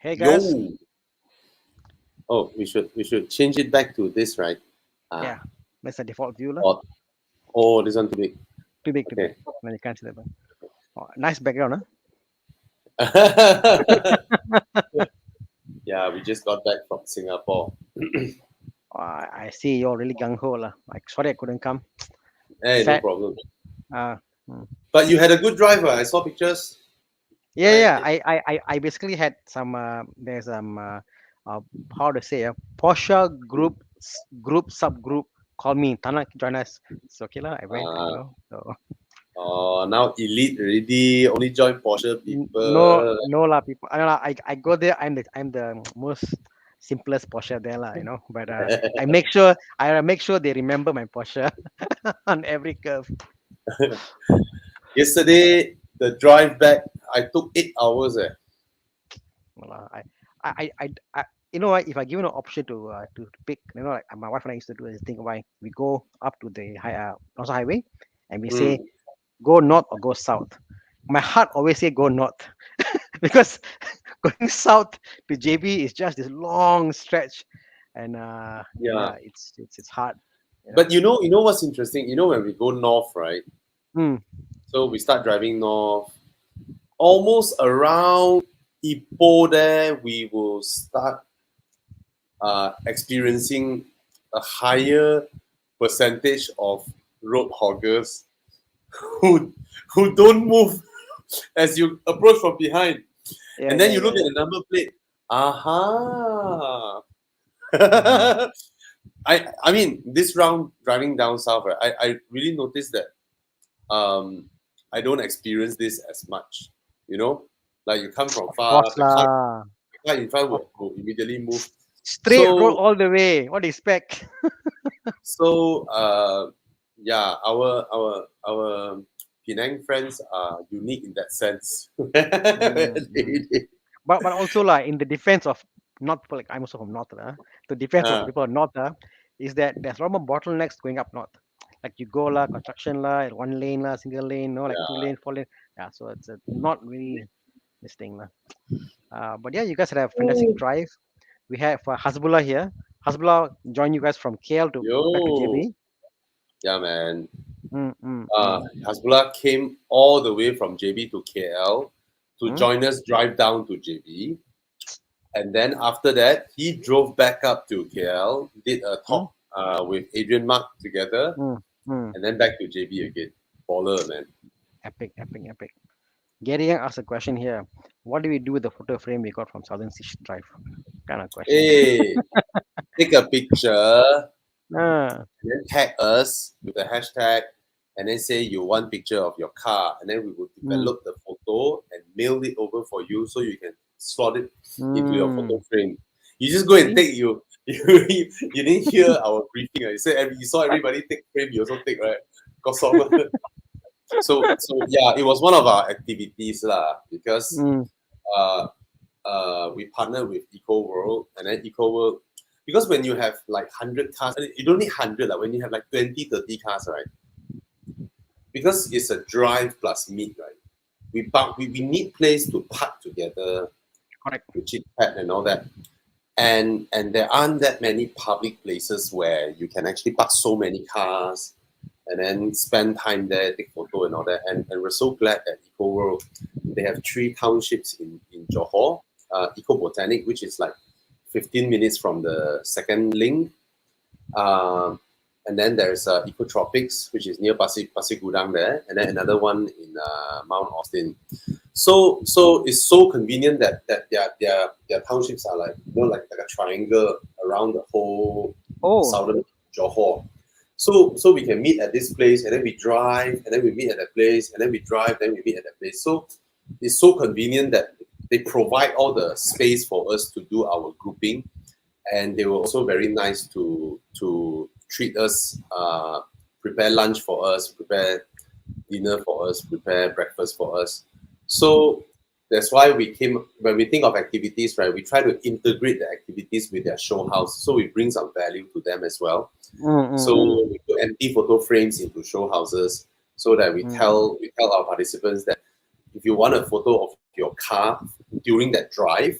Hey guys. Yo. Oh, we should change it back to this, right? Yeah, Ah. that's the default view lah. Oh, this one too big. Too big. Okay. When you can't see that. Oh, nice background, Yeah, we just got back from Singapore. I see you're really gung ho lah. Like, sorry I couldn't come. Hey, no Sad. problem. Uh, But you had a good drive, right? I saw pictures. yeah. Right? I basically had some. There's how to say Porsche group subgroup call me Thana, join us. It's okay lah. I went. So Now elite already. Only join Porsche people. no lah, people. I go there. I'm the most simplest Porsche there lah. But I make sure they remember my Porsche on every curve. Yesterday, the drive back, I took 8 hours. Well, I you know what? If I given an option to pick, like my wife and I used to do is think why we go up to the North highway, and we say go north or go south. My heart always say go north because going south to JB is just this long stretch, and it's hard. But you know what's interesting? When we go north, right? Mm. So we start driving north. Almost around Ipoh there, we will start experiencing a higher percentage of road hoggers who don't move as you approach from behind. And then you look at the number plate. Aha. I mean, this round driving down south, right, I really noticed that I don't experience this as much. Like you come from far, the car in front will immediately move. Straight road all the way. What do you expect? So yeah, our Penang friends are unique in that sense. But also like in the defense of not people, like I'm also from north, the defense of people north is that there's a lot more bottlenecks going up north. Like you go la construction la, one lane la, single lane, like 2 lane, 4 lane. Yeah, so it's not really this thing la. But yeah, you guys had a fantastic drive. We have Hasbullah here. Hasbullah joined you guys from KL to back to JB. Yeah, man. Hasbullah came all the way from JB to KL to join us drive down to JB. And then after that, he drove back up to KL, did a talk with Adrian Mark together, and then back to JB again. Baller, man. Epic. Gary asked a question here. What do we do with the photo frame we got from Southern Sish Drive? Kind of question. Hey, take a picture, and then tag us with the hashtag, and then say you want picture of your car, and then we will develop the photo and mail it over for you so you can slot it into your photo frame. You just go and take you didn't hear our briefing. You said you saw everybody take frame, you also take, right? So yeah, it was one of our activities lah, because we partnered with Eco World, and then Eco World, because when you have like 100 cars, you don't need 100 when you have like 20, 30 cars, right? Because it's a drive plus meet, right? We need place to park together, correct, to chit chat and all that. And there aren't that many public places where you can actually park so many cars and then spend time there, take photo and all that. And we're so glad that Eco World, they have 3 townships in Johor. Eco Botanic, which is like 15 minutes from the second link. And then there's Ecotropics, which is near Pasir Gudang there. And then another one in Mount Austin. So it's so convenient that their townships are like, like a triangle around the whole southern Johor. So we can meet at this place, and then we drive, and then we meet at that place, and then we drive, then we meet at that place. So it's so convenient that they provide all the space for us to do our grouping, and they were also very nice to treat us, prepare lunch for us, prepare dinner for us, prepare breakfast for us. So that's why when we think of activities, right, we try to integrate the activities with their show house, so we bring some value to them as well. So we put empty photo frames into show houses, so that we tell our participants that if you want a photo of your car during that drive,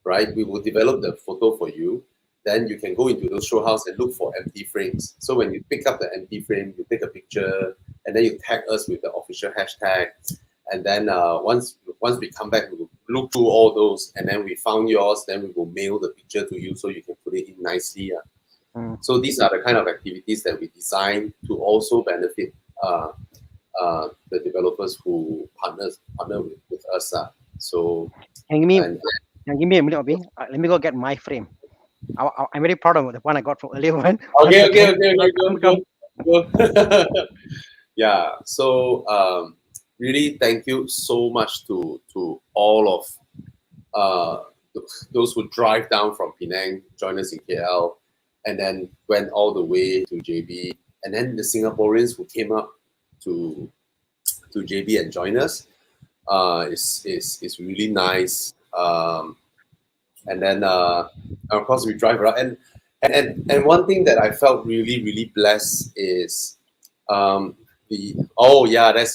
right? We will develop the photo for you. Then you can go into those show house and look for empty frames. So when you pick up the empty frame, you take a picture and then you tag us with the official hashtag. And then once we come back, we will look through all those, and then we found yours. Then we will mail the picture to you so you can put it in nicely. So these are the kind of activities that we design to also benefit the developers who partner with us. So Can you and give me a minute, Obi? Let me go get my frame. I'm very proud of the one I got from earlier one. One okay, second. go. Yeah. So really, thank you so much to all of those who drive down from Penang, join us in KL, and then went all the way to JB, and then the Singaporeans who came up to JB and join us. Is really nice. And then of course we drive around, and one thing that I felt really blessed is that's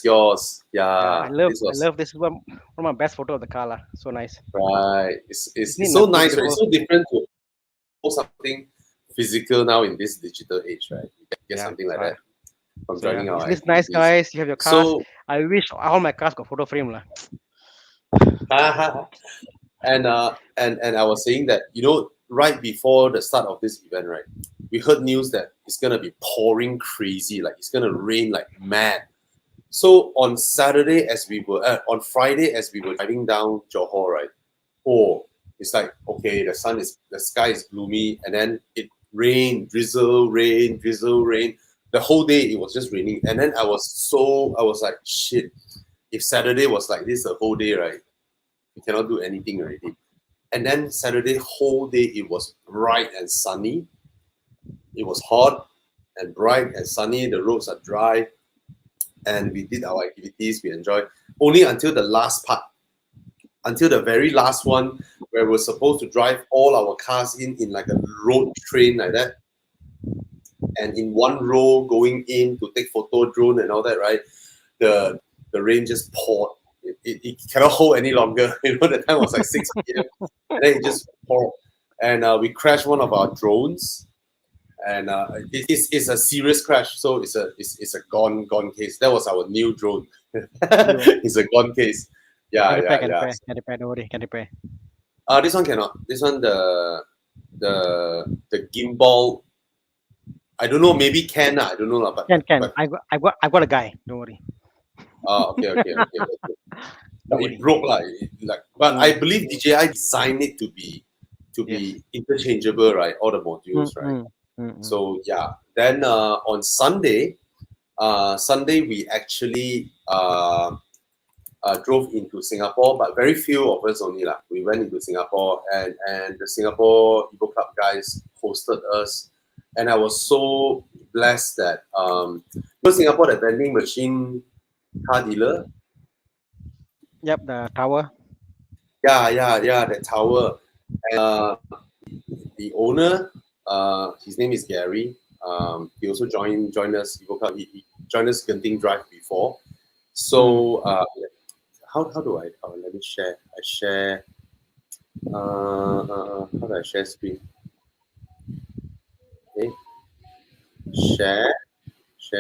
yours. I This was love this one of my best photo of the car. So nice. right. It's Isn't it so nice, nice, right? beautiful? It's so different to post something physical now in this digital age, right? You get something like that from So joining our it's nice, activities. guys. You have your cars. So I wish all my cars got photo frame lah. and I was saying that, right before the start of this event, right, we heard news that it's gonna be pouring crazy, like it's gonna rain like mad. So on Friday as we were driving down Johor, right, it's like, okay, the sky is gloomy, and then it rained, drizzle, rain, drizzle, rain. The whole day it was just raining, and then I was like, shit. If Saturday was like this the whole day, right, we cannot do anything already. And then Saturday whole day it was bright and sunny. It was hot and bright and sunny. The roads are dry, and we did our activities. We enjoyed only until the last part, until the very last one, where we're supposed to drive all our cars in like a road train like that, and in one row going in to take photo drone and all that, right? The rain just poured. It cannot hold any longer. The time was like 6 p.m. and then it just poured. And we crashed one of our drones. And it's a serious crash. So it's a gone case. That was our new drone. It's a gone case. Can repair, don't worry, can repair. This one cannot. This one the gimbal. I don't know. Maybe can. I don't know lah. But Can. I got a guy. Don't worry. Okay. But it broke but I believe DJI designed it to be interchangeable, right? All the modules, right? So yeah. Then on Sunday we actually drove into Singapore, but very few of us only lah. We went into Singapore, and the Singapore Evo Club guys hosted us, and I was so blessed that Singapore, the vending machine car dealer. Yep, the tower. Yeah, the tower. And, the owner, his name is Gary. He also joined us. He joined us Genting Drive before. So how do I? Let me share. I share. How do I share screen? Okay. Share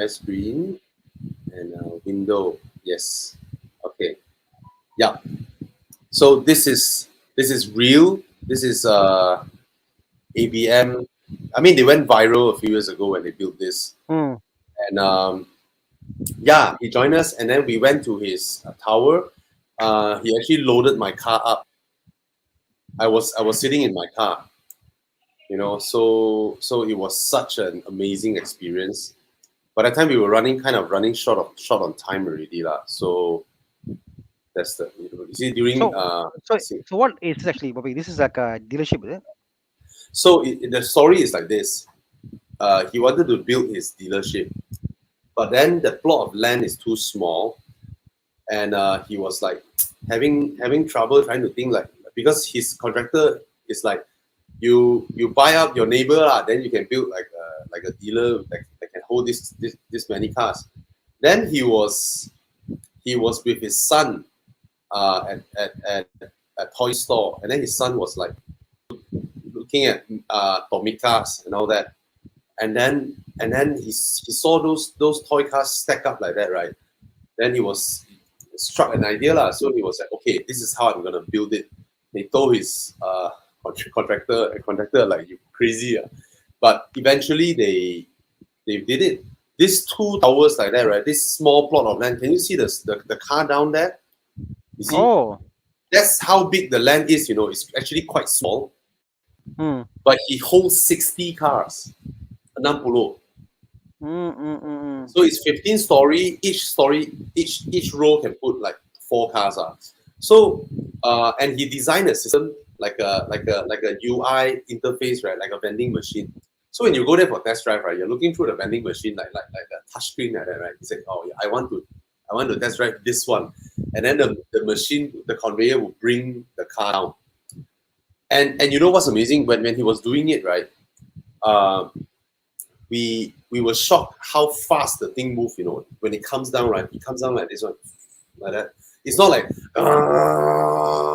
screen and window. Yes. Okay. Yeah. So this is real. This is ABM. I mean, they went viral a few years ago when they built this. And he joined us, and then we went to his tower. He actually loaded my car up. I was sitting in my car, so it was such an amazing experience. By the time we were running short on time already lah. So that's the you see during so what is this actually, Bobby? This is like a dealership, is it? So the story is like this. He wanted to build his dealership, but then the plot of land is too small, and he was like having trouble trying to think, like, because his contractor is like, you buy up your neighbor lah, then you can build like a dealer that can hold this many cars. Then he was with his son at a toy store, and then his son was like looking at Tomikas and all that, and then he saw those toy cars stack up like that, right? Then he was struck an idea lah. So he was like, okay, this is how I'm gonna build it. He told his contractor like, you crazy, but eventually they did it. These 2 towers like that, right? This small plot of land. Can you see the car down there? You see? Oh. That's how big the land is. It's actually quite small. But he holds 60 cars. 60. So it's 15 story. Each row can put like 4 cars. So and he designed a system like a UI interface, right? Like a vending machine. So when you go there for test drive, right, you're looking through the vending machine like the touch screen like that, right? You say, oh yeah, I want to test drive this one, and then the machine, the conveyor will bring the car down. And you know what's amazing? When he was doing it, right, we were shocked how fast the thing moved. When it comes down, right, it comes down like this one, like that. It's not like no,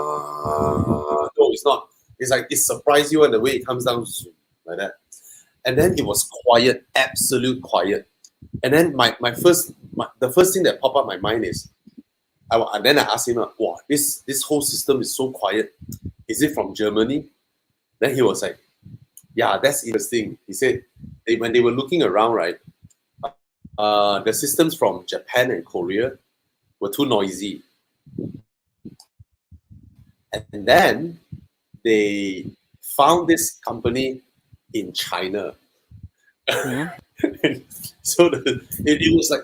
it's not. It's like it surprises you, and the way it comes down like that. And then it was quiet, absolute quiet. And then the first thing that popped up in my mind is, and then I asked him, wow, this whole system is so quiet. Is it from Germany? Then he was like, yeah, that's interesting. He said when they were looking around, right, the systems from Japan and Korea were too noisy. And then they found this company in China. So it was like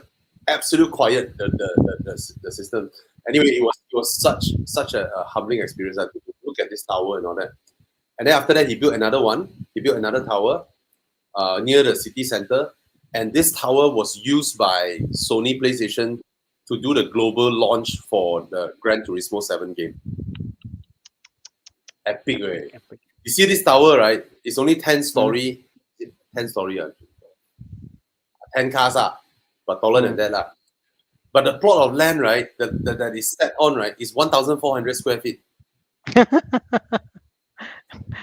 absolute quiet, the system. Anyway, it was such a humbling experience to look at this tower and all that. And then after that, he built another one. He built another tower near the city center. And this tower was used by Sony PlayStation to do the global launch for the Gran Turismo 7 game. Epic, right? Epic. You see this tower, right? It's only 10 story. 10 story, 10 cars, but taller than that. But the plot of land, right, that is set on, right, is 1,400 square feet.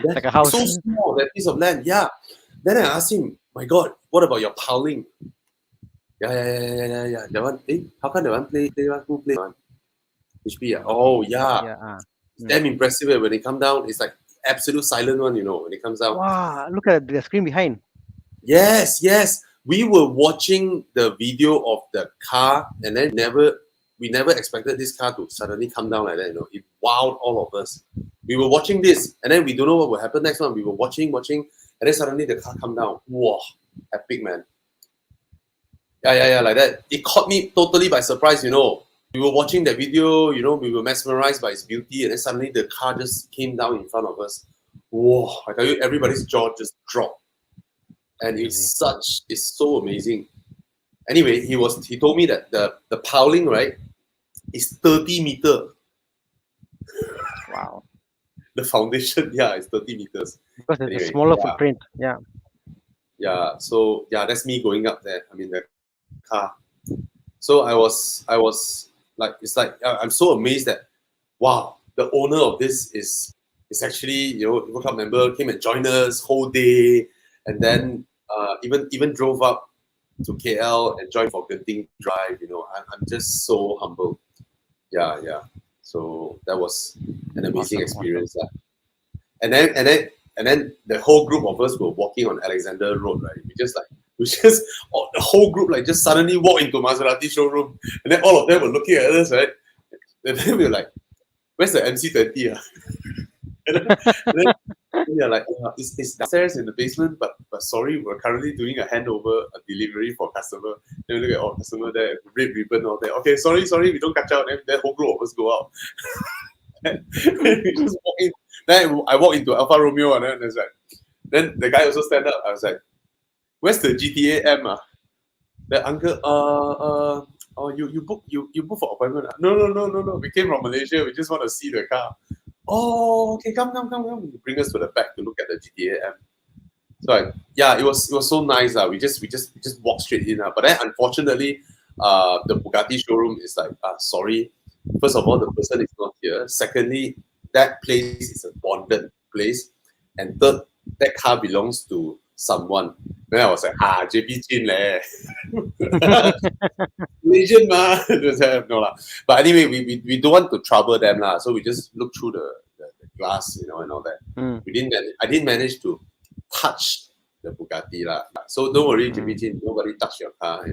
Like a house. So small, that piece of land. Yeah. Then I asked him, my God, what about your piling? Yeah. That one, how come that one play one? Who play one? HP, Oh, yeah. It's damn impressive. When it come down, it's like absolute silent one, when it comes down. Wow, look at the screen behind. Yes. We were watching the video of the car, and then we never expected this car to suddenly come down like that. It wowed all of us. We were watching this, and then we don't know what will happen next one. We were watching, and then suddenly the car come down. Wow, epic, man. Yeah, like that. It caught me totally by surprise. We were watching the video. We were mesmerized by its beauty, and then suddenly the car just came down in front of us. Whoa! I tell you, everybody's jaw just dropped. And it's so amazing. Anyway, he told me that the piling, right, is 30 meters. Wow. The foundation, is 30 meters. Because it's a smaller footprint. Yeah. Yeah. So that's me going up there. I mean the car. So I was like, it's like I'm so amazed that wow, the owner of this is actually World Cup member, came and joined us whole day. And then even drove up to KL and joined for Genting Drive. I'm just so humble. Yeah. So that was an amazing experience. Awesome. And then the whole group of us were walking on Alexander Road, right? The whole group like just suddenly walked into Maserati showroom, and then all of them were looking at us, right? And then we were like, "Where's the MC20?" And then yeah, like it's downstairs in the basement, but sorry, we're currently doing a handover, a delivery for customer. Then we look at all customer there, red ribbon all there. Okay, sorry, we don't catch out. Then that whole group of us go out. And we just walk in. Then I walk into Alfa Romeo, and then it's like, then the guy also stand up. I was like, "Where's the GTA M?" The uncle, you book for appointment? No. We came from Malaysia. We just want to see the car. Oh, okay, come. Bring us to the back to look at the GTA M. So it was so nice. We just walked straight in. But then unfortunately, the Bugatti showroom is like, sorry. First of all, the person is not here. Secondly, that place is a bonded place, and third, that car belongs to someone. Then I was like, JP Chin leh. Malaysian ma. No lah. But anyway, we don't want to trouble them lah. So we just look through the glass, and all that. I didn't manage to touch the Bugatti lah. So don't worry, JP Chin, nobody touched your car,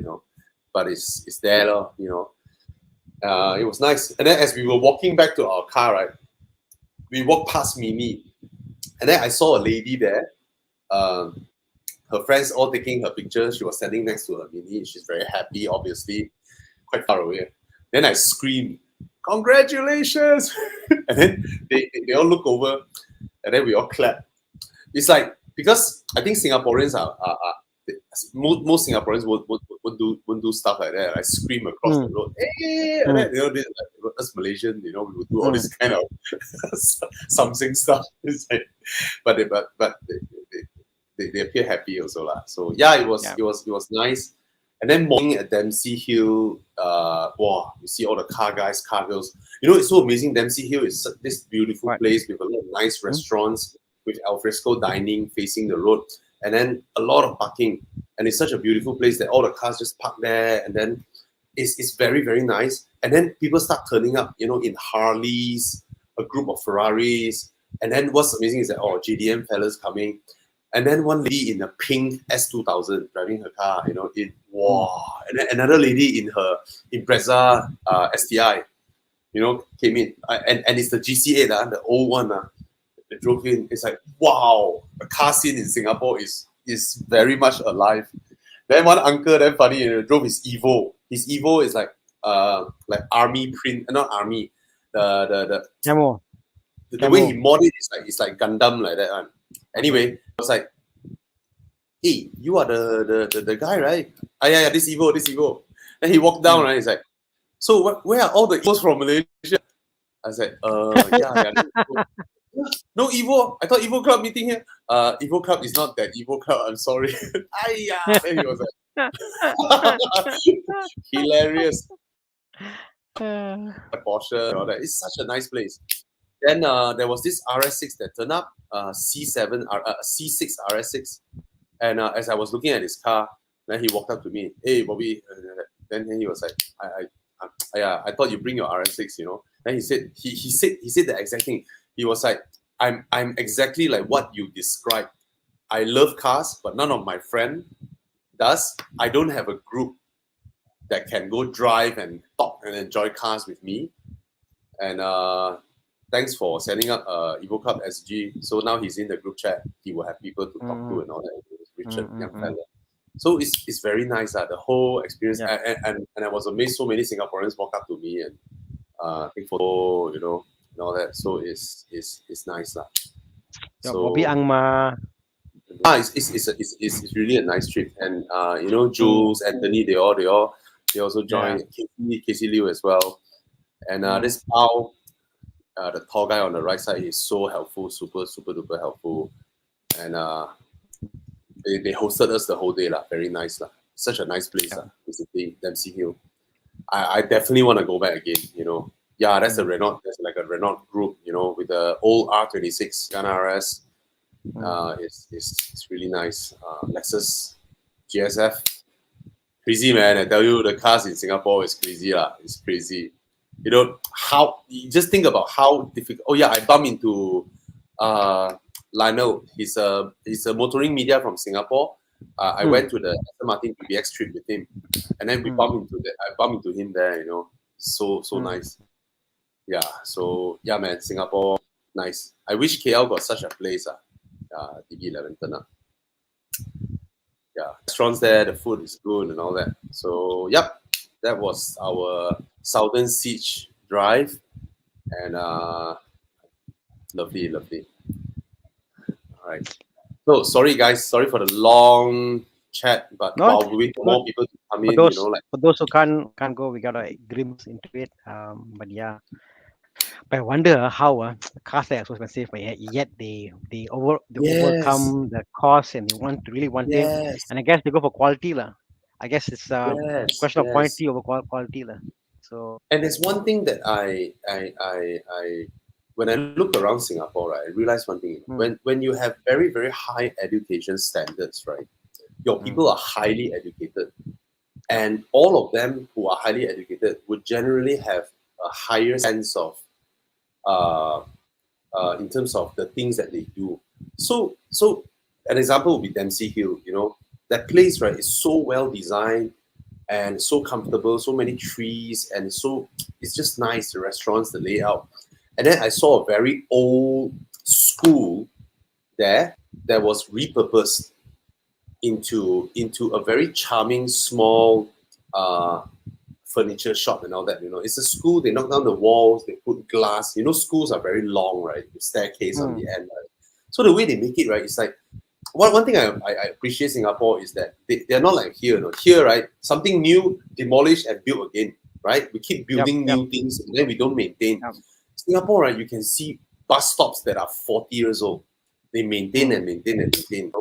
But it's there, it was nice. And then as we were walking back to our car, right, we walked past Mimi, and then I saw a lady there. Her friends all taking her picture. She was standing next to her Mini. She's very happy, obviously, quite far away. Then I screamed, "Congratulations!" And then they all look over, and then we all clap. It's like, because I think Singaporeans are most Singaporeans won't do stuff like that. I scream across the road, hey! And then, as Malaysian, we would do all this kind of something stuff. It's like, but they appear happy also lah. So yeah, it was nice. And then morning at Dempsey Hill, wow, you see all the car guys, car girls. It's so amazing. Dempsey Hill is this beautiful place with a lot of nice restaurants, with alfresco dining facing the road, and then a lot of parking. And it's such a beautiful place that all the cars just park there, and then it's very, very nice. And then people start turning up, in Harleys, a group of Ferraris. And then what's amazing is that, GDM fellas coming. And then one lady in a pink S2000 driving her car, wow. And then another lady in her Impreza STI, came in. And it's the GC8, the old one. They drove in. It's like, wow, the car scene in Singapore is very much alive. Then one uncle, then funny, drove his Evo. His Evo is like army print, not army. The Camo. The way he modded it is like Gundam like that one. Anyway, I was like, "Hey, you are the guy, right? Yeah, this Evo. Then he walked down, right? He's like, "So where are all the Evos from Malaysia?" I was like, yeah. No Evo. I thought Evo Club meeting here. Evo Club is not that Evo Club. I'm sorry." Then he was like, hilarious. Porsche and all that. It's such a nice place. Then there was this RS6 that turned up, C6 RS6. And as I was looking at his car, then he walked up to me, "Hey, Bobby." Then he was like, I thought you bring your RS6, Then he said the exact thing. He was like, I'm exactly like what you described. I love cars, but none of my friend does. I don't have a group that can go drive and talk and enjoy cars with me. And thanks for setting up Evo Club SG. So now he's in the group chat. He will have people to talk to and all that. Richard, young fella. So it's very nice. The whole experience. And I was amazed so many Singaporeans walk up to me and take photo, and all that. So it's nice. So Bobby Angma. It's really a nice trip. And Jules, Anthony, they also joined. Casey Liu as well. And this Pao, the tall guy on the right side, is so helpful, super, super duper helpful. And they hosted us the whole day, very nice. Such a nice place, visiting Dempsey Hill. I definitely want to go back again, Yeah, that's a Renault, that's like a Renault group, with the old R26 Ghana RS. It's really nice. Lexus Gsf. Crazy, man. I tell you, the cars in Singapore is crazy. It's crazy. How you just think about how difficult. Oh yeah, I bumped into Lionel. He's a motoring media from Singapore. I went to the Aston Martin PBX trip with him, and then I bumped into him there. So nice. Yeah. So yeah, man, Singapore, nice. I wish KL got such a place. DB11 Yeah, restaurants there, the food is good and all that. So yep, that was our Southern Siege drive, and lovely. All right. So sorry guys, sorry for the long chat, but while we wait for more people to come in, for those who can't go, we gotta glimpse into it. But yeah, but I wonder how cars there are so expensive, but yet they overcome the cost and they really want it, and I guess they go for quality lah. I guess it's a question of quantity over quality lah. So and there's one thing that when I look around Singapore, right, I realize one thing. When you have very, very high education standards, right, your people are highly educated. And all of them who are highly educated would generally have a higher sense of, in terms of the things that they do. So an example would be Dempsey Hill. You know, that place, right, is so well designed and so comfortable, so many trees, and so it's just nice. The restaurants, the layout, and then I saw a very old school there that was repurposed into a very charming small furniture shop and all that. You know, it's a school. They knock down the walls. They put glass. You know, schools are very long, right? With staircase on the end. Right? So the way they make it, right, it's like one thing I appreciate Singapore is that they're not like here. You know, here, right, something new, demolished and built again. Right, we keep building new things and then we don't maintain. Singapore, right, you can see bus stops that are 40 years old. They maintain and maintain and maintain.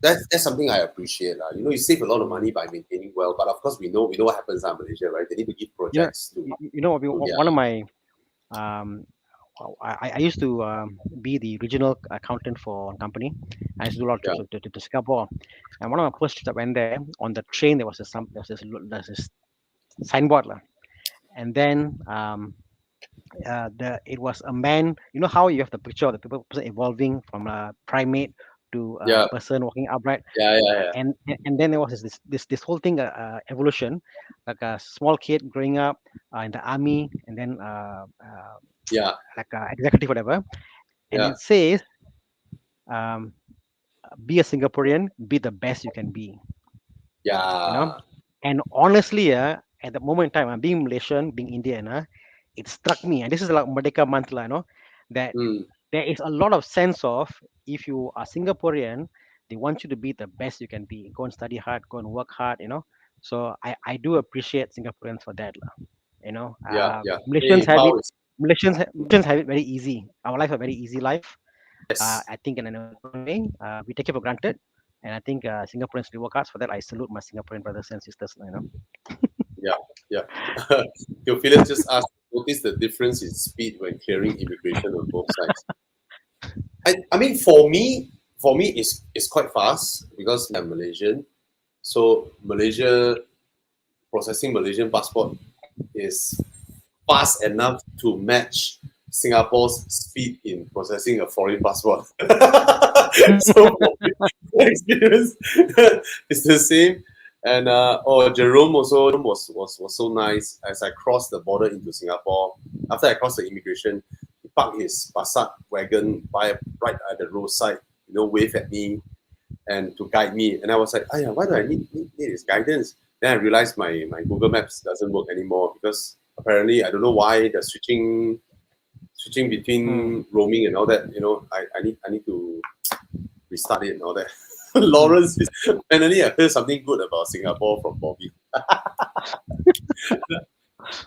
That's something I appreciate. You know, you save a lot of money by maintaining well, but of course we know what happens in Malaysia, right? They need to give projects One of my I used to be the regional accountant for a company. I used to do a lot to Singapore, and one of my first trips I went there on the train. There was this signboard, and then it was a man. You know how you have the picture of the person evolving from a primate to a person walking upright, and then there was this whole thing, evolution, like a small kid growing up in the army, and then like a executive, whatever, and it says, um, be a Singaporean, be the best you can be. You know, and honestly, at the moment in time, I'm being Malaysian, being Indian, it struck me, and this is like Merdeka month, you know, that there is a lot of sense of, if you are Singaporean, they want you to be the best you can be. Go and study hard, go and work hard, you know. So I do appreciate Singaporeans for that, you know. Malaysians have it. Malaysians have it very easy. Our life a very easy life. I think in an open way, we take it for granted, and I think Singaporeans will work hard for that. I salute my Singaporean brothers and sisters, you know. Theophilus just asked, notice the difference in speed when clearing immigration on both sides. I mean, for me, it's quite fast because I'm Malaysian. So processing Malaysian passport is fast enough to match Singapore's speed in processing a foreign passport. So my experience is the same. And Jerome also was so nice. As I crossed the border into Singapore, after I crossed the immigration, he parked his Passat wagon right at the roadside, you know, wave at me and to guide me. And I was like, why do I need his guidance? Then I realized my Google Maps doesn't work anymore because apparently I don't know why the switching between roaming and all that. You know, I need to restart it and all that. Lawrence, finally I heard something good about Singapore from Bobby.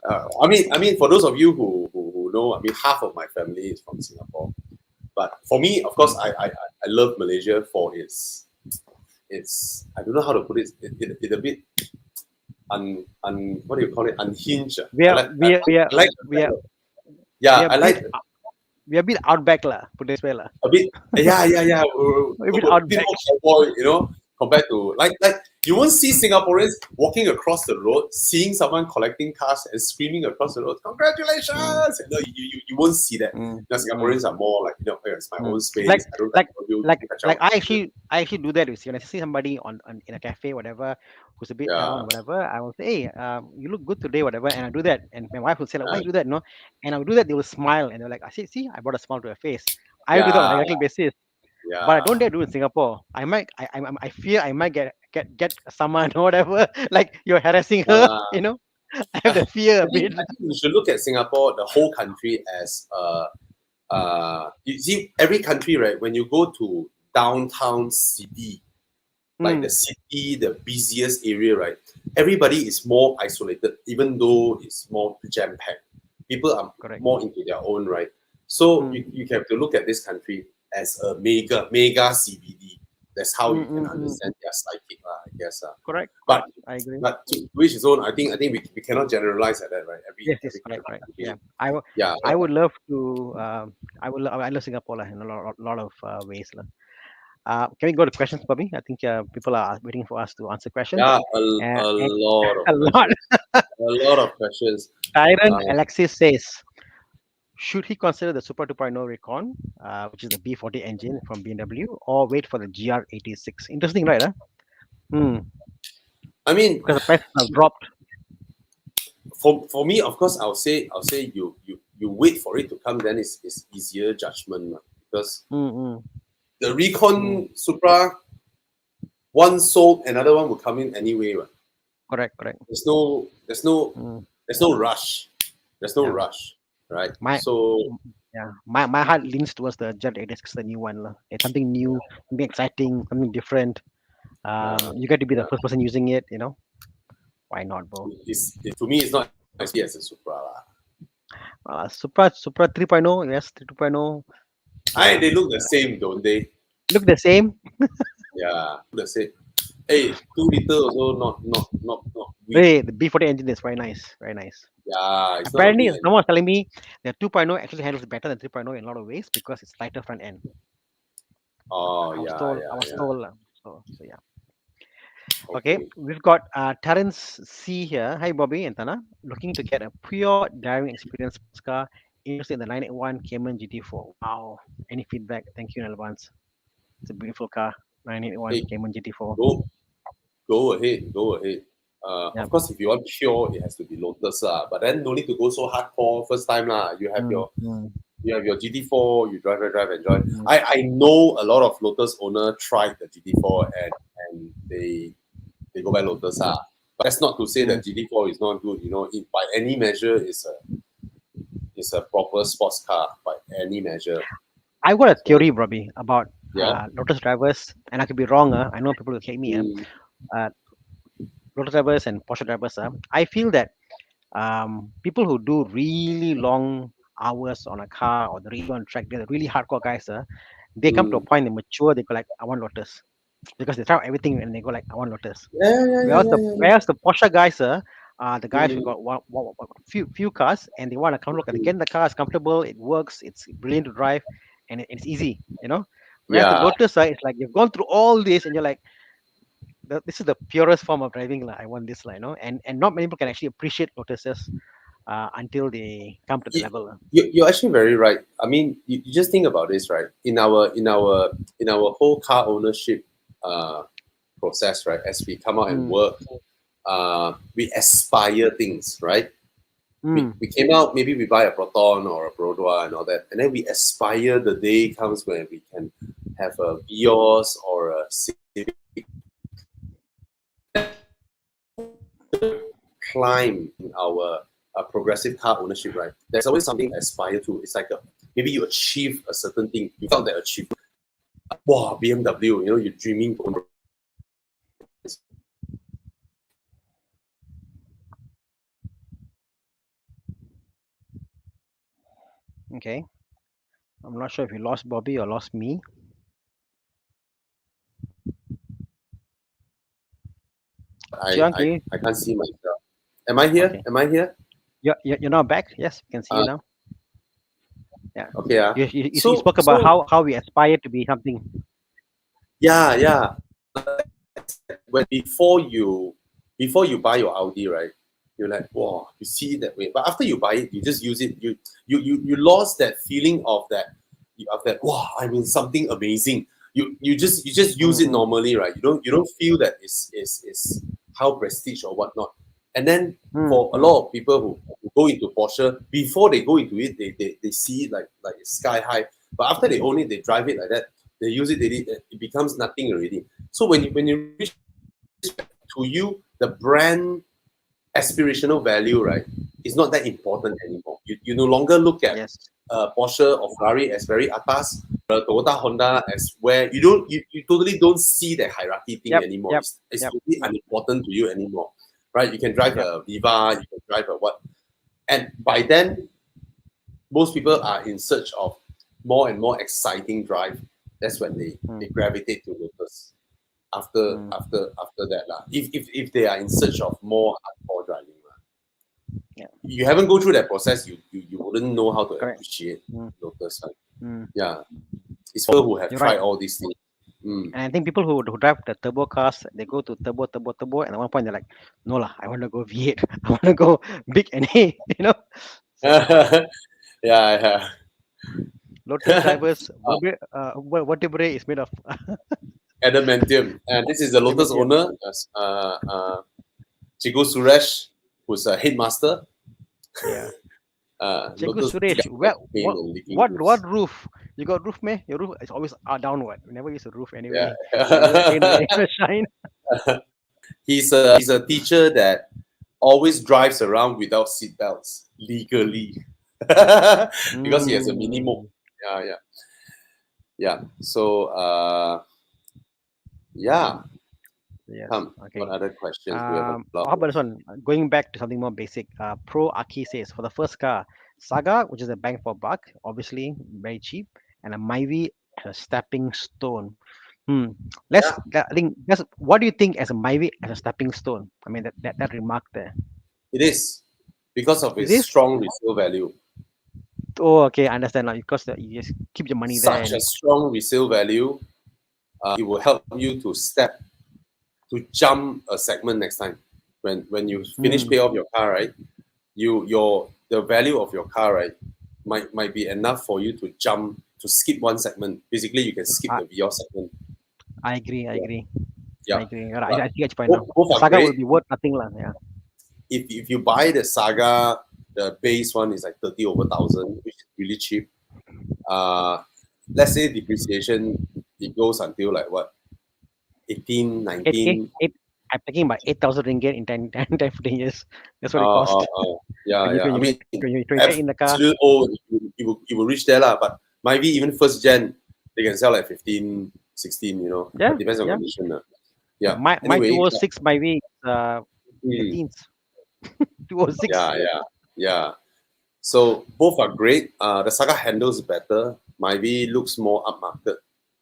I mean, for those of you who know, I mean, half of my family is from Singapore. But for me, of course, I love Malaysia for its I don't know how to put it. It's a bit what do you call it? Unhinged. We are a bit outback lah, put this way lah. A bit, yeah. A bit outback, cowboy, you know, compared to like you won't see Singaporeans walking across the road, seeing someone collecting cars and screaming across the road, "Congratulations!" No, you won't see that. Singaporeans are more like, you know, it's my own space. I actually do that. When I see somebody in a cafe, whatever, who's a bit down, whatever, I will say, "Hey, you look good today," whatever, and I do that. And my wife will say, like, "Why you do that?" No, and I will do that. They will smile and they're like, "I see, I brought a smile to her face." I do that on a regular basis. But I don't dare do it in Singapore. I fear I might get someone or whatever, like you're harassing her, you know. I have the fear a bit. I think you should look at Singapore, the whole country, as you see, every country, right? When you go to downtown city, like the city, the busiest area, right? Everybody is more isolated, even though it's more jam-packed. People are more into their own, right? So you have to look at this country as a mega CBD. That's how you can understand their psychic, I guess. Correct. But I agree. to each his own. I think we cannot generalize like that, right? Yes, Every correct. country. Yeah, Yeah. I would love to. I love Singapore in a lot of ways. Can we go to questions, Bobby? I think people are waiting for us to answer questions. Yeah, And a lot of a lot. questions. A lot of questions. Tyron Uh, Alexis says, should he consider the Supra 2.0 Recon, which is the B40 engine from BMW, or wait for the GR86? Interesting, right? I mean, Because the price have dropped. for me, of course, I'll say you wait for it to come. Then it's easier judgment, because the Recon Supra, one sold, another one will come in anyway. Right? Correct. There's no rush. There's no rush, right? My heart leans towards the GR86, the new one. It's something new, something exciting, something different. You get to be the first person using it. Why not, bro? To me, it's not as easy as a Supra. Supra 3.0, yes, 2.0. They look the same, don't they? Look the same. Yeah, the same. Hey, 2 liter also not weak. Hey, the B40 engine is very nice, very nice. Yeah, it's Apparently, not a someone was telling me that 2.0 actually handles better than 3.0 in a lot of ways because it's lighter front end. Oh, I was yeah, told. yeah, I was yeah. told. So yeah. Okay, we've got Terence C here. Hi, Bobby and Thana. Looking to get a pure driving experience sports car. Interested in the 981 Cayman GT4. Wow. Any feedback? Thank you in advance. It's a beautiful car. 981 Hey, Cayman GT4. Go ahead. Yeah. Of course, if you want pure, it has to be Lotus. But then no need to go so hardcore first time. You have your GT4, you drive, enjoy. I know a lot of Lotus owner tried the GT4 and they go by Lotus. But that's not to say that GT4 is not good. By any measure, it's a proper sports car by any measure. I've got a theory, Robbie, about Yeah. Lotus drivers, and I could be wrong. I know people will hate me. Lotus drivers and Porsche drivers. I feel that people who do really long hours on a car or the really on track, they're the really hardcore guys. They come to a point, they mature, they go like, I want Lotus. Because they try everything and they go like, I want Lotus. Whereas the Porsche guys, the guys who got few cars and they want to come look at again, the car is comfortable, it works, it's brilliant to drive, and it's easy, Whereas the Lotus, it's like you've gone through all this and you're like, this is the purest form of driving, I want this, and not many people can actually appreciate Lotuses until they come to the level. You're actually very right. I mean, you just think about this, right? In our whole car ownership process, right? As we come out and work, we aspire things, right? We came out, maybe we buy a Proton or a Brodwa and all that, and then we aspire the day comes when we can have a Vios or a Civic. Climb in our progressive car ownership, right? There's always something to aspire to. It's like maybe you achieve a certain thing. You felt that achievement. Wow, BMW, you're dreaming. Okay. I'm not sure if you lost Bobby or lost me. I can't see myself. Am I here? Okay. Am I here? You're now back. Yes, we can see you now. Yeah. Okay. You spoke about how we aspire to be something. Yeah. When before you buy your Audi, right? You're like, wow, you see it that way. But after you buy it, you just use it. You lost that feeling of that. Wow, I mean something amazing. You just use it normally, right? You don't feel that it's how prestige or whatnot. And then for a lot of people who go into Porsche, before they go into it, they see it like it's sky high. But after they own it, they drive it like that. They use it, it becomes nothing already. So when you reach to you, the brand aspirational value, right, is not that important anymore. You no longer look at Porsche or Ferrari as very atas, Toyota, Honda as where you totally don't see the hierarchy thing anymore. It's totally unimportant to you anymore, right? You can drive a Viva, you can drive a what, and by then, most people are in search of more and more exciting drive. That's when they Mm, gravitate to Lotus. After mm, after that lah. If they are in search of more hardcore driving lah. yeah, You haven't go through that process, you wouldn't know how to correct. appreciate Mm, Lotus. Right? mm. Yeah, it's people who have You're right. tried all these things. Mm. And I think people who drive the turbo cars, they go to turbo, and at one point they're like, no lah, I want to go V8. I want to go big NA, So Yeah, Lotus yeah. drivers, vertebrae is made of Adamantium. And this is the Lotus adamantium. owner, Chigo Suresh, who's a headmaster. Yeah. Cikgu Lotus Suresh, got well, pain what, and leaking what roofs. roof? You got roof, man? Your roof is always downward. We never use a roof Yeah. anyway. Even rain or shine. He's a teacher that always drives around without seat belts legally because he has a mini mope. Mm, Yeah, yeah, yeah. So yeah. yes. What Okay. other questions? We have a lot How of about this one? Going back to something more basic. Pro Aki says for the first car, Saga, which is a bang for buck, obviously very cheap, and a Myvi as a stepping stone. Hmm. yeah. I think that's what do you think as a Myvi as a stepping stone? I mean that remark there. It is because of Is its this? strong resale value. Oh, okay, I understand. Like, because you just keep your money there Such a and strong resale value, it will help you to jump a segment next time. When you finish mm, pay off your car, right? The value of your car, right, might be enough for you to skip one segment. Basically, you can skip I, the VR segment. I agree. I Yeah, agree. I yeah. agree. But I see your point now. both The are Saga will great. be worth nothing, lah. Yeah. If you buy the Saga, the base one is like 30 over thousand, which is really cheap. Uh, let's say depreciation, it goes until like what 18, Eight k. 19. Eight. I'm talking about 8,000 ringgit in 10, 15 years. That's what it cost Yeah, yeah. I mean, when you get in the car. absolute old, you will reach there lah. But maybe even first gen, they can sell like 15, 16. Yeah, But depends on yeah. condition. Yeah. My Anyway, 206 my way in the mm, teens. 206. yeah, yeah, yeah. So both are great. The Saga handles better. Myvi looks more upmarket.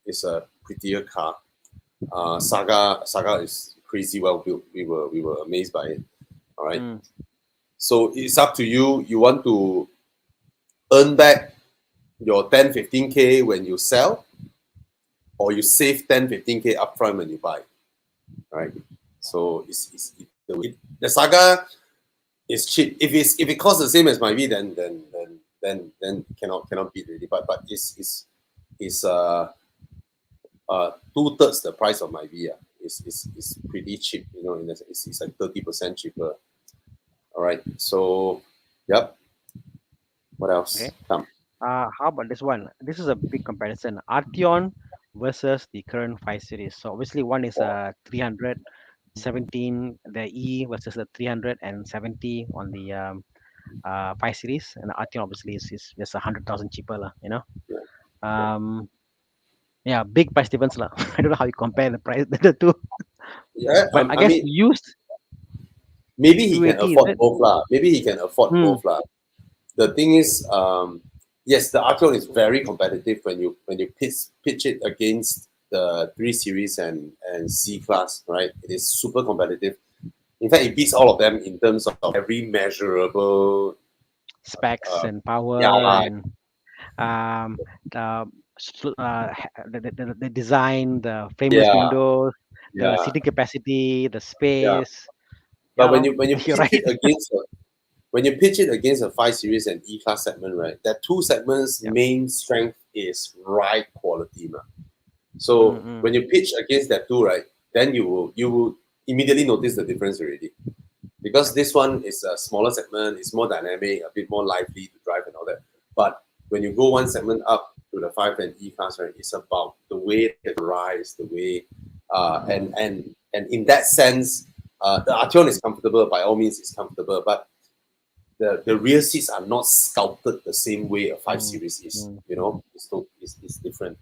It's a prettier car. Saga is crazy well built. We were amazed by it. All right. Mm. So it's up to you. You want to earn back your 10, 15K when you sell, or you save 10, 15K upfront when you buy. Right. So the Saga is cheap. If it costs the same as my V, then cannot beat really. But it's 2/3 the price of my V. It's pretty cheap. It's like 30% cheaper. All right. So, yep. What else? Okay. Come. How about this one? This is a big comparison. Arteon versus the current 5 series. So obviously one is Wow. 317, the E versus the 370 on the 5 series, and the Arteon obviously is just 100,000 cheaper lah. Yeah. Um, yeah, big price difference lah. I don't know how you compare the price the two, Yeah. but I I guess mean, used maybe he can 280 is afford it? both lah. Maybe he can afford Hmm. both lah. The thing is, yes, the Arteon is very competitive when you pitch it against the 3 series and C class, right? It is super competitive. In fact, it beats all of them in terms of every measurable. Specs and power Yeah, and the the design, the frameless yeah, windows, the yeah, seating capacity, the yeah. space. But Yeah, when no, you you're pitch right. it against a 5 series and E class segment, right? That two segments Yeah. main strength is ride quality, man. So Mm-mm. when you pitch against that two, right, then you will immediately notice the difference already. Because this one is a smaller segment, it's more dynamic, a bit more lively to drive and all that. But when you go one segment up to the 5 and E class, right, it's about the way it rides, the way and in that sense, the Arteon is comfortable, by all means it's comfortable, but the rear seats are not sculpted the same way a 5 Mm, series is. mm. It's different.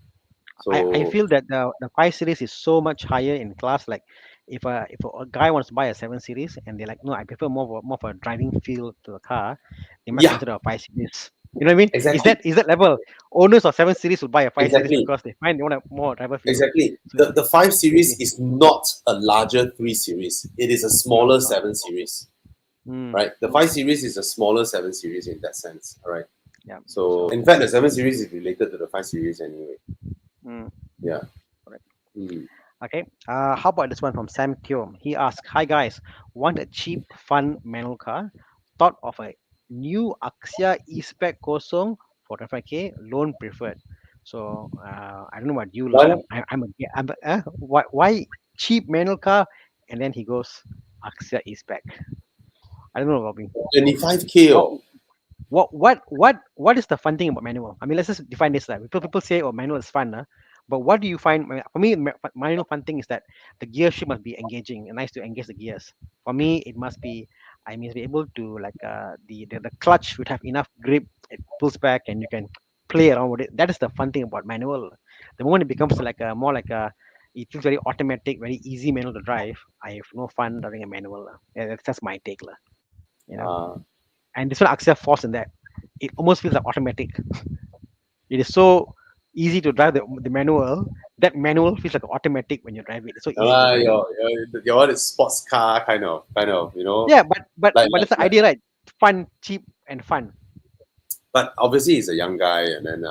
I So feel that the 5 series is so much higher in class. Like if a guy wants to buy a 7 series and they're like, no, I prefer more of a driving feel to the car, they might yeah, consider a 5 series. You know what I mean? Exactly. Is that level? Owners of 7 Series will buy a 5 Series Exactly. because they find they want a more driver feel. Exactly. So The 5 series crazy. is not a larger 3 series. It is a No, smaller it's not. 7 series. Mm, Right? The 5 series is a smaller 7 series in that sense. All right. yeah. So So in fact, the 7 series is related to the 5 series anyway. mm, Yeah. correct. Mm. Okay. How about this one from Sam Teo? He asked, "Hi guys, want a cheap, fun manual car? Thought of a new Axia E-Spec Kosong for 25K, loan preferred." So I don't know about you, Why lah. not? Why cheap manual car? And then he goes Axia E-Spec. I don't know, Bobby. 25K. What Oh. what is the fun thing about manual? I mean, let's just define this. Like people say, "Oh, manual is fun," but what do you find? For me, manual fun thing is that the gear shift must be engaging and nice to engage the gears. For me, it must be I must be able to like the clutch would have enough grip. It pulls back and you can play around with it. That is the fun thing about manual. The moment it becomes like a more like a it feels very automatic, very easy manual to drive. I have no fun driving a manual. Yeah, that's just my take, lah. You know. Uh, And this one Axia force in that. It almost feels like automatic. It is so easy to drive the manual. That manual feels like automatic when you drive it. It's so easy to drive. your one is sports car kind of, Yeah, but that's the like. idea, right? Fun, cheap, and fun. But obviously he's a young guy, and then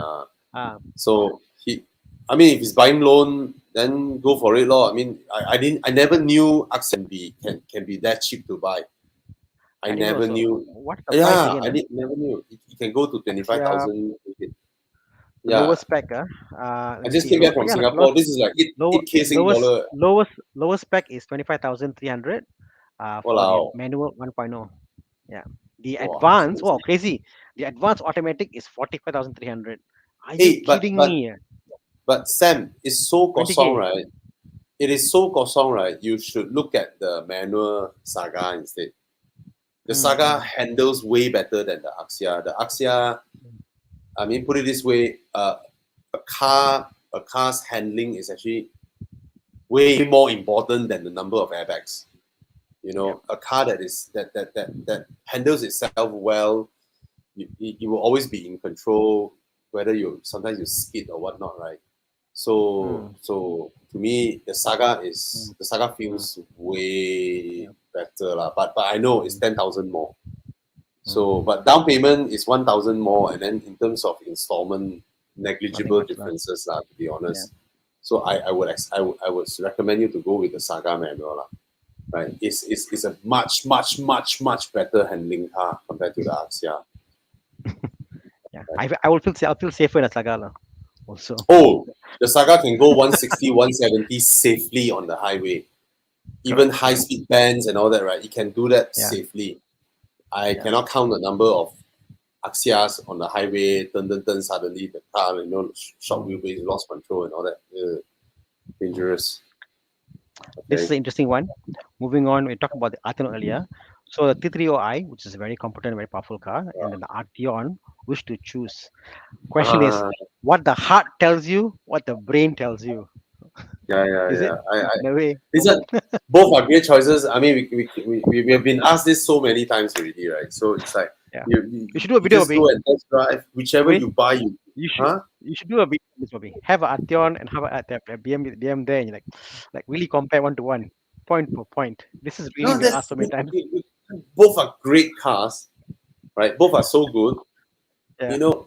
Uh, so he, I mean, if he's buying loan, then go for it, lor. I mean, I never knew Accent can be that cheap to buy. I I didn't know. never So knew. what's the price Yeah, again? never knew. It can go to twenty five Axia, thousand. the Yeah, lowest spec. I Let's just see. came back from Yeah, Singapore. This is like low, 8K Sing dollar. lowest spec is 25,300. For the Walao. manual 1.0. Yeah. The Wow, advanced, wow, seriously. crazy. The advanced automatic is 45,300. Are you Hey, kidding me? but Sam, it's so kosong, 20K. right? It is so kosong, right? You should look at the manual Saga instead. The Saga Mm, handles way better than the Axia. The Axia, I mean, put it this way, a car's handling is actually way more important than the number of airbags. You yeah. know, a car that handles itself well, you will always be in control, whether you sometimes you skid or whatnot, right? So Mm, to me, mm, the Saga mm, feels way yeah. better lah. But I know it's Mm, 10,000 more. mm. So, but down payment is 1,000 more, and then in terms of installment, Nothing negligible much left. differences lah. To be Yeah. honest, so I would recommend you to go with the Saga manual lah. Right, it's a much better handling car compared to the Axia. Yeah. I'll feel safer in a Saga lah, also. Oh, the Saga can go 160, 170 safely on the highway, even Correct. high Yeah. speed bands and all that. Right, it can do that Yeah. safely. I Yeah. cannot count the number of Axias on the highway, suddenly the car, short Mm, wheelbase, lost control and all that. mm. Dangerous. This is Okay. an interesting one. Moving on, we talked about the Arteon earlier. So the T30i, which is a very competent, very powerful car, and then the Arteon, which to choose. Question is, Uh, what the heart tells you, what the brain tells you. Is it? yeah. In a way. These are both are great choices. I mean, we have been asked this so many times already, right? So it's like Yeah. you, you, You should do a you video, just Bobby. go and test drive whichever Bobby, you buy. You, you should huh? you should do a video on this, Bobby. Have a Arteon and have a BM there, and you like really compare one to one, point for point. This is really No, been asked so many times. both are great cars, right? Both are so good. Yeah. You know,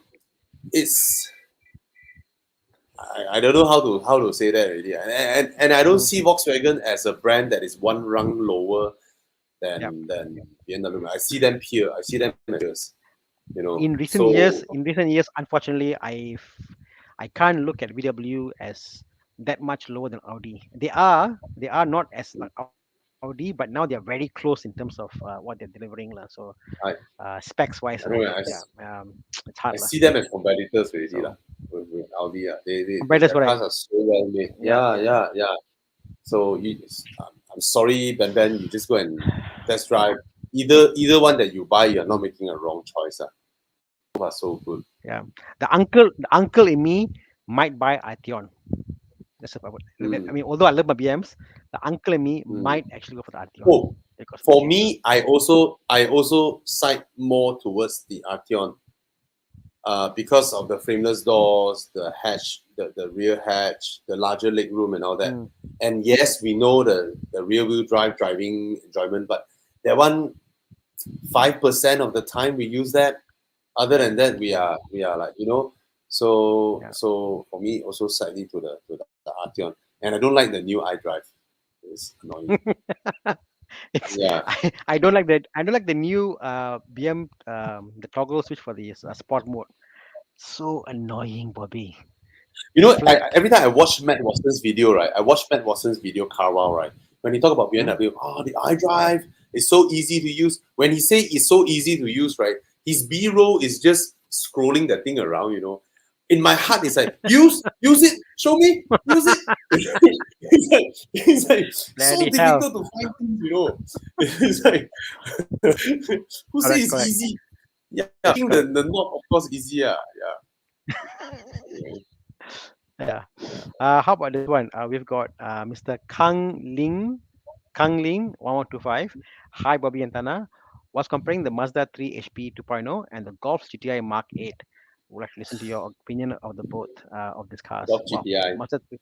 it's I don't know how to say that already, and I don't Mm, see Volkswagen as a brand that is one rung lower yeah. than BMW. I see them peer. I see them as peers. So In recent years, unfortunately, I can't look at VW as that much lower than Audi. They are not as like Audi, but now they are very close in terms of what they're delivering lah. So I specs wise, I don't know. yeah, it's hard I lah. see them as competitors already So lah. With Audi, competitors, their correct? cars are so well made. Yeah, Yeah. So I'm sorry, Ben. You just go and test drive. Either one that you buy, you're not making a wrong choice. Both are so good. yeah. The uncle in me might buy Arteon. That's about I Mm, mean, although I love my BMs, the uncle in me mm. might actually go for the Arteon Oh, because of the for shape. me, I also side more towards the Arteon. because of the frameless doors, the hatch, the rear hatch, the larger legroom and all that. And yes, we know the rear wheel drive driving enjoyment, but that one 5% of the time we use that. Other than that, we are like, so for me also slightly to the Arteon. And I don't like the new iDrive. It's annoying. Yeah. I don't like that. I don't like the new BM the toggle switch for the sport mode. So annoying, Bobby. Every time I watch Matt Watson's video, right? I watch Matt Watson's video, Carwow, right? When he talk about BMW, the iDrive is so easy to use. When he say it's so easy to use, right? His B-roll is just scrolling that thing around, In my heart, it's like, use it, show me, use it. it's like so Bloody difficult to find things, It's like, who says it's easy? Yeah, I think the knob, of course, easier. Yeah. How about this one? We've got Mr. Kang Ling 1125. Hi, Bobby and Thana. Was comparing the Mazda 3 HP 2.0 and the Golf GTI Mark 8. Would like to listen to your opinion of the both of these cars. Golf GTI. Mazda 3.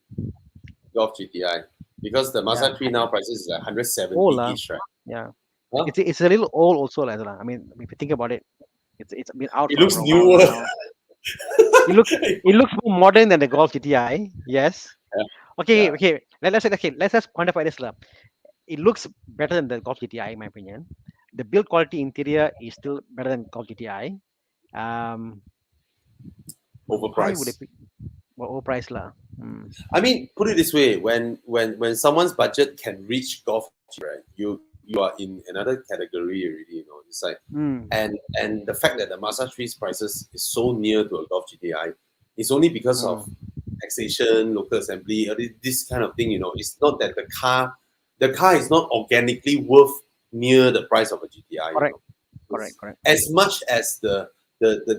Golf GTI. Because the Mazda 3 now prices is 170 each, right? Yeah. Huh? It's a little old also, I mean, if you think about it, it's been out. It looks newer. It looks more modern than the Golf GTI. Yes. Yeah. Okay. Let's just quantify this. It looks better than the Golf GTI, in my opinion. The build quality interior is still better than Golf GTI. Overpriced. Why would it be overpriced, lah? I mean, put it this way: when someone's budget can reach Golf, right? You are in another category already. It's like, and the fact that the Mazda 3's prices is so near to a Golf GTI is only because of taxation, local assembly, this kind of thing. It's not that the car is not organically worth near the price of a GTI. Correct. As much as the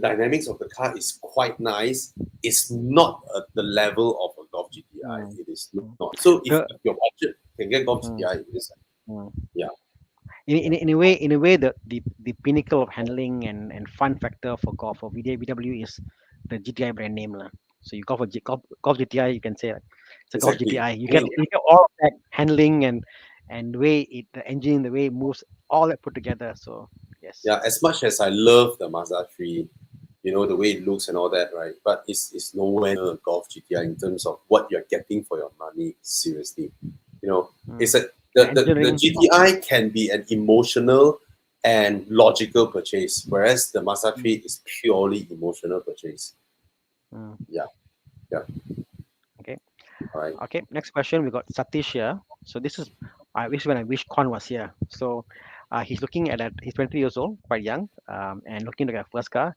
dynamics of the car is quite nice, it's not at the level of a Golf GTI. It is not. So if your budget can get Golf GTI, it is. Yeah. In a way, the pinnacle of handling and fun factor for VW is the GTI brand name, lah. So you go for Golf GTI, you can say it's a Golf GTI. You get all of that handling and the way the engine, the way it moves, all that put together. So yes. Yeah, as much as I love the Mazda 3, the way it looks and all that, right? But it's nowhere near a Golf GTI in terms of what you're getting for your money. Seriously, it's the GTI can be an emotional and logical purchase, whereas the Mazda 3 is purely emotional purchase. Yeah. Okay. All right. Okay. Next question. We got Satish here. So this is when I wish Con was here. So he's looking at he's 23 years old, quite young, and looking to get a first car.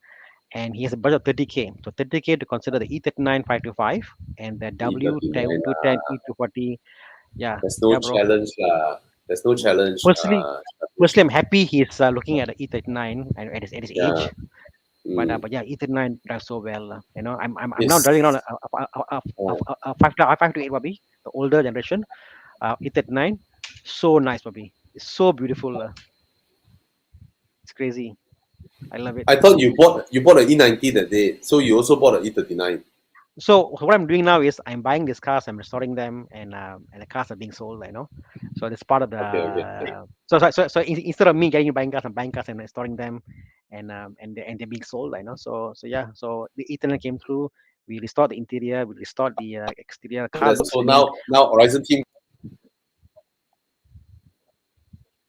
And he has a budget of 30K. So 30K to consider the E39 525 and the W210 E240. Yeah. There's no challenge. There's no challenge. Personally, I'm happy he's looking at the E39 and at his age. But yeah, E39 drives so well. I'm now driving around a 528 Bobby, the older generation. E39, so nice, Bobby. It's so beautiful. It's crazy. I love it. I thought you bought an E90 that day, so you also bought an E39. So what I'm doing now is I'm buying these cars, I'm restoring them, and the cars are being sold. So that's part of the. Okay. So instead of me buying cars, I'm buying cars and restoring them, and they're being sold. So yeah. So the E39 came through. We restored the interior. We restored the exterior. So now Horizon team.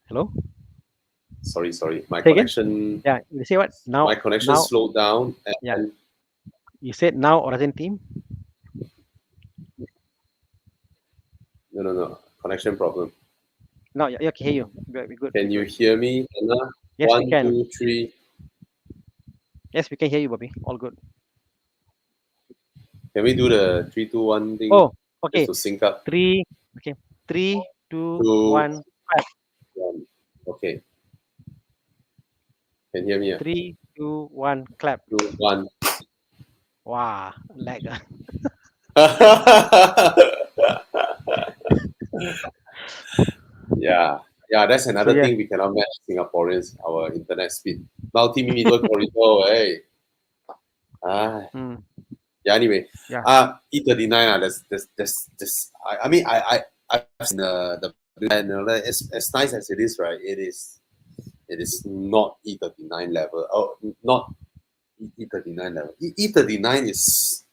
Hello. Sorry. My connection. Yeah. You say what now? My connection slowed down. And you said now Horizon team. No. Connection problem. No, I can hear you. We're good. Can you hear me, Anna? Yes, 1, we can. 2, 3. Yes, we can hear you, Bobby. All good. Can we do the 3, 2, 1 thing? Oh, okay. Just to sync up. 3, 2, 1, 5. Okay. Can you hear me? 3, 2, 1, clap. 2, 1. Wow, lag. Yeah, that's another thing we cannot match Singaporeans, our internet speed. Multimeter corridor, hey. Ah, Mm. yeah. Anyway, Yeah. E39. I mean, I've seen the and as nice as it is, right? It is not E39 level. Oh, not E39 level. E39 is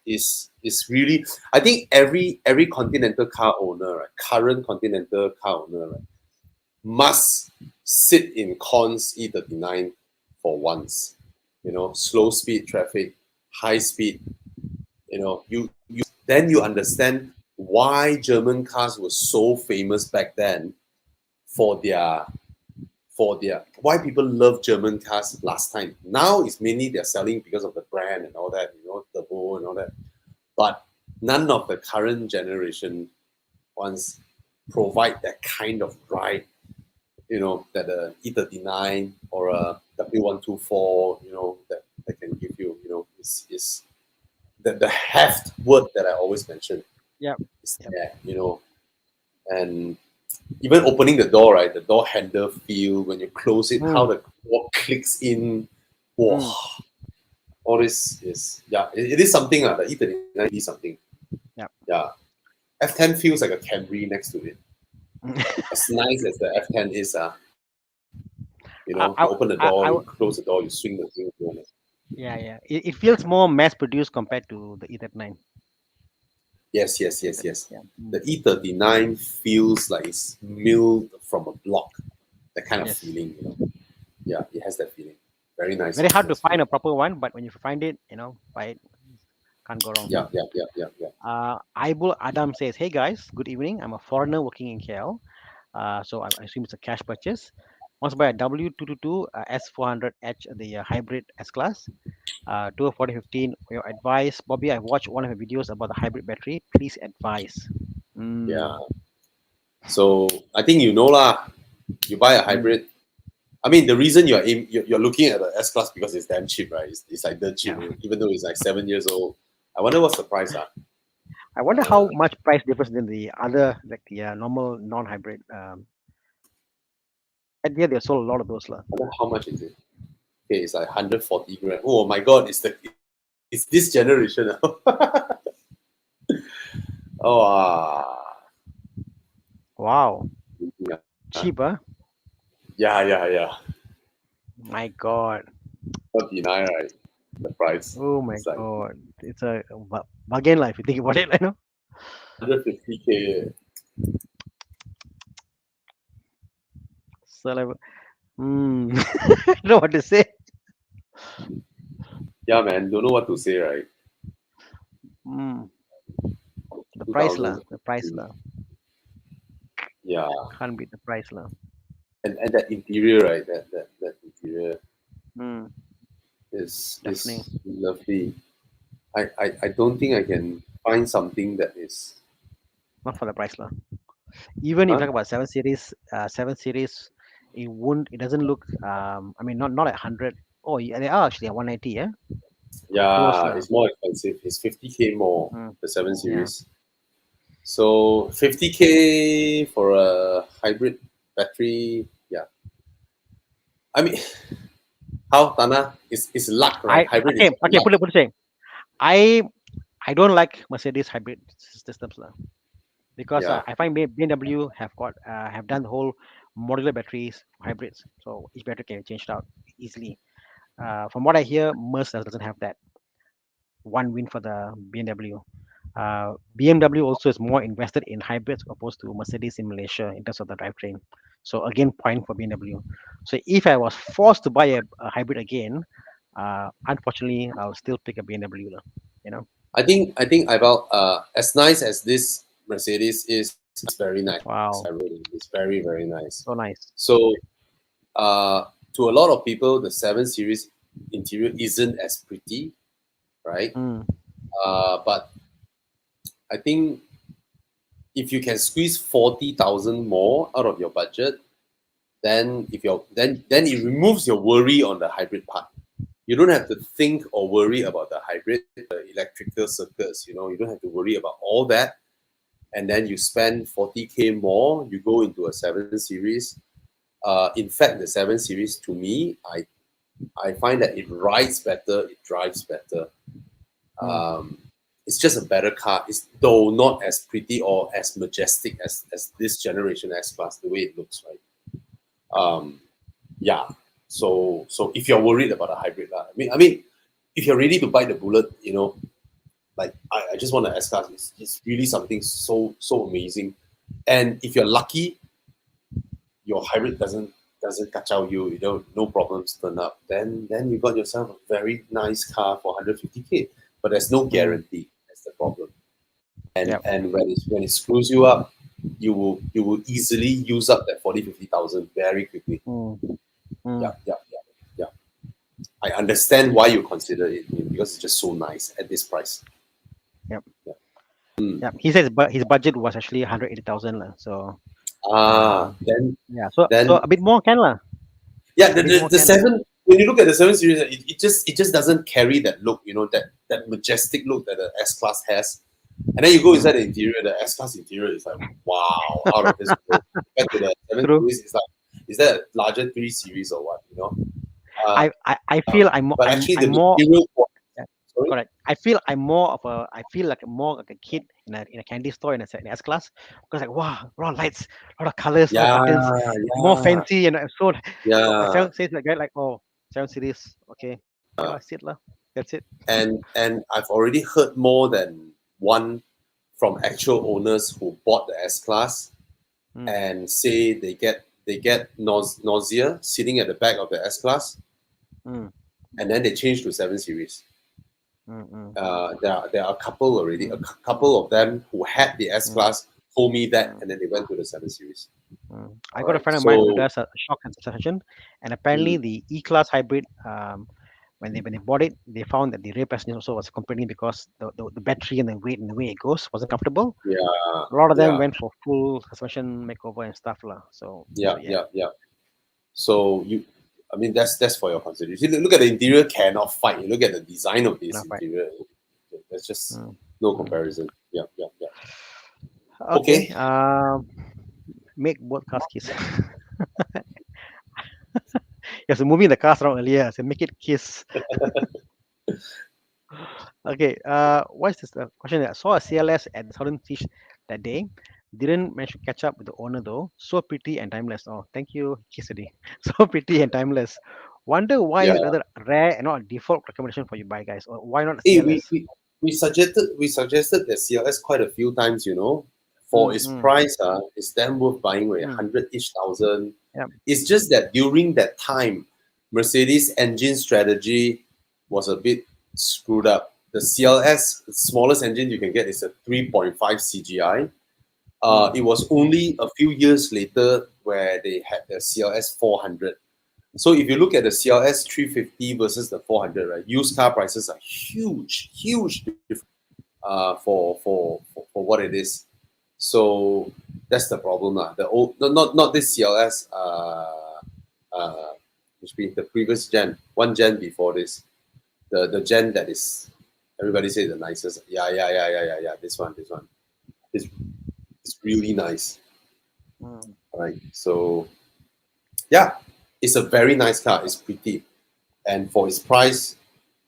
really. I think every Continental car owner, right, current Continental car owner, right, must sit in cons E39 for once. Slow speed traffic, high speed. You then you understand why German cars were so famous back then for their why people love German cars last time. Now it's mainly they're selling because of the brand and all that, the Bo and all that. But none of the current generation ones provide that kind of ride, that a E39 or a W124, that can give you, is the heft word that I always mention Yep. is Yep. there. And even opening the door, right? The door handle feel when you close it, how Mm. the door clicks in. Wow, Mm. all this is it is something. The E39 is something. Yep. Yeah, F10 feels like a Camry next to it. As nice as the F10 is, I, you I, open the I, door, I, you close the door, you swing the thing. yeah, yeah. It feels more mass produced compared to the E39. Yes, yes, yes, E39. yes. Yeah. The Mm. E39 feels like it's milled from a block. That kind of Yes. feeling. Yeah, it has that feeling. Very nice, Very very hard to nice find feeling. a proper one, but when you find it, buy it. Can't go wrong. Yeah, yeah, yeah, yeah, yeah. Aibul Adam says, "Hey guys, good evening. I'm a foreigner working in KL. So I assume it's a cash purchase. Wants to buy a W222 S400H, the hybrid S class. To a 4015. Your advice, Bobby. I watched one of your videos about the hybrid battery. Please advise." Yeah. Mm, So I think lah. You buy a mm, hybrid. I mean, the reason you're looking at the S class because it's damn cheap, right? It's like dirt cheap, yeah. even though it's like 7 years old. I wonder what's the price, I wonder how much price difference than the other, like the normal non-hybrid. And yeah, they sold a lot of those, lah. I wonder how much is it? Okay, it's like 140 grand. Oh my god, it's this generation. Oh, Wow, yeah, cheap, huh? yeah. My God. Not deny, right? The price. Oh my It's like God. It's a bargain, lah, if you think about it, 150K. So like, I don't know what to say. Yeah, man. Don't know what to say, right? Mm, the price, lah. 2000. The price, lah. Yeah, Can't beat the price, lah. and that interior, right? That interior Mm, is definitely. lovely. I don't think I can find something that is. Not for the price, lah. Even if you Huh? talk about 7 series, it doesn't look, I mean, not at 100. Oh, yeah, they are actually at 190, yeah? Close, Yeah, lah. it's more expensive. It's 50K more, Mm, the 7 yeah. Series. So 50K for a hybrid battery. Yeah. I mean, how, Tana? It's luck, right? Hybrid is Okay, luck. put it saying. I I don't like Mercedes hybrid systems, lah, because Yeah. I find BMW have done the whole modular batteries for hybrids, so each battery can be changed out easily. From what I hear, Mercedes doesn't have that. One win for the BMW. BMW also is more invested in hybrids opposed to Mercedes in Malaysia in terms of the drivetrain. So again, point for BMW. So if I was forced to buy a hybrid again, unfortunately, I'll still pick a BMW. Lah, you know. I think about as nice as this Mercedes is, it's very nice. Wow, I really, it's very very nice. so nice. So to a lot of people, the 7 Series interior isn't as pretty, right? Mm, But I think if you can squeeze 40,000 more out of your budget, then then it removes your worry on the hybrid part. You don't have to think or worry about the hybrid, the electrical circuits. You don't have to worry about all that. And then you spend 40K more, you go into a 7 Series. In fact, the 7 Series to me, I find that it rides better, it drives better. It's just a better car. It's though not as pretty or as majestic as this generation S-Class, the way it looks, right? Yeah. So if you're worried about a hybrid, I mean, if you're ready to buy the bullet, like I just want an S-Class. It's really something so amazing. And if you're lucky, your hybrid doesn't kacau you, no problems turn up. Then you got yourself a very nice car for 150K. But there's no guarantee. That's the problem. And when it screws you up, you will easily use up that 40,000-50,000 very quickly. Yeah. I understand why you consider it because it's just so nice at this price. Yep. He says his budget was actually 180,000 lah. So. Then so a bit more can lah. Yeah, the 7. When you look at the 7 Series, it just doesn't carry that look, that majestic look that the S-Class has. And then you go inside the interior, the S-Class interior is like, wow, out of this world. Compared to the 7 Series, it's like, is that a larger 3 Series or what, I feel I'm but actually I'm the more. material. Sorry? Correct. I feel more like a kid in a candy store in S-Class because like wow, a lot of lights, a lot of colors, a lot of buttons, more fancy and so. Yeah. Says the guy like 7 Series, okay, that's it lah. That's it. And I've already heard more than one from actual owners who bought the S-Class and say they get nausea sitting at the back of the S-Class, and then they change to 7 Series. There are a couple already. A couple of them who had the S-Class told me that, and then they went to the 7 Series. I got a friend of mine who does a shock and suspension, and apparently the E-Class hybrid, when they bought it, they found that the rear passenger also was complaining because the battery and the weight and the way it goes wasn't comfortable. Yeah. A lot of them went for full suspension makeover and stuff lah. So yeah. So I mean, that's for your consideration. Look at the interior, cannot fight. You look at the design of this interior. There's just no comparison. Yeah. Okay. Make both cars kiss. Yes, moving the cars around earlier. So make it kiss. Okay. What's this question? I saw a CLS at the Southern Fish that day. Didn't manage to catch up with the owner though. So pretty and timeless. Oh, thank you, Kissity. So pretty and timeless. Wonder why is it another rare and not a default recommendation for you buy guys, or why not a CLS? We suggested the CLS quite a few times. For its price, it's damn worth buying. 100-ish thousand. It's just that during that time, Mercedes engine strategy was a bit screwed up. The CLS, the smallest engine you can get is a 3.5 CGI. It was only a few years later where they had the CLS 400. So if you look at the CLS 350 versus the 400, right, used car prices are huge difference for what it is. So that's the problem. The old, not this CLS, which means the previous gen, one gen before this, the gen that is everybody say the nicest. Yeah. This one. It's really nice. Right. So yeah, it's a very nice car. It's pretty. And for its price,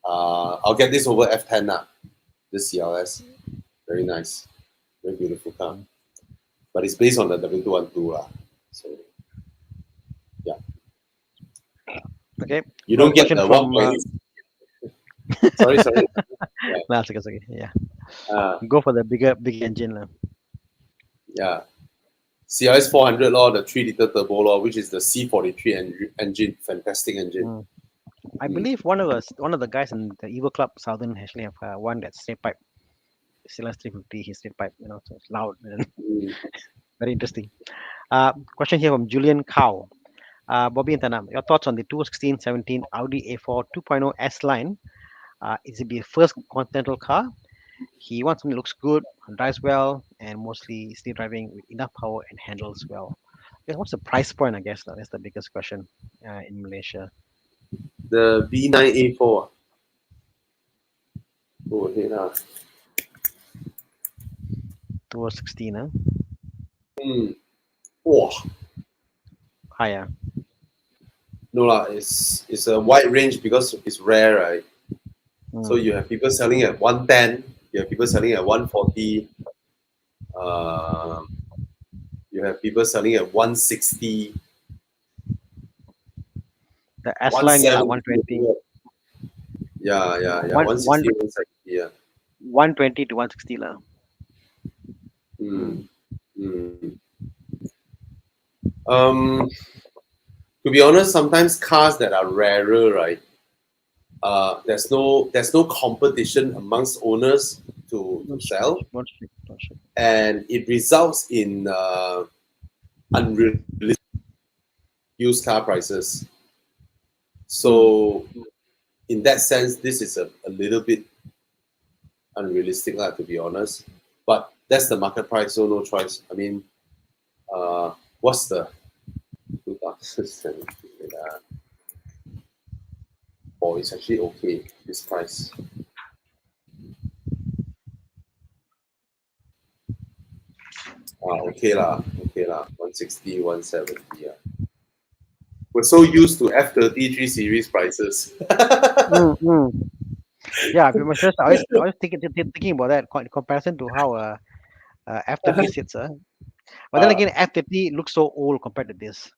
I'll get this over F10 now. This CLS. Very nice. Very beautiful car. But it's based on the W212. So yeah. Okay. You don't get the 1.8. Sorry. Yeah. No, it's okay. Yeah. Go for the big engine. Yeah. CLS 400 the 3-liter turbo which is the C43 engine, fantastic engine. I believe one of the guys in the Eevee Club Southern actually have one that's straight pipe. CLS 350, his straight pipe, so it's loud. Very interesting. Question here from Julian Cow. Bobby and Thana, your thoughts on the 2016-17 Audi A4 2.0 S line? Is it the first continental car? He wants something that looks good, drives well, and mostly still driving with enough power and handles well. What's the price point, I guess? That's the biggest question in Malaysia. The B9A4. Go ahead now. 2016, huh? Wow. Higher. No, it's a wide range because it's rare, right? So you have people selling at 110, you have people selling at 140, you have people selling at 160, The S line, yeah, 170. 120. Yeah, One, one, 160, 170. Yeah. 120 to 160 lah. Mm. Mm. Um, to be honest, sometimes cars that are rarer, right? There's no competition amongst owners to sell, Not strict, not strict. and it results in unrealistic used car prices. So in that sense, this is a little bit unrealistic, to be honest. But that's the market price, so no choice. I mean, what's the 2000? Oh, it's actually okay, this price. Okay lah, 160, 170. Yeah. We're so used to F33 series prices. Yeah, we must just I was thinking about that in comparison to how F30 sits. But then again, F30 looks so old compared to this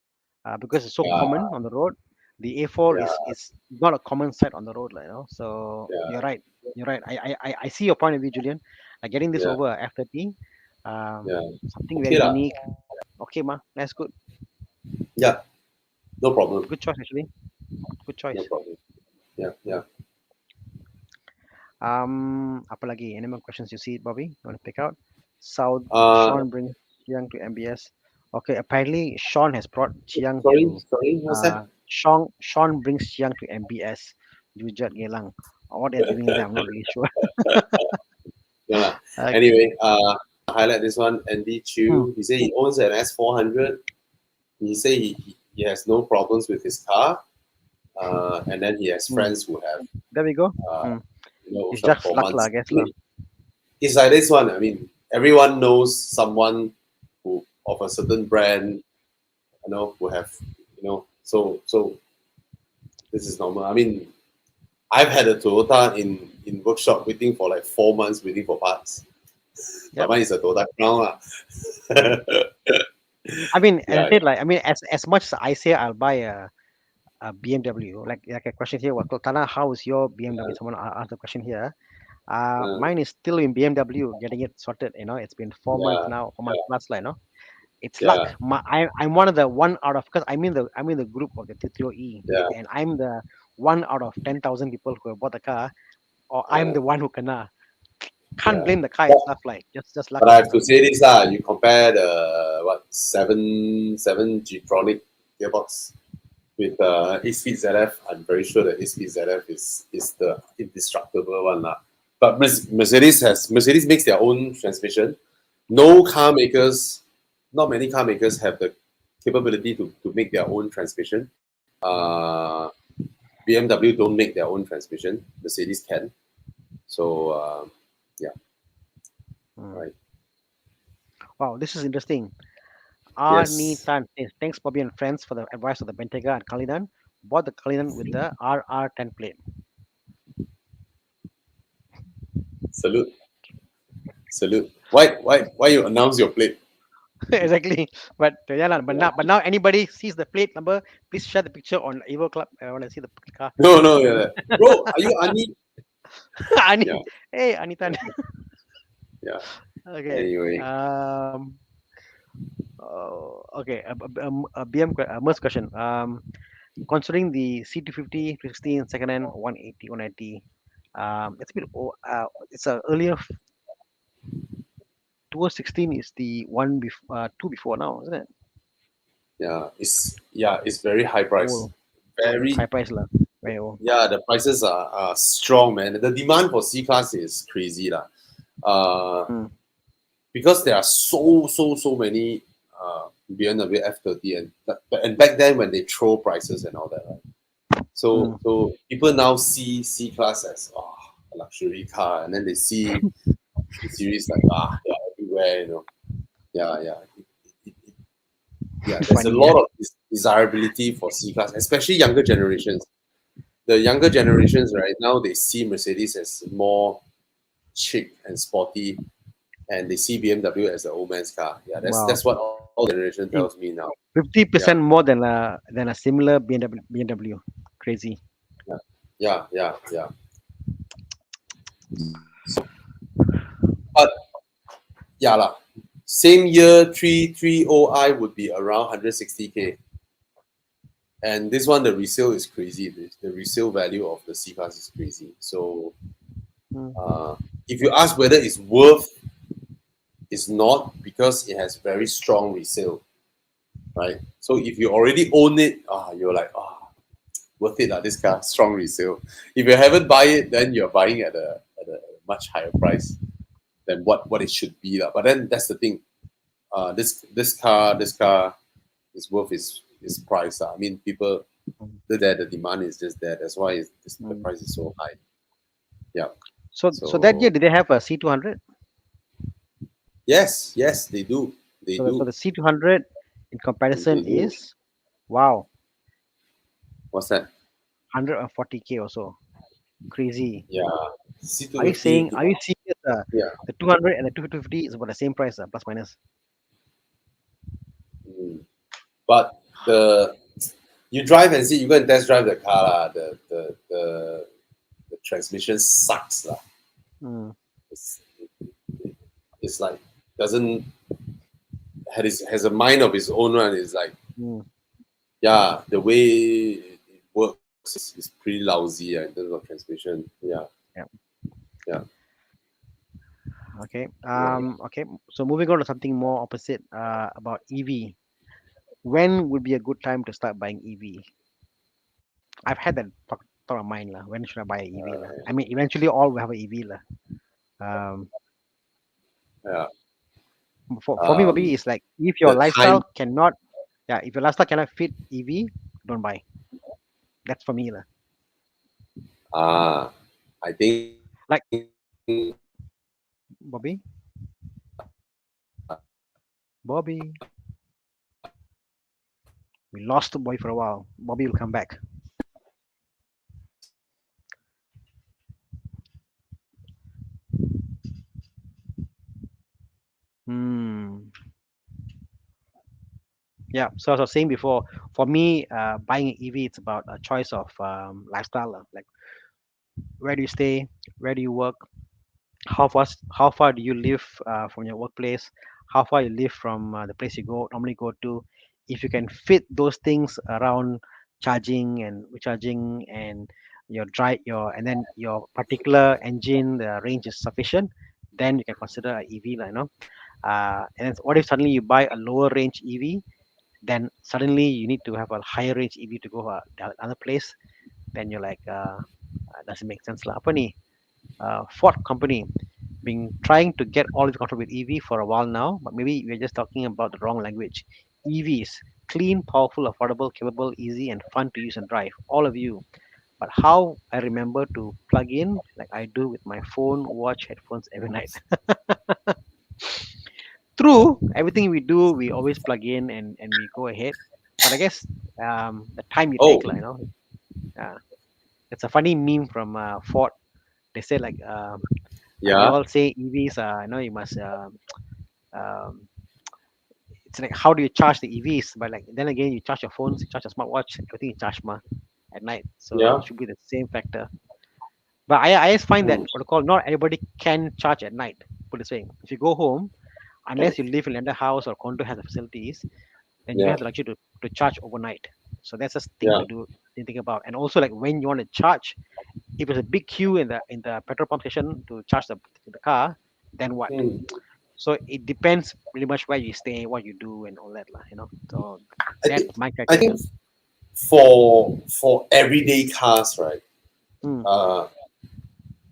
because it's so Yeah, common on the road. The A4 yeah, is not a common sight on the road, you know. So yeah, you're right. You're right. I see your point of view, Julian. Getting this yeah, over F30, yeah. something Okay very lah. unique. Okay, ma, that's good. Yeah, no problem. Good choice actually. Good choice. No problem. Yeah. Apa lagi? Any more questions you see, Bobby? You want to pick out? South Uh, Sean brings Chiang to MBS. Okay, apparently Sean has brought Chiang to sorry, what's that? Sean brings Chiang to MBS. Jujat Gelang. What they're doing there, I'm not really sure. Yeah lah. Okay. Anyway, highlight this one. Andy Hmm. Chu. He said he owns an S400. He said he has no problems with his car. And then he has friends who have, There we go. It's just for luck, months. I guess. I mean, it's like this one. I mean, everyone knows someone who of a certain brand, who have, so this is normal. I mean, I've had a Toyota in workshop waiting for like 4 months waiting for parts. Yep. But mine is a Toyota Crown lah. I mean, as I Yeah. said, like, I mean, as much as I say I'll buy a BMW, like a question here, well, Thana, how is your BMW? Someone asked the question here. Mine is still in BMW, getting it sorted. It's been 4 months Yeah. now, 4 months plus, like, it's Yeah. luck. I'm one of the one out of, because I'm in the group of the 330E, Yeah. and I'm the one out of 10,000 people who have bought the car, or I'm the one who can't Yeah. blame the car itself, like just luck. But I have to say this lah. You compare the 7 G-tronic gearbox with the 8-speed ZF. I'm very sure the 8-speed ZF is the indestructible one lah. But Mercedes makes their own transmission. Not many car makers have the capability to make their own transmission. BMW don't make their own transmission. Mercedes can. So yeah. Right. Wow, this is interesting. Yes. Arnie Tan says, thanks Bobby and friends for the advice of the Bentayga and Kalidan. Bought the Kalidan with the RR10 plate. Salute. Why you announce your plate? Exactly. But but now anybody sees the plate number, please share the picture on Evo Club. I want to see the car. No, yeah. Bro, are you Ani? Ani. Yeah. Hey, Anitan. Yeah. Okay. Anyway. Okay. A BM Merce question. Considering the C250, 216, second hand, 180, 190. It's a bit. It's a earlier. 216 is the one before, two before now, isn't it? Yeah, it's very high price. Oh, Very high price lah. Very old. Yeah, the prices are strong, man. The demand for C class is crazy lah. Because there are so many BMW F30 and back then when they throw prices and all that, right? So people now see C class as a luxury car, and then they see the series like they're everywhere, Yeah. There's a lot of desirability for C class, especially younger generations. the younger generations right now they see Mercedes as more chic and sporty, and they see BMW as the old man's car. Yeah, Wow. that's what all generation tells me now. Yeah, 50% more than a similar BMW. Crazy. yeah, yeah, yeah, yeah. But yeah lah. Same year, 330i would be around 160K. And this one, the resale is crazy. The resale value of the C class is crazy. So Mm, uh, if you ask whether it's worth, it's not because it has very strong resale, right? So if you already own it, you're like, worth it, this car, strong resale. If you haven't buy it, then you're buying at a much higher price than what it should be. But then that's the thing. This car is worth its price. I mean, people mm, the demand is just there. That's why the mm. price is so high. Yeah. So that year, So did they have a C200? yes, they do. They So do. the C200 in They comparison do. is, wow, What's that? 140K or so. Crazy. Yeah. C250. Are you serious? Yeah. The 200 and the 250 is about the same price, plus minus. Mm. But you drive and see. You go and test drive the car. The transmission sucks. Lah. Mm, It's, it's like doesn't has a mind of its own. One. It's like mm, yeah, the way it works is pretty lousy in terms of transmission. Yeah, yeah. yeah, Okay. yeah. Okay. So moving on to something more opposite. About EV. When would be a good time to start buying EV? I've had that thought of mine lah. When should I buy an EV lah? I mean, eventually all will have an EV lah. Um, Yeah. for me, maybe it's like if your The lifestyle time. cannot, yeah, if your lifestyle cannot fit EV, don't buy. That's for me lah. I think Like Bobby, Bobby, we lost the boy for a while. Bobby will come back. Hmm. Yeah. So as I was saying before, for me, buying an EV, it's about a choice of lifestyle lah. Like where do you stay, where do you work, how far do you live from your workplace, how far you live from the place you normally go to. If you can fit those things around charging and recharging and and then your particular engine the range is sufficient, then you can consider a EV lah, and then what if suddenly you buy a lower range EV, then suddenly you need to have a higher range EV to go the other place, then you're like doesn't make sense lah. Apa ni, Ford company been trying to get all this control with EV for a while now, but maybe we're just talking about the wrong language. EVs, clean, powerful, affordable, capable, easy, and fun to use and drive. All of you. But how I remember to plug in, like I do with my phone, watch, headphones every night. True, everything we do, we always plug in and we go ahead. But I guess the time you take, oh uh, it's a funny meme from Ford. They say like they yeah all say EVs. You must um, it's like how do you charge the EVs? But like then again, you charge your phones, you charge your smartwatch, everything you charge at night. So yeah it should be the same factor. But I just find that mm, what I call not everybody can charge at night. Put it this way, if you go home, unless you live in a house or condo has the facilities, then you don't yeah have the luxury to charge overnight. So that's a thing yeah to do, think about. And also like when you want to charge, if there's a big queue in the petrol pump station to charge the car, then what? mm. So it depends pretty much where you stay, what you do, and all that, So I that's think my I criteria. think for everyday cars, right? Mm, Uh,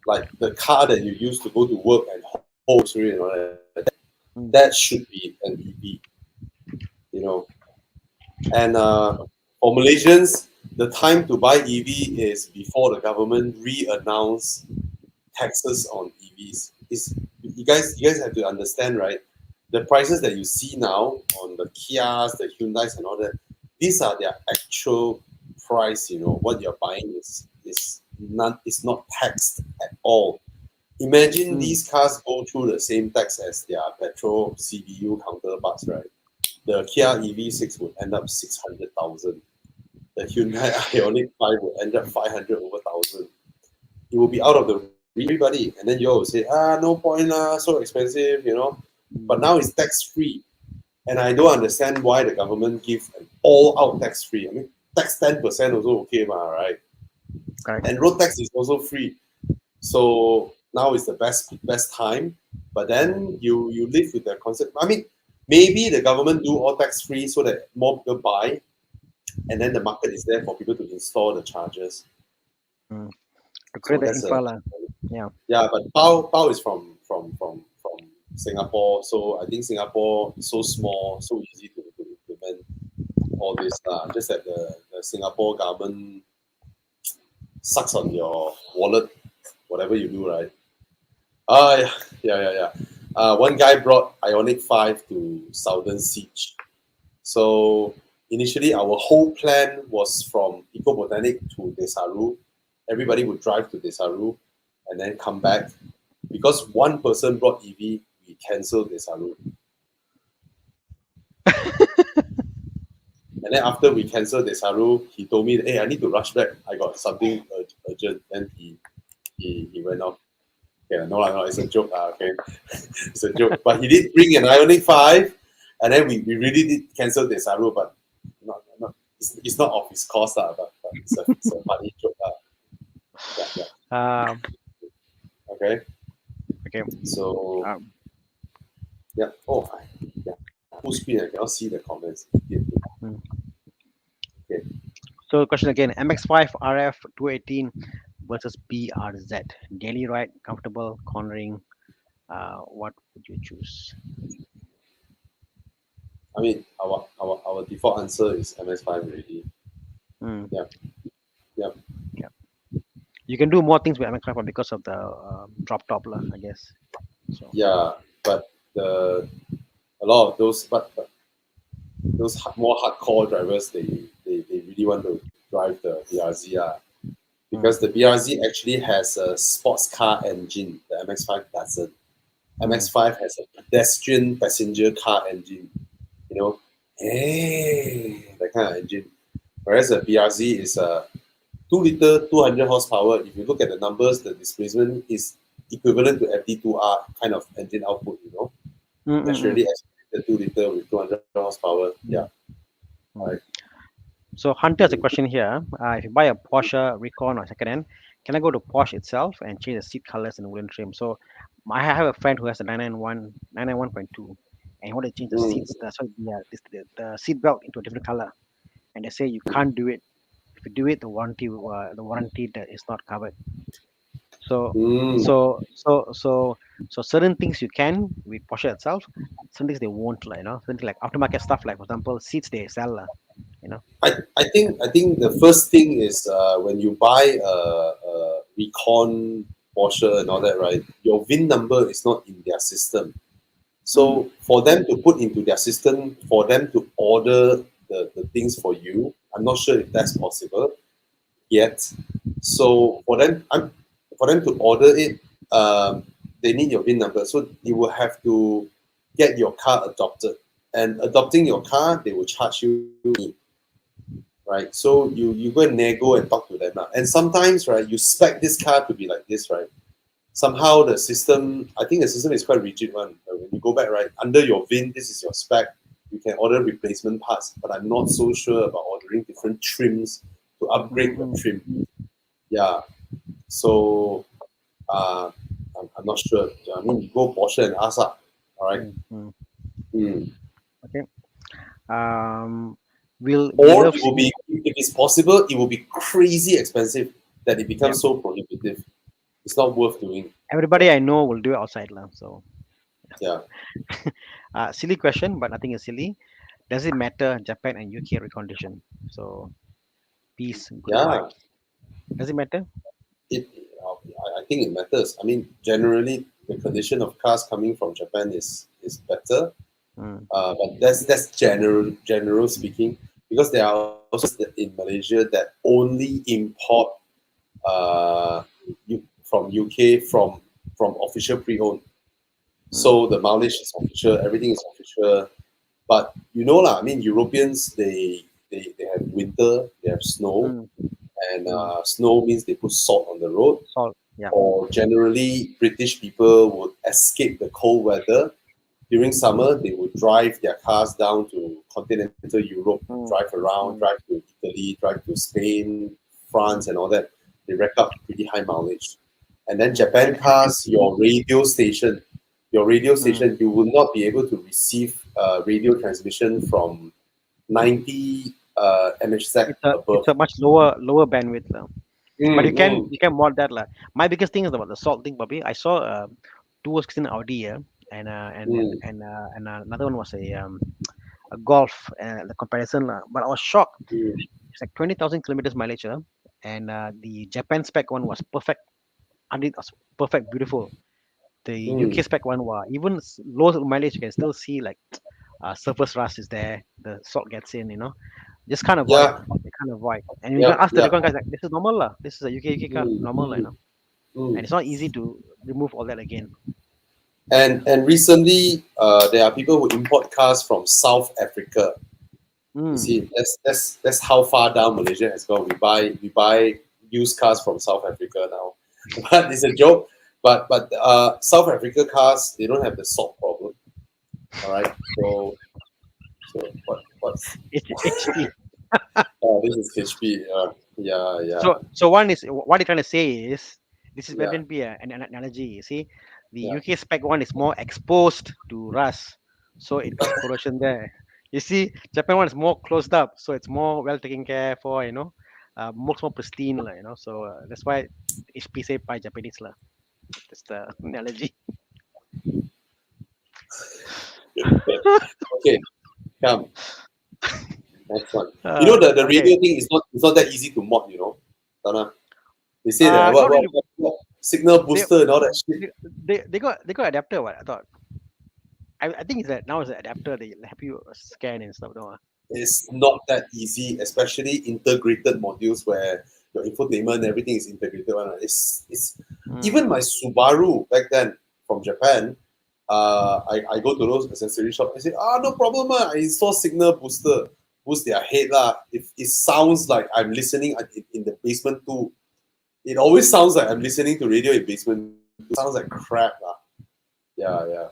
like the car that you use to go to work and home grocery and all that, mm, that should be an EV, you know. And for Malaysians, the time to buy EV is before the government re-announce taxes on EVs. Is you guys have to understand, right? The prices that you see now on the Kias, the Hyundai's, and all that, these are their actual price. You know what you're buying is not taxed at all. Imagine these cars go through the same tax as their petrol CBU counterparts, right? The Kia EV6 would end up 600,000. The Hyundai Ioniq 5 would end up 500 over thousand. It will be out of the everybody, and then you all will say, no point lah, so expensive, But now it's tax free, and I don't understand why the government give an all out tax free. I mean, tax 10% also okay, right? Correct. And road tax is also free. So now is the best time. But then you live with the concept. I mean, maybe the government do all tax free so that more people buy, and then the market is there for people to install the chargers. To create the infra, yeah. But Bao is from Singapore, so I think Singapore is so small, so easy to implement all this. Just that the Singapore government sucks on your wallet, whatever you do, right? Yeah. One guy brought Ioniq 5 to Southern Siege. So initially, our whole plan was from Eco Botanic to Desaru. Everybody would drive to Desaru and then come back. Because one person brought Eevee, we cancelled Desaru. And then after we cancelled Desaru, he told me, hey, I need to rush back. I got something urgent. Then he went off. Yeah, no, it's a joke. Okay, it's a joke. But he did bring an Ioniq 5, and then we really did cancel Desaru, but it's not of his cost, but it's a funny joke. Yeah. Okay. So yeah. Oh, yeah. Full screen. I cannot see the comments. Okay. So question again: MX5 RF 218 versus BRZ. Daily ride, comfortable, cornering. What would you choose? I mean, our default answer is MX5 already. Yeah. You can do more things with MX5 because of the drop top, I guess. So. Yeah, but a lot of those, but those more hardcore drivers, they really want to drive the BRZ, because the BRZ actually has a sports car engine. The MX5 doesn't. MX5 has a pedestrian passenger car engine. That kind of engine. Whereas the BRZ is a 2-liter, 200 horsepower. If you look at the numbers, the displacement is equivalent to FD2R kind of engine output, That's really the 2-liter with 200 horsepower. Yeah. Right. So Hunter has a question here. If you buy a Porsche Recon or second-hand, can I go to Porsche itself and change the seat colors and wooden trim? So I have a friend who has a 991.2, and he want to change the seats, the seat belt into a different color, and they say you can't do it. If you do it, the warranty that is not covered. So certain things you can with Porsche itself, some things they won't, something like aftermarket stuff, like for example seats they sell, I think the first thing is when you buy a Recon Porsche and all that, right? Your VIN number is not in their system. So for them to put into their system, for them to order the things for you, I'm not sure if that's possible yet. So for them to order it, they need your VIN number. So you will have to get your car adopted. And adopting your car, they will charge you, right? So you go and nego and talk to them. And sometimes, right, you spec this car to be like this, right? Somehow the system, I think the system is quite rigid one. When you go back, right, under your VIN, this is your spec. You can order replacement parts, but I'm not so sure about ordering different trims to upgrade the trim. Yeah. So I'm not sure. I mean, you go Porsche and ask. All right. Okay. Or it will be, if it's possible, it will be crazy expensive that it becomes so prohibitive. It's not worth doing. Everybody I know will do it outside, so. Yeah. Silly question, but nothing is silly. Does it matter Japan and UK recondition? So, peace, good vibes. Does it matter? I think it matters. I mean, generally, the condition of cars coming from Japan is better. But that's general speaking, because there are also in Malaysia that only import from UK from official pre-owned. So the mileage is official, everything is official. But you know lah, I mean Europeans they have winter, they have snow, Mm. and Mm. snow means they put salt on the road. Salt. Yeah. Or generally British people would escape the cold weather. During summer, they would drive their cars down to continental Europe, Mm. drive around, Mm. drive to Italy, drive to Spain, France, and all that. They rack up pretty high mileage. And then Japan cars, your radio station, you will not be able to receive radio transmission from 90 MHz above. It's a much lower bandwidth. But Mm, mm, you can mod that lah. My biggest thing is about the salt thing, Bobby. I saw 216 Audi here, mm, and another one was a Golf. The comparison lah. But I was shocked. mm, It's like 20,000 kilometers mileage, and the Japan spec one was perfect. I mean, it was perfect, beautiful. The UK mm. spec one was even low mileage. You can still see like surface rust is there. The salt gets in, just kind of void. Yeah, They kind of void. And you yeah, can ask the yeah. recon guys like, this is normal lah. This is a UK car, Mm, normal lah, mm, And mm. it's not easy to remove all that again. And recently, there are people who import cars from South Africa. You see, that's how far down Malaysia has gone. We buy used cars from South Africa now, but it's a joke. But South Africa cars, they don't have the salt problem. All right, so what's It's HP. this is HP. Yeah. So one is what you're trying to say is this is Yeah. going to be an analogy. You see, the Yeah. UK spec one is more exposed to rust, so it got corrosion there. You see, Japan one is more closed up, so it's more well taken care for. Much more pristine, So that's why HP say by Japanese lah. That's the analogy. Okay, come. Next one. You know the Okay. radio thing is not that easy to mod. Thana. They say that Not really. what signal booster and all that shit. They got adapter. What I thought. I think it's that now it's an adapter. They help you scan and stuff. No? It's not that easy, especially integrated modules where your infotainment everything is integrated. It's even my Subaru back then from Japan. I go to those accessory shop. I say, no problem. I install signal booster, boost their head lah. If it sounds like I'm listening in the basement too, it always sounds like I'm listening to radio in basement. It sounds like crap lah. Yeah.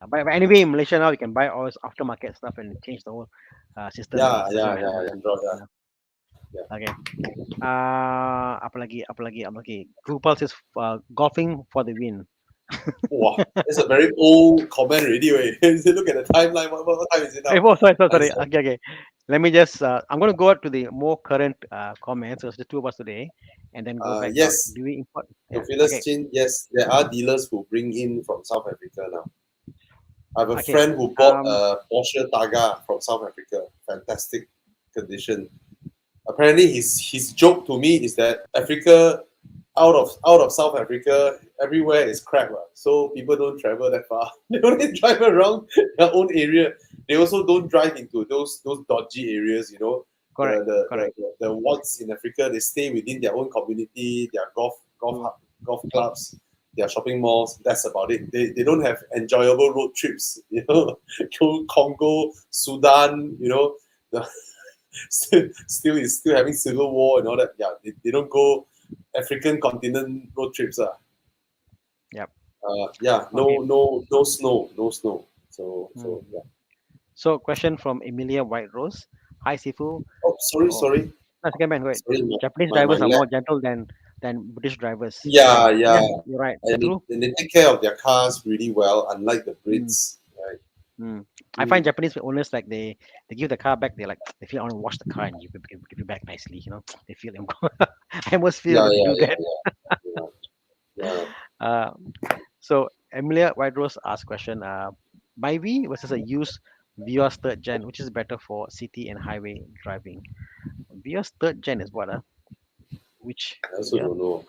But anyway, in Malaysia now you can buy all this aftermarket stuff and change the whole system. Yeah. Okay. Apa lagi? Google says golfing for the win. Wow, it's a very old comment already. Look at the timeline. What time is it now? Oh, sorry. Okay. Let me just. I'm going to go out to the more current comments. There's the two of us today, and then go back. Yes. Do we import? Yes, there are dealers who bring in from South Africa now. I have a Okay. friend who bought a Porsche Targa from South Africa. Fantastic condition. Apparently, his joke to me is that Africa, out of South Africa, everywhere is crap. So people don't travel that far. They only drive around their own area. They also don't drive into those dodgy areas. Correct. The ones in Africa, they stay within their own community, their golf clubs, their shopping malls. That's about it. They don't have enjoyable road trips. To Congo, Sudan. Still having civil war and all that. Yeah, they don't go African continent road trips. Yep. No snow. So yeah. So question from Emilia White Rose. Hi Sifu. Oh, sorry. That's okay, man. Wait. Sorry, Japanese drivers are more gentle than British drivers. Yeah. You're right. And they take care of their cars really well, unlike the Brits. Right. I find Japanese owners like they give the car back. They feel I want to wash the car and give it back nicely. They feel them. I almost feel they do that. Yeah. So Emilia White Rose asked question. Eevee versus a used Vios third gen, which is better for city and highway driving? Vios third gen is what? Which? I also don't know.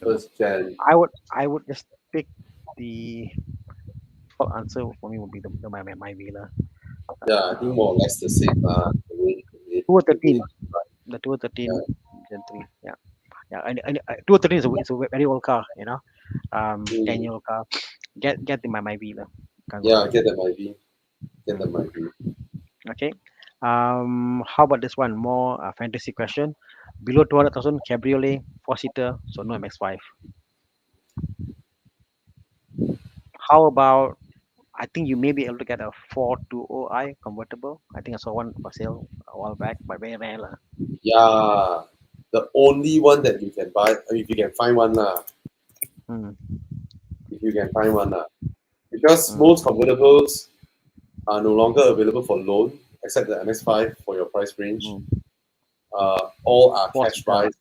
First gen. I would just pick the default answer for me would be the Eevee lah. Yeah, I think more or less the same. 213. The 213 Gen 3. Yeah. Yeah, and 2013 is a very old car, 10-year Mm. old car. Get the my villa. Can't go Yeah, wrong. get that might be. Get Mm. that might be. Okay. How about this one? More fantasy question. Below 200,000, cabriolet, four-seater, so no MX-5. How about, I think you may be able to get a 420i convertible. I think I saw one for sale a while back, but very rare lah. Yeah, the only one that you can buy, I mean, if you can find one, Mm, if you can find one, because mm, most convertibles are no longer available for loan, except the MX-5 for your price range. mm. All are cash Four-seater. buys.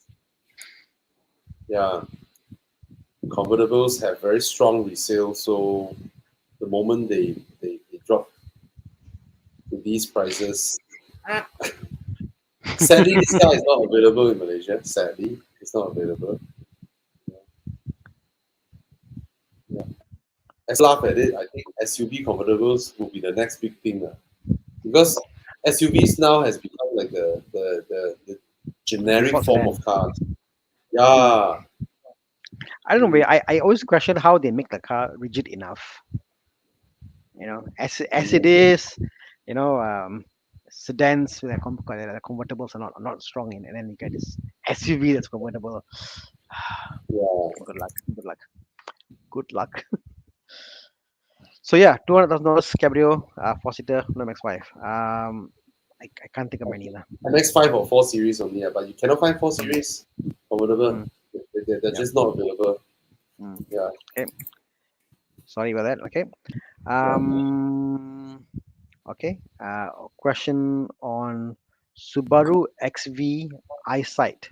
Yeah, convertibles have very strong resale, so the moment they drop to these prices, sadly, this car is not available in Malaysia. Sadly, it's not available. Yeah. As laugh at it, I think SUV convertibles will be the next big thing. Because SUVs now has become like the generic Default form sedan. of cars. Mm. Yeah. I don't know. Mm, I always question how they make the car rigid enough. As it mm, is, sedans with the convertibles are not strong in, and then you get this SUV that's convertible. yeah. Good luck. Good luck. Good luck. So yeah, $200,000 cabrio, four-seater, no MX-5. I can't think of many lah. MX-5 or 4 Series only, but you cannot find 4 Mm, Series convertible. mm, They're yeah. just not available. Mm. Yeah. Okay. Sorry about that. Okay. Yeah. Um. Okay. Question on Subaru XV Eyesight.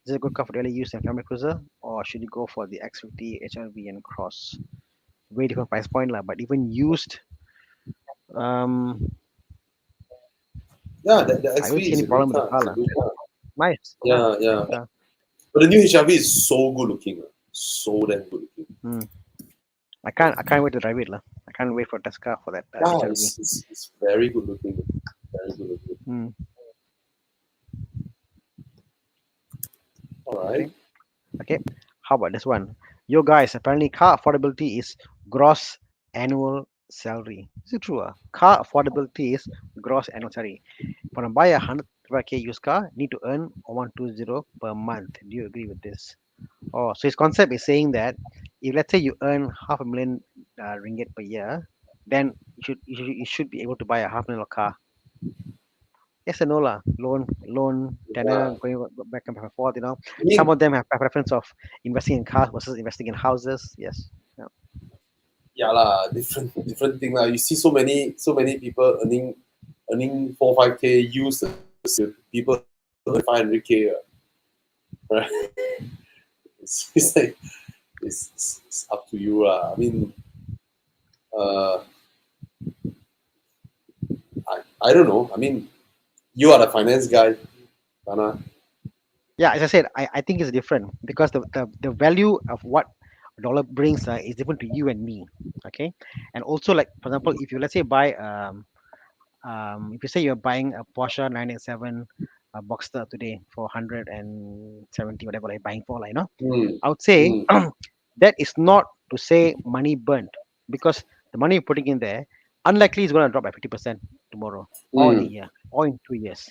Is it a good car for daily use and family cruiser, or should you go for the X50, HRV, and Cross? Very different price point lah, but even used, um, Yeah, the I don't XV see is any a good problem with the car. car It's a lah. good car. Nice. Yeah. Yeah, Nice yeah. car. But the new HRV is so good looking. So damn good looking. Mm. I can't wait to drive it lah. I can't wait for test car for that Yeah, HRV. it's very good looking. Very good looking. Mm. All Okay. right. Okay. How about this one? Yo guys, apparently car affordability is gross annual salary. Is it true? Car affordability is gross annual salary. When I buy a 100k used car, need to earn 120 per month. Do you agree with this? Oh, so his concept is saying that if let's say you earn half a million ringgit per year, then you should be able to buy a half million car. Yes and no lah. Loan, tenor, Yeah. going back and forth. I Some mean, of them have preference of investing in cars versus investing in houses. Yes. Yeah. yeah lah, different thing lah. You see so many people earning 4 5K use people earn 500K, right? It's like it's up to you lah. I mean, uh, I don't know. I mean, you are the finance guy, Thana. Yeah, as I said, I think it's different because the value of what a dollar brings is different to you and me. Okay. And also, like, for example, if you, let's say, buy if you say you're buying a Porsche 987 Boxster today for 170, whatever you're buying for, like, Mm, I would say mm, that is not to say money burnt, because the money you're putting in there unlikely is going to drop by 50% tomorrow or in a mm. year or in 2 years.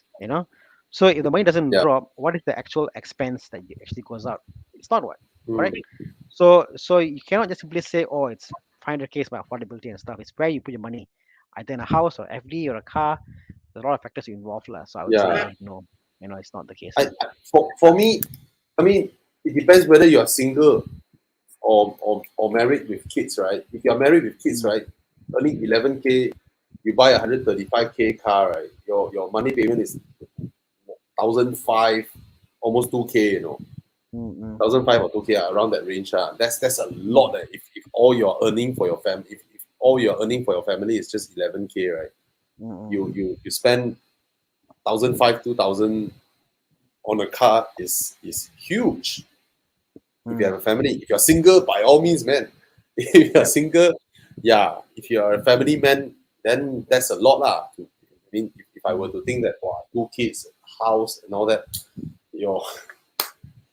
So if the money doesn't Yeah. drop, what is the actual expense that actually goes out? It's not what, correct? Mm, So you cannot just simply say, oh, it's 500k is my affordability and stuff. It's where you put your money, either in a house or FD or a car. There's a lot of factors involved lah. So I would yeah. say no, it's not the case I, lah. I for me, I mean, it depends whether you're single or married with kids, right? If you're married with kids, Mm, right, earning 11K, you buy a 135K car, right? Your money payment is 1,500, almost 2K, 1,500 or 2K, around that range. That's a mm, lot. If all you're earning for your family, if all you're earning for your family is just 11K, right? mm, mm, You spend 1,500, 2,000 on a car is huge. If you mm, have a family, if you're single, by all means, man. If you're yep. single, yeah. If you're a family man, then that's a lot lah. I mean, if I were Mm, to think that, wow, 2 kids, house, and all that, your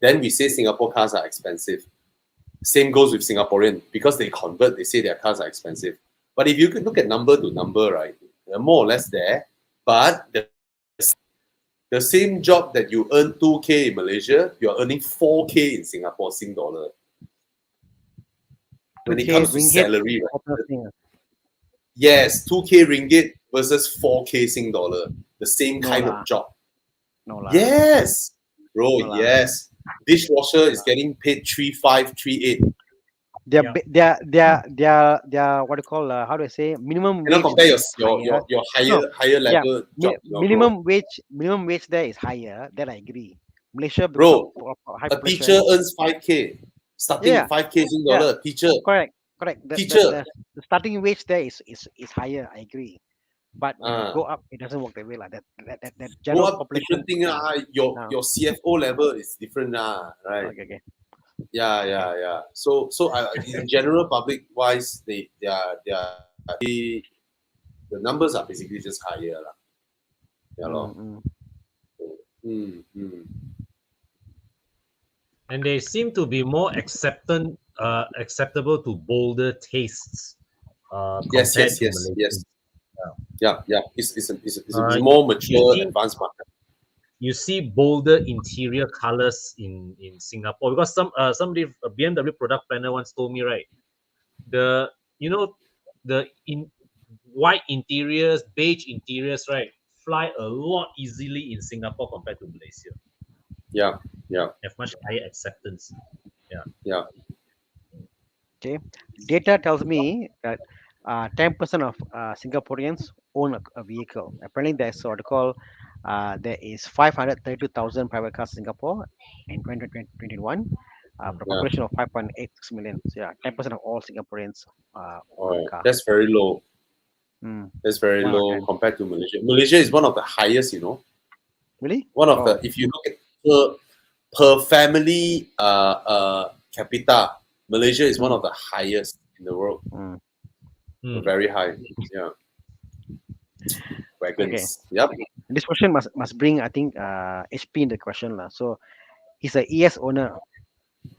then we say Singapore cars are expensive. Same goes with Singaporean, because they convert, they say their cars are expensive. But if you could look at number to number, right, they're more or less there. But the same job that you earn 2K in Malaysia, you're earning 4K in Singapore, Sing dollar. When it 2K comes to ringgit, salary, right? corporate thing. Yes, 2K ringgit versus 4K Sing dollar. The same No kind lah. of job. No lah. Yes, bro, No lah. yes. Dishwasher is getting paid 3.5, 3.8. Their Yeah. their what do you call how do I say minimum You know, wage compare is higher. your No, higher yeah, level job, you know, minimum wage there is higher. Then I agree. Malaysia because bro. of high A population. teacher earns 5K, starting Yeah. 5K Sing dollar. Teacher, Correct. Teacher. The starting wage there is higher. I agree. But when you Ah. go up, it doesn't work that way like that. That go general up population. different thing. Your CFO level is different, right? Okay. Yeah. So in general, public wise, the numbers are basically just higher, lah. Yeah, lor. And they seem to be more acceptable to bolder tastes. Yes. compared to Malaysians. Yeah. It's a more mature, advanced market. You see bolder interior colors in Singapore, because somebody, a BMW product planner once told me, right, the white interiors, beige interiors, right, fly a lot easily in Singapore compared to Malaysia. Yeah. Have much higher acceptance. Yeah. Okay. Data tells me that 10% of Singaporeans own a vehicle. Apparently, there's what they call there is 532,000 private cars in Singapore in 2021. For a population of 5.86 million. So yeah, 10% of all Singaporeans own a car. That's very low. That's very One out of low 10. compared to Malaysia. Malaysia is one of the highest, you know. Really? One of the, if you look at per family capita, Malaysia is one of the highest in the world. Very high. Yeah. Wagons. Okay. Yep. This question must bring, I think, HP in the question. So he's a ES owner.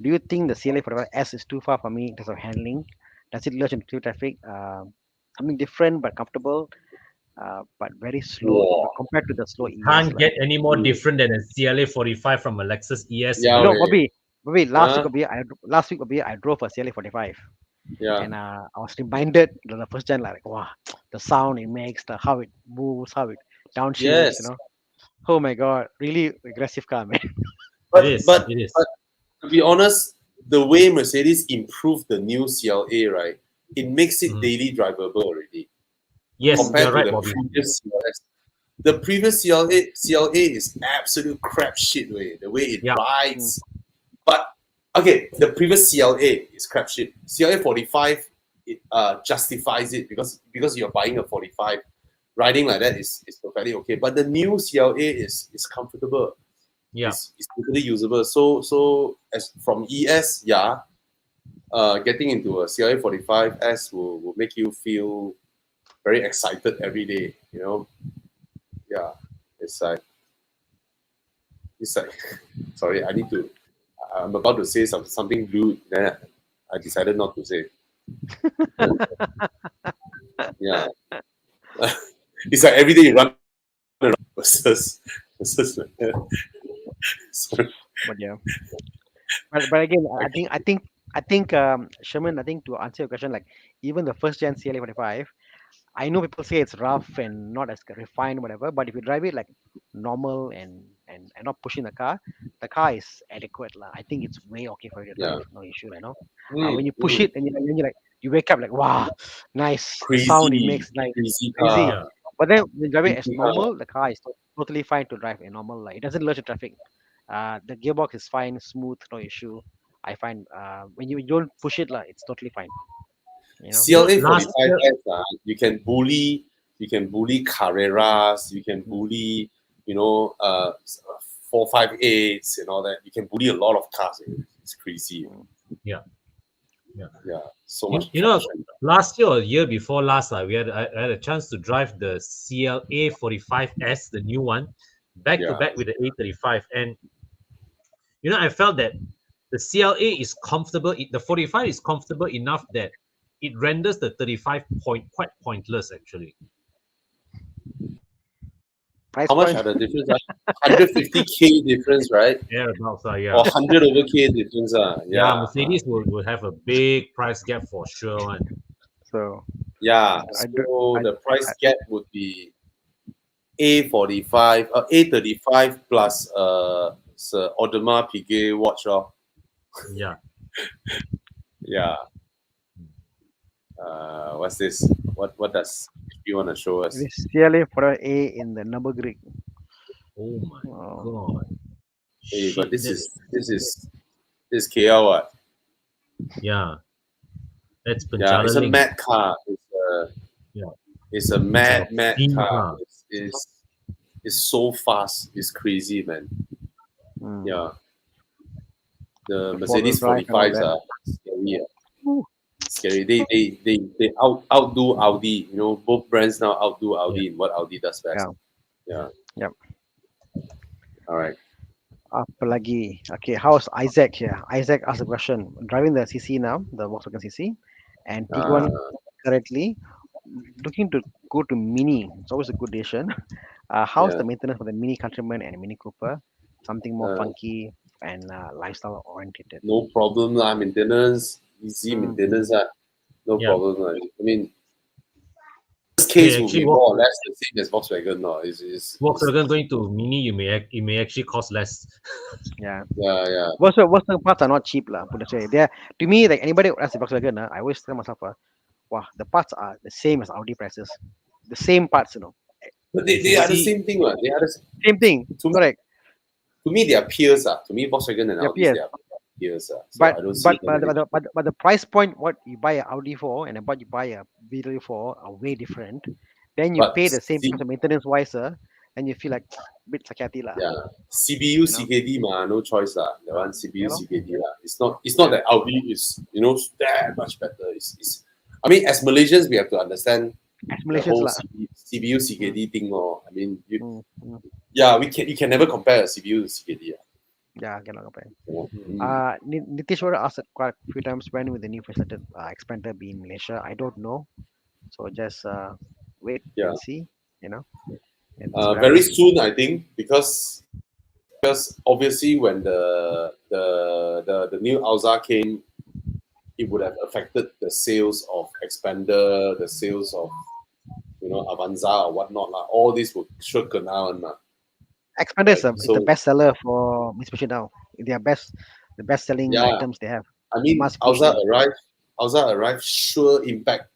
Do you think the CLA for S is too far for me in terms of handling? Does it lurch into traffic? Something different but comfortable, but very slow compared to the slow ES. Can't get any more different than a CLA 45 from a Lexus ES. Yeah, no, Bobby, last week, I drove a CLA 45. Yeah. And I was reminded the first gen, like, wow, the sound it makes, how it moves, how it downshifts, Yes. you know. Oh my God, really aggressive car, man. But It is. to be honest, the way Mercedes improved the new CLA, right, it makes it daily drivable already. Yes, compared you're right, to the Bobby. previous CLS. The previous CLA is absolute crap shit way. The way it rides. But okay, the previous CLA is crap shit. CLA 45 it justifies it because you're buying a 45. Riding like that is perfectly okay. But the new CLA is comfortable. Yeah. It's totally usable. So as from ES, getting into a CLA 45S will make you feel very excited every day, you know. Yeah, it's like sorry, I'm about to say something rude, then I decided not to say. Yeah. It's like every day you run around versus sorry. But yeah. But again, I think Sherman, I think to answer your question, like even the first gen CLA 45, I know people say it's rough and not as refined, whatever. But if you drive it like normal and not pushing the car is adequate, lah. I think it's way okay for you to drive, no issue, you know. When you push it and you like you wake up like, wow, nice sound it makes, like crazy crazy. car. But then when you drive it as normal, the car is totally fine to drive in normal. Like it doesn't lurch in traffic. The gearbox is fine, smooth, no issue. I find when you don't push it, it's totally fine. You know? CLA 45S, you can bully Carreras, you can bully, 458s and all that. You can bully a lot of cars. It's crazy. Yeah. So much. Last year or year before last, I had a chance to drive the CLA 45S, the new one, back to back with the A35, and I felt that the CLA is comfortable. The 45 is comfortable enough that it renders the 35 quite pointless actually. Price How much point. are the difference? 150K difference, right? Thereabouts, yeah. Or 100 over K difference. Yeah, Mercedes will have a big price gap for sure. One. So Yeah, I do. so I, the price gap would be A45, A35 plus Sir Audemars Piguet watch. Yeah. Yeah. What's this? What does you want to show us? this CLA for A in the number Greek. Oh my Oh, god. Hey, but Shit, this is KL what? yeah. That's Yeah, it's a Panchalaling. mad car. Yeah. It's a mad Obscene car. car. It's so fast. It's crazy, man. mm. Yeah. The The Mercedes four-wheel drive and all 45s that. are scary. Ooh. Scary. They outdo Audi. Both brands now outdo Audi in what Audi does best. Yeah. Yeah. Yep. All right. Apa lagi? Okay, how's Isaac here? Isaac asked a question. Driving the CC now, the Volkswagen CC, and Tiguan currently looking to go to Mini. It's always a good decision. How's Yeah. the maintenance for the Mini Countryman and Mini Cooper? Something more Uh, funky and lifestyle oriented. No problem lah. Maintenance, easy Mm. maintenance no Yeah. problem lah. I mean, this case will actually be more or less the same as Volkswagen. No, Volkswagen going to Mini, it may actually cost less. Yeah. yeah. Volkswagen parts are not cheap lah. Put it this way. They're, to me, like anybody who has a Volkswagen, I always tell myself, wow, the parts are the same as Audi prices. The same parts, But they are the same thing, right? They are the Same thing. Correct. To me, they are peers. To me, Volkswagen and They're Audi, peers. they are peers. So But I don't see but the price point what you buy an Audi for and what you buy a VW for are way different. Then you But pay the same see- price of maintenance wise, and you feel like a bit sakati lah. Yeah, CBU, know? CKD, no choice lah. That one CBU, Yeah, CKD lah. It's not that Audi is that much better. I mean, as Malaysians, we have to understand the Malaysians whole lah. CBU, CKD thing. I mean, Mm. you can never compare a CBU to CKD. Yeah, cannot compare. Mm. Nitish would asked quite a few times when will the new facilitated expander be in Malaysia. I don't know, so just wait Yeah. and see. It's Very soon, I think, because obviously when the new Alza came, it would have affected the sales of Expander, the sales of Avanza or whatnot lah. All this would shaken down. Expander is So- the best seller for Mitsubishi now. They are the best selling Yeah. items they have. I mean, Must push Alza them. arrived, sure impact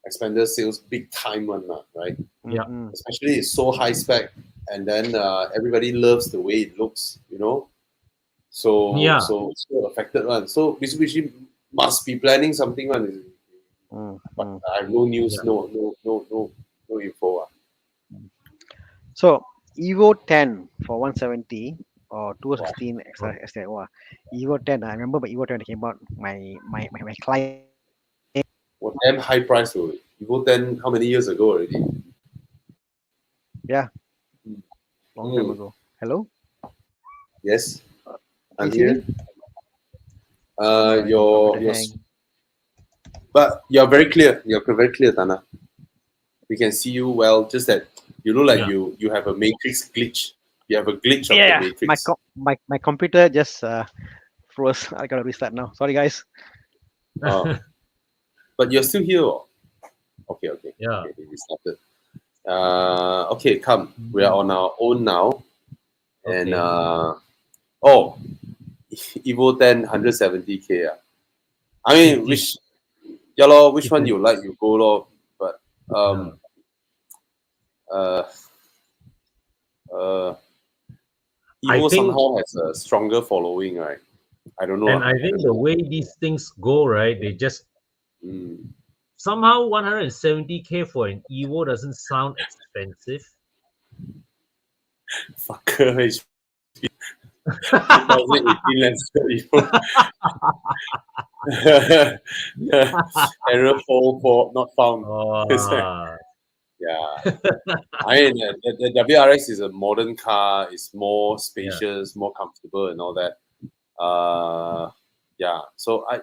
Expander sales big time one, right? Yeah. Mm-mm. Especially it's so high spec, and then everybody loves the way it looks, So Yeah. so it's still affected one. So Mitsubishi must be planning something one. But I have no news, no info. So Evo 10 for 170 or 216 extra. Wow. Evo 10. I remember when Evo 10 came out. My client. What damn high price though. Evo 10 how many years ago already? Yeah. Long time ago. Hello. Yes. I'm Can you here. see Your but you're very clear. You're very clear, Thana. We can see you well. Just that you look like you have a matrix glitch. You have a glitch of the matrix. My computer just froze. I gotta restart now. Sorry, guys. Oh. But you're still here. Okay. Yeah. Okay, we started. Okay, come. We are on our own now. And Evo 10 170K. I mean, which one you like, you go lor. But Evo somehow has a stronger following, right? I don't know. And I think the way these things go, right, they just somehow 170K for an Evo doesn't sound expensive. Fucker, HP 2018 Lancer Error 4 not found. Yeah. I mean, the WRX is a modern car. It's more spacious, more comfortable, and all that. Yeah. So I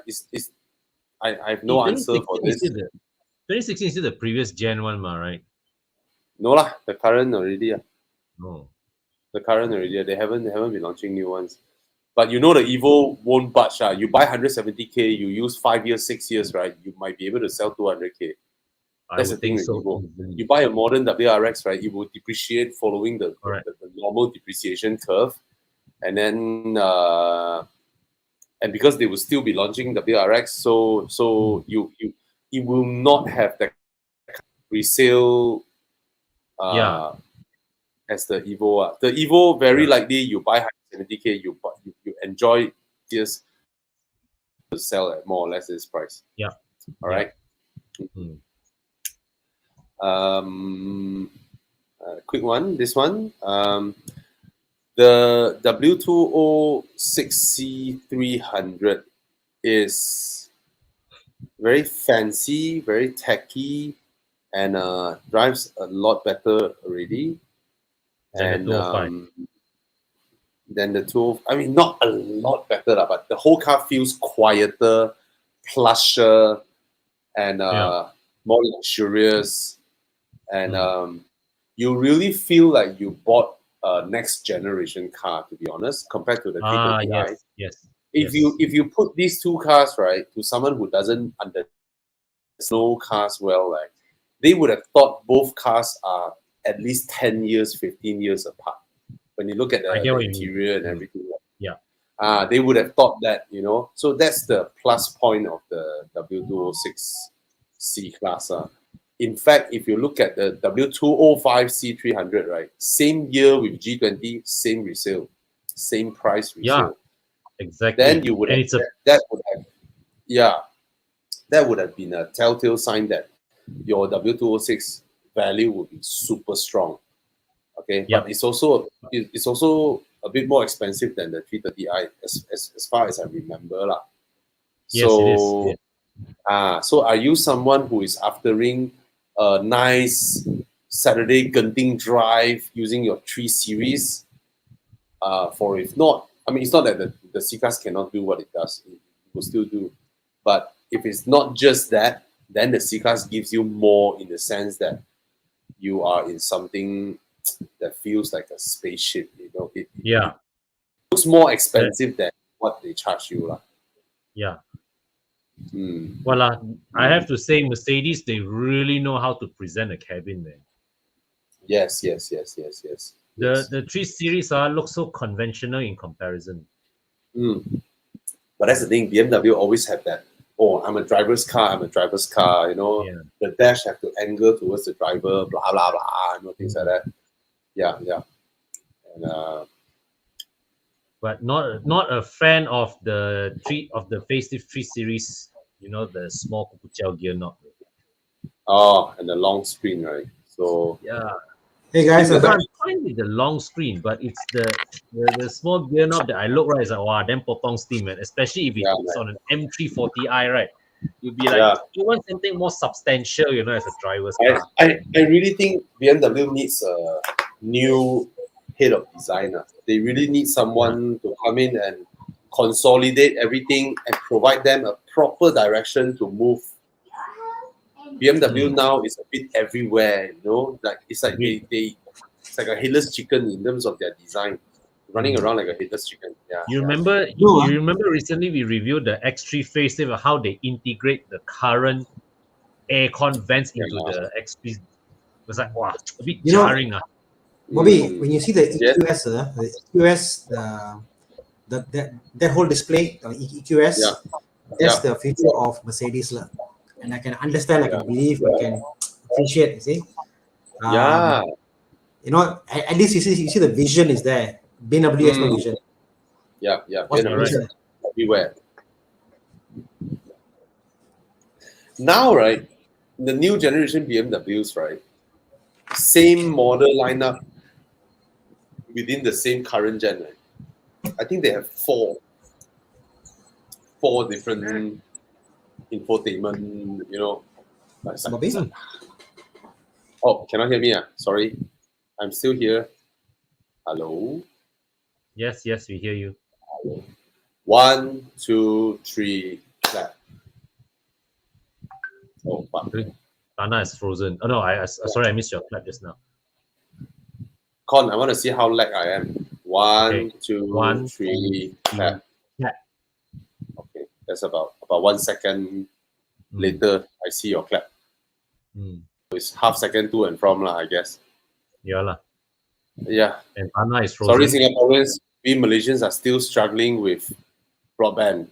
have no answer for 2016 is this. still the 2016 is still the previous Gen one, right? No lah, the current already. No. The current already. They haven't been launching new ones. But you know the Evo won't budge. You buy 170K, you use 5 years, 6 years, right? You might be able to sell 200K. I That's the would thing think with so Evo. easily. You buy a modern WRX, right? It will depreciate following the normal depreciation curve, and then and because they will still be launching WRX, so it will not have the resale Yeah. as the Evo. The Evo very Yeah. likely you buy 170K, you enjoy this to sell at more or less this price. Yeah. All right. Mm. Quick one. This one. The W206C300 is very fancy, very tacky, and drives a lot better already. Then the 205. Then the two, I mean, not a lot better, but the whole car feels quieter, plusher, and more luxurious. And you really feel like you bought a next generation car, to be honest, compared to the 330i. Yes. If you put these two cars, right, to someone who doesn't know cars well, like, they would have thought both cars are at least 10 years, 15 years apart. When you look at the interior and everything. Yeah. They would have thought that, So that's the plus point of the W206C class. In fact, if you look at the W205C300, right, same year with G20, same resale, same price resale. Yeah, exactly. Then you would have, that would have been a telltale sign that your W206 value would be super strong. Okay, but it's also a bit more expensive than the 330i as far as I remember lah. Yes, it is. So are you someone who is aftering a nice Saturday Genting drive using your 3 Series? For if not, I mean, it's not that the C-Class cannot do what it does. It will still do. But if it's not just that, then the C-Class gives you more in the sense that you are in something that feels like a spaceship. It looks more expensive than what they charge you. Yeah. Well, I have to say, Mercedes, they really know how to present a cabin there. Yes. The 3 Series look so conventional in comparison. But that's the thing, BMW always have that, I'm a driver's car, the dash have to angle towards the driver, blah, blah, blah, things like that. Yeah. And, but not a fan of the facelift 3 Series, the small Kukuchao gear knob. And the long screen, right? So yeah. Hey guys, I'm fine with the long screen, but it's the small gear knob that I look right. It's like, wow, then potong steam, man. Especially if it's on an M340i, right? You'd be like, you want something more substantial, as a driver's car. I really think BMW needs a new head of design. They really need someone to come in and consolidate everything and provide them a proper direction to move. BMW now is a bit everywhere, like it's like it's like a headless chicken in terms of their design, running around like a headless chicken. Yeah. You remember? You remember recently we reviewed the X3 facelift, how they integrate the current aircon vents into the X3. It was like, wow, a bit jarring. Bobby, when you see the EQS, that whole display, EQS, that's the future of Mercedes. And I can understand, I can believe, I can appreciate, you see. At least you see the vision is there. BMW has no vision. Yeah. What's the vision? Everywhere. Now, right, the new generation BMWs, right, same model lineup within the same current gen, right? I think they have four different infotainment, Oh, cannot hear me? Sorry. I'm still here. Hello? Yes, we hear you. 1, 2, 3, clap. Oh, fuck. Thana is frozen. Oh no, sorry, I missed your clap just now. Con, I want to see how lag I am. 1, Okay. 2, 1, 3, clap. clap. Okay, that's about 1 second later. I see your clap. It's half second to and from lah, I guess. Yeah lah. Yeah. And Thana is frozen. Sorry, Singaporeans. We Malaysians are still struggling with broadband.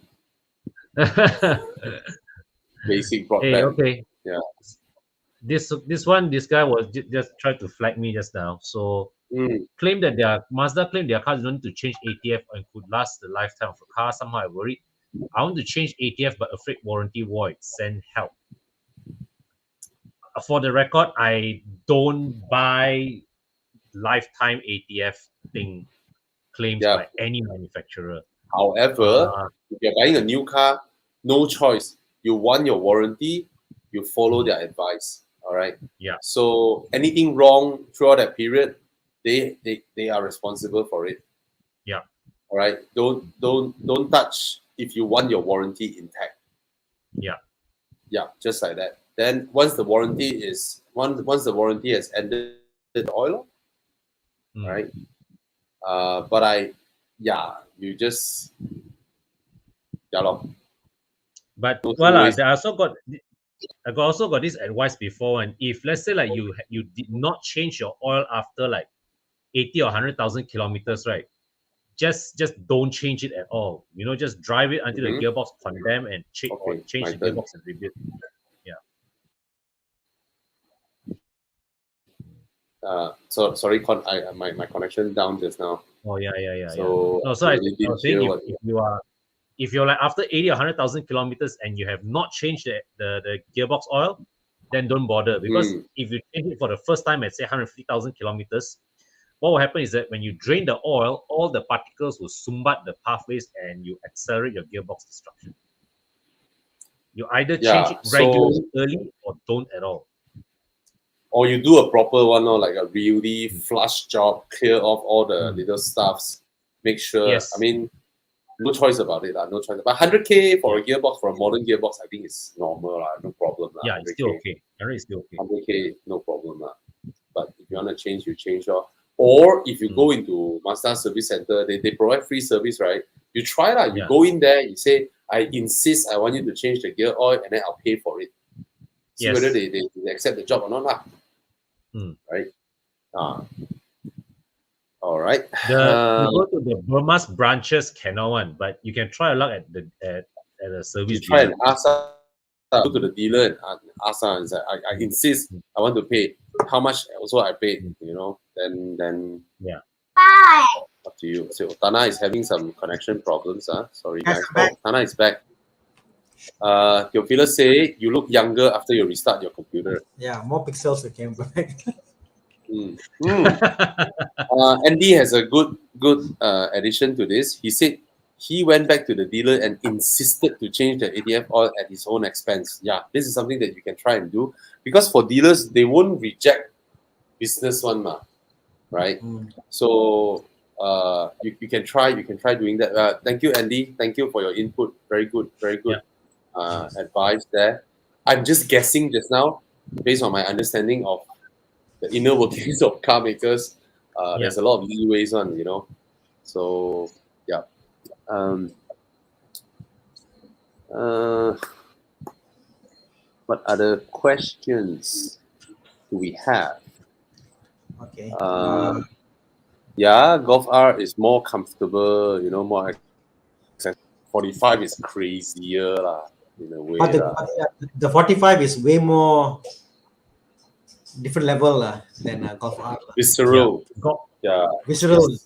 Basic broadband. Hey, okay. Yeah. This guy was just tried to flag me just now. So claim that Mazda claim their cars don't need to change ATF and could last the lifetime of a car. Somehow I worried. I want to change ATF but afraid warranty void. Send help. For the record, I don't buy lifetime ATF thing claims by any manufacturer. However, if you're buying a new car, no choice. You want your warranty, you follow their advice. All right. Yeah. So anything wrong throughout that period, they are responsible for it. Yeah. All right. Don't touch if you want your warranty intact. Yeah. Yeah, just like that. Then once the warranty has ended the oil, right? You just But I also got this advice before, and if let's say like you did not change your oil after like 80 or 100,000 kilometers, right? Just don't change it at all. You know, just drive it until the gearbox condemn and change the gearbox and rebuild. So sorry, my connection down just now. Oh yeah. So No, so I was saying if you're like after 80 or 100,000 kilometers and you have not changed the gearbox oil, then don't bother, because if you change it for the first time at say 150,000 kilometers, what will happen is that when you drain the oil, all the particles will sumbat the pathways and you accelerate your gearbox destruction. You either change it regularly early or don't at all. Or you do a proper one, or like a really flush job, clear off all the little stuffs, make sure. Yes. I mean, no choice about it. No choice. But 100K for a gearbox, for a modern gearbox, I think it's normal. No problem. Yeah, it's still okay. 100 is still okay. 100K, no problem. But if you want to change, you change. Or if you go into Mazda service center, they provide free service, right? You try that. You go in there, you say, I insist, I want you to change the gear oil, and then I'll pay for it. See whether they accept the job or not. Right? All right. You go to the Burma's branches cannot one, but you can try a lot at a service. You try and ask go to the dealer and ask and say, I insist, I want to pay. How much also I paid, you know, then up to you. So Thana is having some connection problems. Sorry guys. Thana is back. Your filler say you look younger after you restart your computer. Yeah, more pixels came back. Andy has a good addition to this. He said he went back to the dealer and insisted to change the ATF oil at his own expense. Yeah, this is something that you can try and do, because for dealers, they won't reject business one, right? So you can try doing that. Thank you, Andy. Thank you for your input. Very good advice there. I'm just guessing just now, based on my understanding of the inner workings of car makers. There's a lot of leeways on, you know. So yeah. What other questions do we have? Okay. Golf R is more comfortable, you know, more accessible. 45 is crazier in a way. But the 45 is way more different level than Golf R. Visceral. Yeah. Visceral.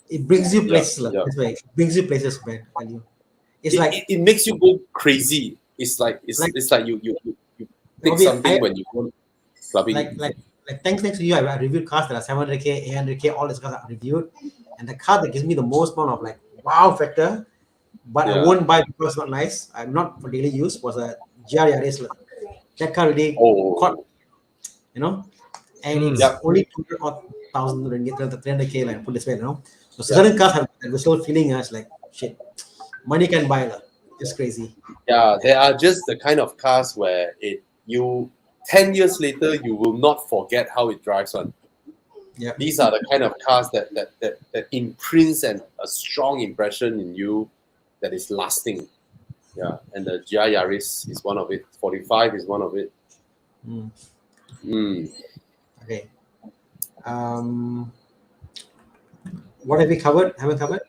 It brings you places. This way. It brings you places, man. It's like it makes you go crazy. It's like you pick something when you go clubbing. Like thanks to you, I reviewed cars that are 700K, 800K, all these cars are reviewed, and the car that gives me the most amount of like wow factor, but I won't buy because it's not nice. I'm not for daily use. Was a GR Yaris. That car really caught, you know, and it's only 200,000 ringgit, 300K, like put this way, you know. So certain cars have that visceral feeling as like shit, money can buy lah. Just crazy. Yeah, they are just the kind of cars where 10 years later you will not forget how it drives on. Yeah. These are the kind of cars that imprints a strong impression in you that is lasting. Yeah, and the GR Yaris is one of it. 45 is one of it. Okay. What have we covered? Haven't covered?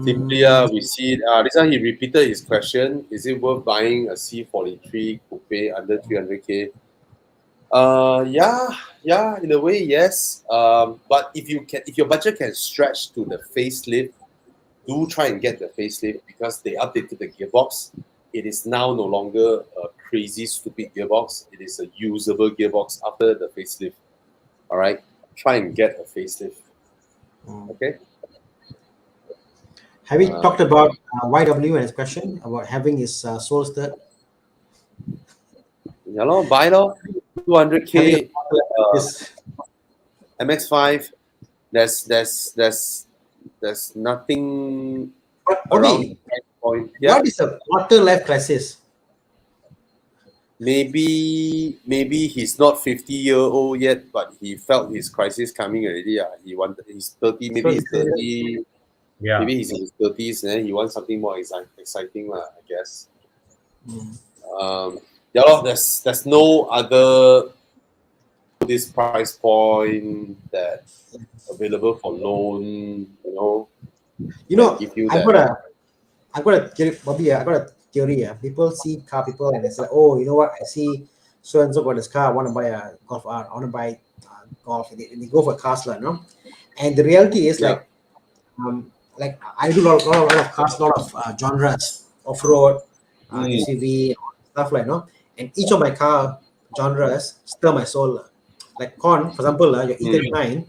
Simply, we see this one. He repeated his question: is it worth buying a C43 coupe under 300k? Yeah, in a way, yes. But if your budget can stretch to the facelift, do try and get the facelift because they updated the gearbox. It is now no longer a crazy stupid gearbox. It is a usable gearbox after the facelift. All right, try and get a facelift. Okay. Have we talked about YW and his question about having his soul stirred? Yeah, buy 200k MX5. There's nothing around point. Yeah. What is a quarter life crisis? Maybe he's not 50-year-old yet, but he felt his crisis coming already. Yeah, he's 30, maybe he's 30. Yeah. Maybe he's in his 30s and he wants something more exciting, I guess. There's no other this price point that available for loan, I've got a theory, Bobby. I got a theory. People see car people and they say, oh, you know what? I see so and so got this car. I want to buy a Golf R. I want to buy Golf. And they go for cars, no? And the reality is like I do a lot of cars, a lot of genres, off-road, SUV, stuff like no. And each of my car genres stir my soul. Like Con, for example, your E39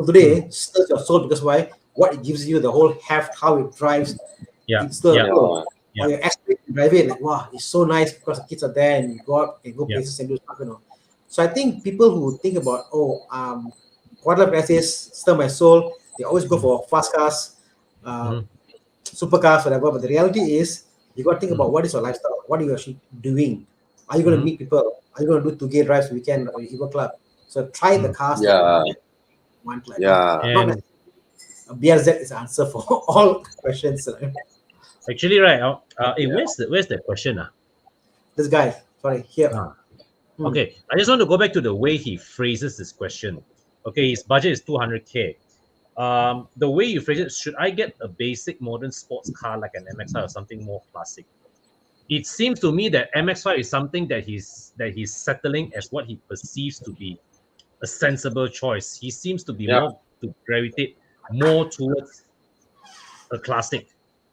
today stirs your soul because why? What it gives you, the whole heft, how it drives. Yeah. It stirs your soul. Or your X-Trail, you drive it like wow, it's so nice because the kids are there and you go out and go places and do stuff, So I think people who think about quarter crisis, stir my soul, they always go for fast cars, supercars, whatever. But the reality is, you got to think about what is your lifestyle. What are you actually doing? Are you going to meet people? Are you going to do 2K drives weekend or Eevee club? So try the cars. Not a BRZ is the answer for all questions. Actually, right. Where's the question? This guy, sorry, here. Okay, I just want to go back to the way he phrases this question. Okay, his budget is 200k. The way you phrase it, should I get a basic modern sports car like an MX-5 or something more classic? It seems to me that MX-5 is something that he's settling as what he perceives to be a sensible choice. He seems to be more to gravitate more towards a classic.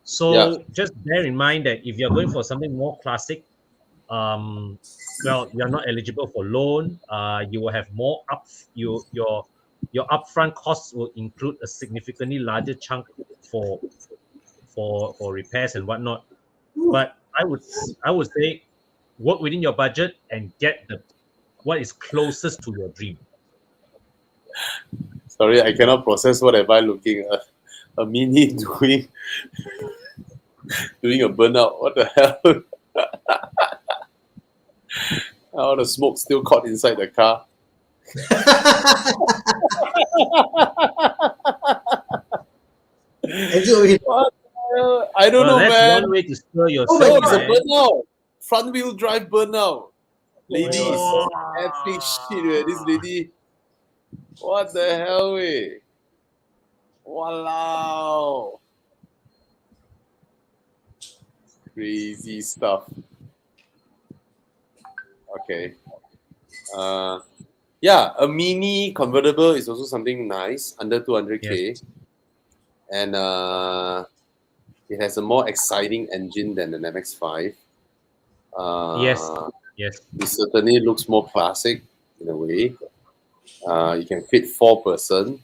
So just bear in mind that if you're going for something more classic, you're not eligible for loan. You will have more your upfront costs will include a significantly larger chunk for repairs and whatnot. But I would say work within your budget and get what is closest to your dream. Sorry, I cannot process what am I looking at. A Mini doing a burnout. What the hell? All the smoke still caught inside the car. What? I don't know, that's man. One way to stir your Oh, soul, it's a burnout. Front wheel drive burnout. Ladies, Oh. epic shit, man. This lady. What the hell, way? Walao. Crazy stuff. Okay. A mini convertible is also something nice, under 200k. Yes. And it has a more exciting engine than an MX-5. Yes. It certainly looks more classic in a way. You can fit 4-person.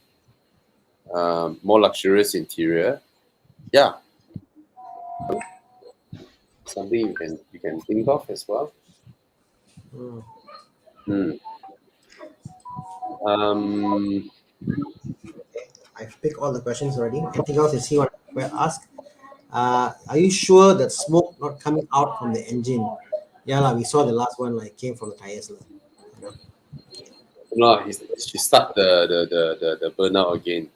More luxurious interior. Yeah. Something you can think of as well. I've picked all the questions already. Anything else you see want to ask? Are you sure that smoke not coming out from the engine? Yeah, we saw the last one came from the tires. You know? No, she start the burnout again.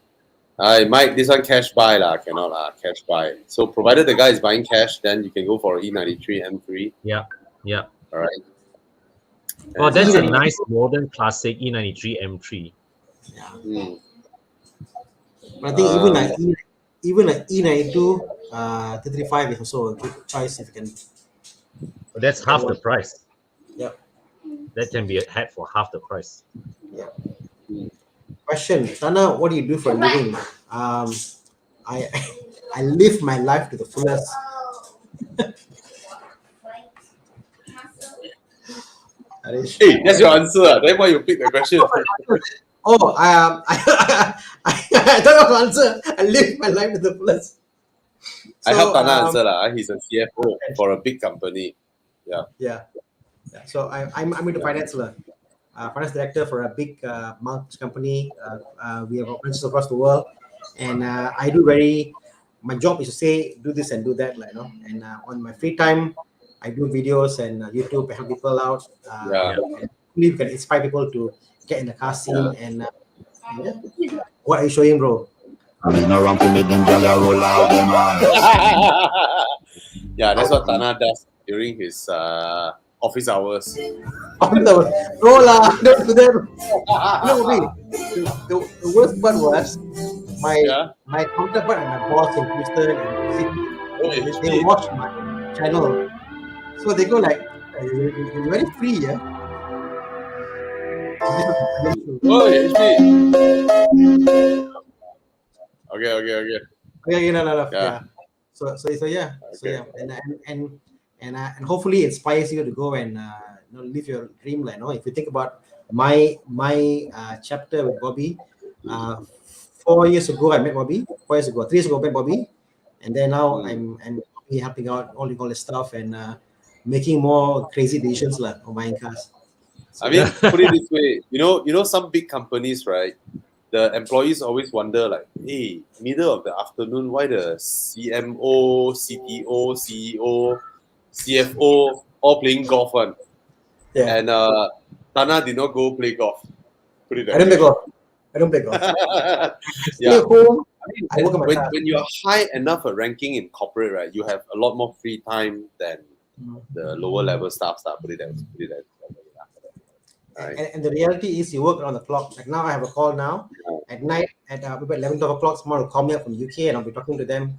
Mike, this one cash buy lah, cannot lah, cash buy. So provided the guy is buying cash, then you can go for E93 M3. Yeah. All right. Oh, that's a nice modern classic E93 M3. Yeah. But I think even like E92 335 is also a good choice if you can. But that's half the price. Yeah. That can be had for half the price. Yeah. Question, Thana, what do you do for a living? I live my life to the fullest. Hey, that's your answer. Then why you pick the question? Oh, I don't have to answer. I live my life to the fullest. I help Thana answer lah. He's a CFO for a big company. Yeah. So I'm into finance lah. Finance director for a big multi company. We have operations across the world, and I do my job is to say do this and do that, like, you know. And on my free time, I do videos and YouTube to help people out. And hopefully we can inspire people to get in the car scene. And what are you showing, bro? Yeah, that's what Thana does during his office hours. No lah, don't do that. No, the worst part was my counterpart and my boss in Houston and they watch my channel, so they go like, "You're very free, yeah." Oh, Okay. Okay, no. Yeah. So yeah, and hopefully inspires you to go and live your dream, like, if you think about my chapter with Bobby, 4 years ago I met Bobby. 4 years ago, 3 years ago I met Bobby, and then now I'm helping out all this stuff and making more crazy decisions like on buying cars. I mean, put it this way, you know, some big companies, right? The employees always wonder, like, hey, middle of the afternoon, why the CMO, CTO, CEO, CFO all playing golf one? Yeah. And Thana did not go play golf. Put it that I don't way. play golf. Yeah. Home, I mean, when you're high enough a ranking in corporate, right, you have a lot more free time than the lower level staff. Put it that way. Right. And the reality is you work around the clock. Like now I have a call now at night at about 11, 12 o'clock. Someone will call me up from UK and I'll be talking to them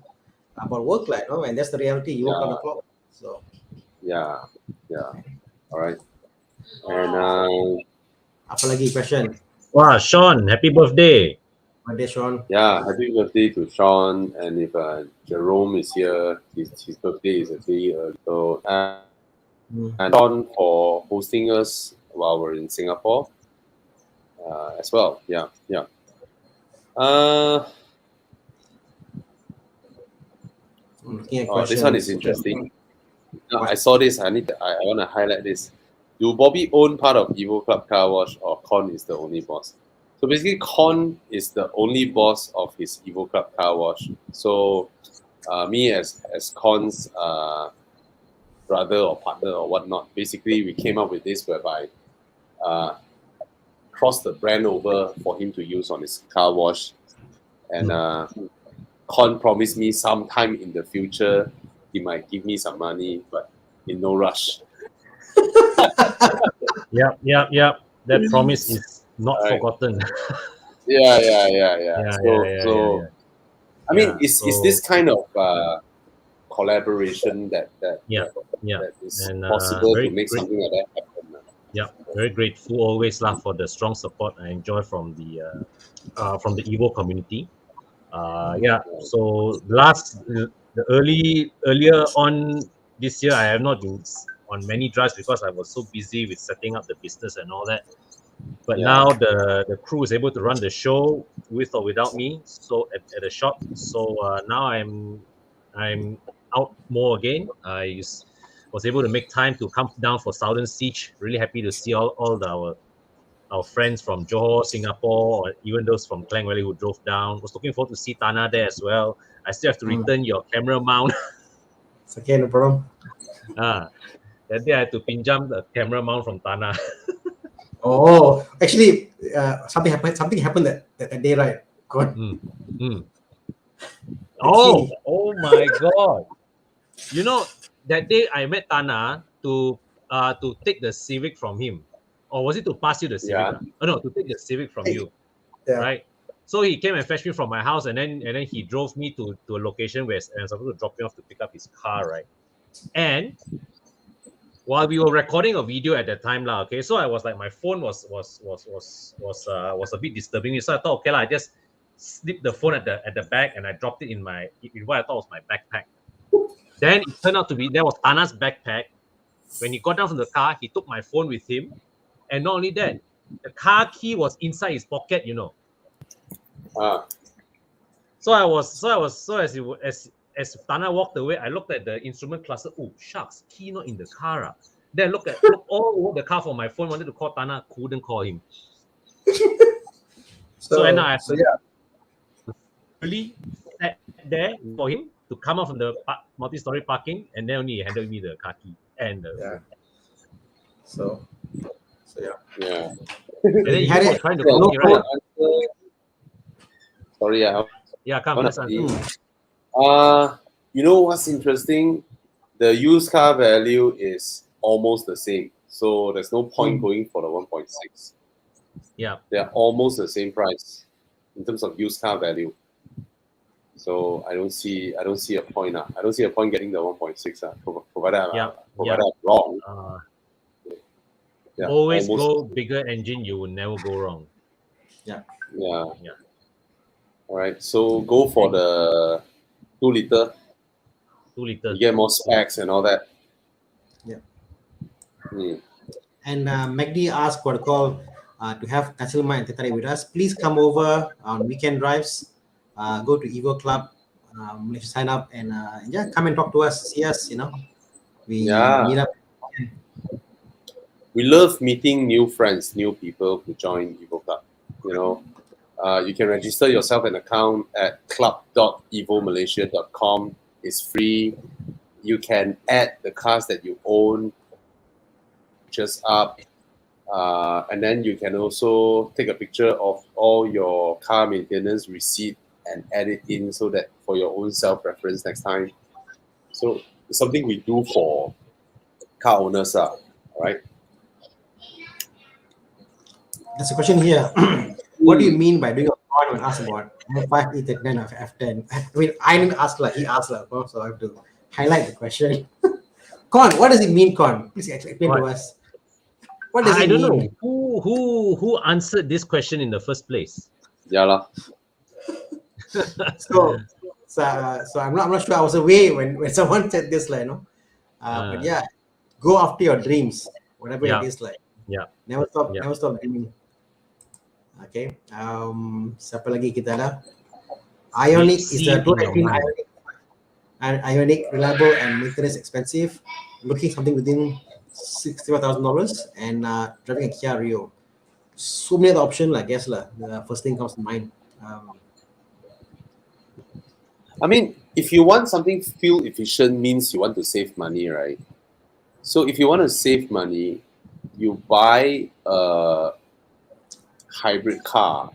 about work, like, and that's the reality. You work around the clock. So yeah. All right. And apa lagi question? Wow, Sean, happy birthday. Birthday, Sean. Yeah, happy birthday to Sean. And if Jerome is here, his birthday is actually early. So and Sean for hosting us while we're in Singapore as well. Yeah. This one is interesting. Now, I saw this. I want to highlight this. Do Bobby own part of Evo Club Car Wash, or Con is the only boss? So basically, Con is the only boss of his Evo Club Car Wash. So me as Con's brother or partner or whatnot, basically we came up with this whereby cross the brand over for him to use on his car wash, and Con promised me sometime in the future he might give me some money, but in no rush. Yep. That promise is not forgotten. Yeah. I mean, it's this kind of collaboration that is possible to make something like that happen. Yeah, very grateful always for the strong support I enjoy from the Evo community. So earlier on this year, I have not been on many drives because I was so busy with setting up the business and all that. But now the crew is able to run the show with or without me. So at the shop. So now I'm out more again. I was able to make time to come down for Southern Siege. Really happy to see all our friends from Johor, Singapore, or even those from Klang Valley who drove down. Was looking forward to see Thana there as well. I still have to return your camera mount. It's okay, no problem. That day I had to pinjam the camera mount from Thana. Oh, actually, something happened. Something happened that day, right? Con. Oh my God! You know, that day I met Thana to take the Civic from him, or was it to pass you the Civic? Yeah. Oh no, to take the Civic from you, Yeah. right? So he came and fetched me from my house, and then he drove me to a location where I was supposed to drop him off to pick up his car, right? And while we were recording a video at that time, okay, so I was like, my phone was a bit disturbing me, so I thought, okay, I just slipped the phone at the back and I dropped it in what I thought was my backpack. Then it turned out to be that was Thana's backpack. When he got down from the car, he took my phone with him, and not only that, the car key was inside his pocket, you know. So as Thana walked away, I looked at the instrument cluster. Oh, shucks, key not in the car. Then I looked all over the car for my phone, wanted to call Thana, couldn't call him. So and I had to really sat there for him to come out from the multi-story parking, and then only he handed me the car key and the phone. So yeah. Yeah. And then you were trying to call me, right? Sorry, Yeah, come. Let's answer. You know what's interesting? The used car value is almost the same. So there's no point going for the 1.6. Yeah. They're almost the same price in terms of used car value. So I don't see a point. I don't see a point getting the 1.6. Provided I'm wrong. Always go bigger engine, you will never go wrong. Yeah. All right. So go for the 2 liter. 2 liters. You get more specs and all that. Yeah. Mm. And MacD asked for a call to have Katsilma and Tetari with us. Please come over on weekend drives. Go to Evo Club. Sign up and come and talk to us. See us. We meet up. We love meeting new friends, new people who join Evo Club. You can register yourself an account at club.evomalaysia.com. It's free. You can add the cars that you own just up. And then you can also take a picture of all your car maintenance receipt and add it in so that for your own self-reference next time. So it's something we do for car owners, right? There's a question here. What do you mean by doing a point when asked about F5, E39 of F10? I mean, I didn't ask, he asked, so I have to highlight the question. Con, what does it mean, Con? Please explain to us. What does it mean? I don't know who answered this question in the first place. Yeah. So I'm not sure. I was away when someone said this, but yeah, go after your dreams, whatever it is, never stop dreaming. Okay. Siapa lagi kita ada? Ioniq is the 219 Ioniq. And Ioniq reliable and maintenance expensive. Looking something within $65,000 and driving a Kia Rio. So many other options, I guess. The first thing comes to mind. I mean, if you want something fuel efficient, means you want to save money, right? So if you want to save money, you buy a hybrid car.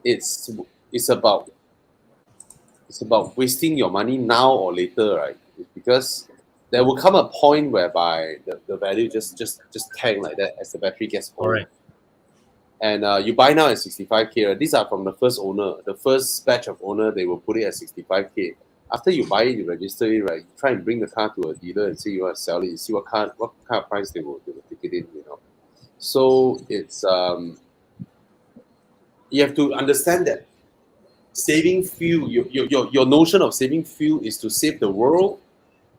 It's about wasting your money now or later, right? Because there will come a point whereby the value just tank like that as the battery gets old. Right. And you buy now at 65K. Right? These are from the first owner. The first batch of owner, they will put it at 65K. After you buy it, you register it, right? You try and bring the car to a dealer and see you want to sell it. You see what kind of price they will take it in, So it's you have to understand that saving fuel, your notion of saving fuel is to save the world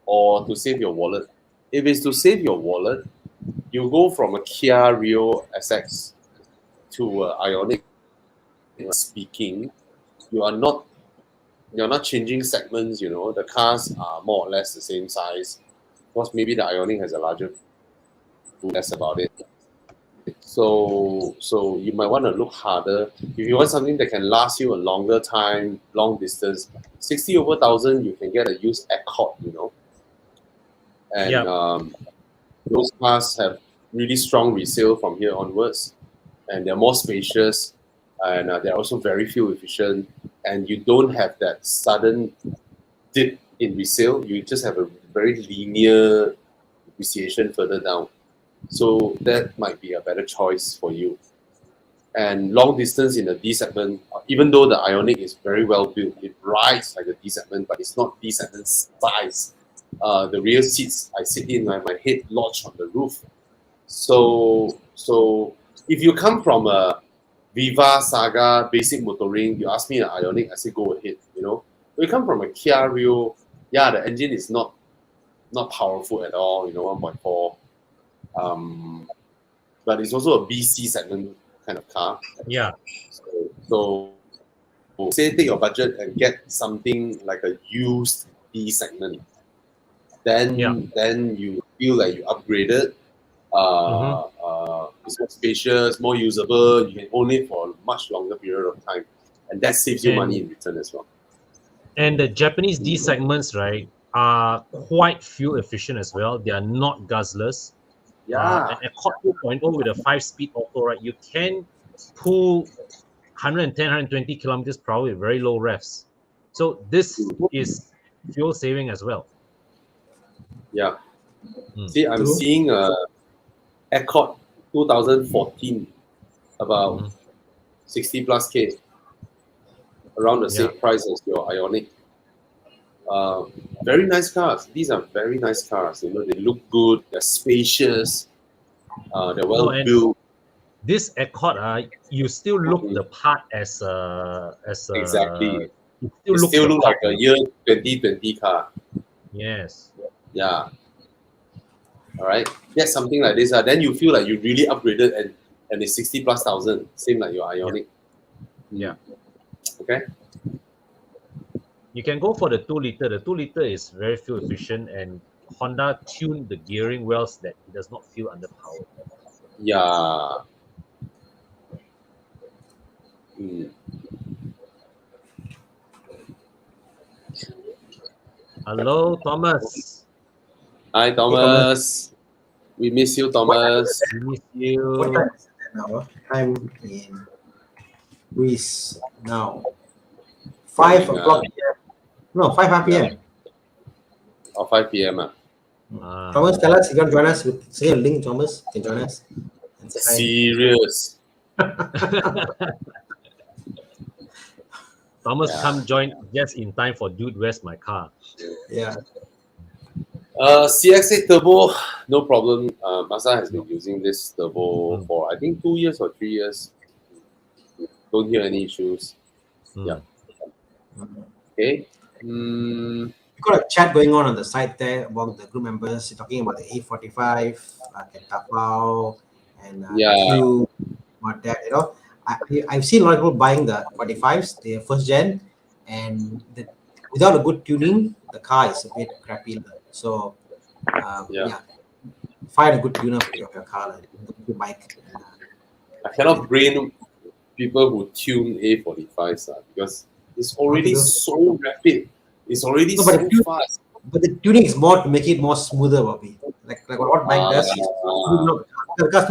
or to save your wallet. If it's to save your wallet, you go from a Kia Rio SX to Ioniq. Speaking, you're not changing segments. The cars are more or less the same size. Of course, maybe the Ioniq has a larger. That's about it. So you might want to look harder. If you want something that can last you a longer time, long distance, 60 over 1,000, you can get a used Accord, and Yeah. those cars have really strong resale from here onwards, and they're more spacious, and they're also very fuel efficient, and you don't have that sudden dip in resale. You just have a very linear depreciation further down. So that might be a better choice for you. And long distance in the D segment, even though the Ioniq is very well built, it rides like a D segment, but it's not D segment size. The rear seats I sit in, my head lodged on the roof. So if you come from a Viva Saga basic motoring, you ask me an Ioniq, I say go ahead. If you come from a Kia Rio, yeah, the engine is not powerful at all. 1.4. But it's also a BC segment kind of car. Yeah. So say take your budget and get something like a used B segment. Then you feel like you upgraded. It's more spacious, more usable. You can own it for a much longer period of time, and that saves you money in return as well. And the Japanese D segments, right, are quite fuel efficient as well. They are not guzzlers. Yeah. An Accord 2.0 with a 5-speed auto, right, you can pull 110, 120 kilometers per hour with very low revs. So this is fuel saving as well. Yeah. See, I'm seeing Accord 2014 about 60 plus K, around the same price as your Ioniq. Very nice cars. These are very nice cars. They look good. They're spacious. They're well built. This Accord, you still look the part as exactly. It still look like a year 2020 car. Yes. Yeah. All right. Get something like this. Then you feel like you really upgraded, and it's 60 plus thousand, same like your Ioniq. Yeah. Okay. You can go for the 2-liter. The 2-liter is very fuel efficient, and Honda tuned the gearing well so that it does not feel underpowered. Yeah. Hello, Thomas. Hi, Thomas. We miss you, Thomas. We miss you. What time is it now? I'm in Greece now. 5 o'clock p.m. No, 5 p.m. Or 5 p.m. Thomas, tell us, you can join us. Say a link, Thomas. You can join us. And say hi. Serious. Thomas come join just in time for Dude, Where's My Car? Yeah. CX-8 turbo, no problem. Mazda has been using this turbo for I think 2 years or 3 years. Don't hear any issues. Yeah. Okay. We got a chat going on the site there about the group members talking about the A45, Tapao, and Q, what that, I've seen a lot of people buying the 45s, the first gen, and without a good tuning, the car is a bit crappy. So, find a good tuner for your car, like the bike. I cannot blame people who tune A45s because it's already so rapid. It's already so fast. But the tuning is more to make it more smoother, Bobby. Like what bike does. The car's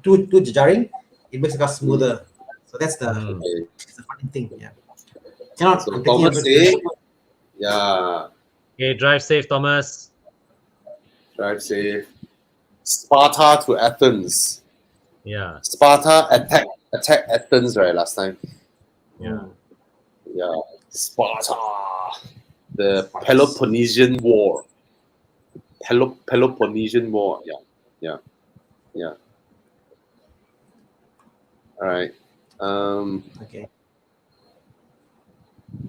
too jarring, it makes the car smoother. So that's the funny thing. Yeah. Cannot. So Thomas say, Okay, drive safe, Thomas. Drive safe. Sparta to Athens. Yeah. Sparta attack Athens, right, last time. Yeah. Yeah. Sparta. The Peloponnesian War. Peloponnesian War. Yeah. All right. Okay.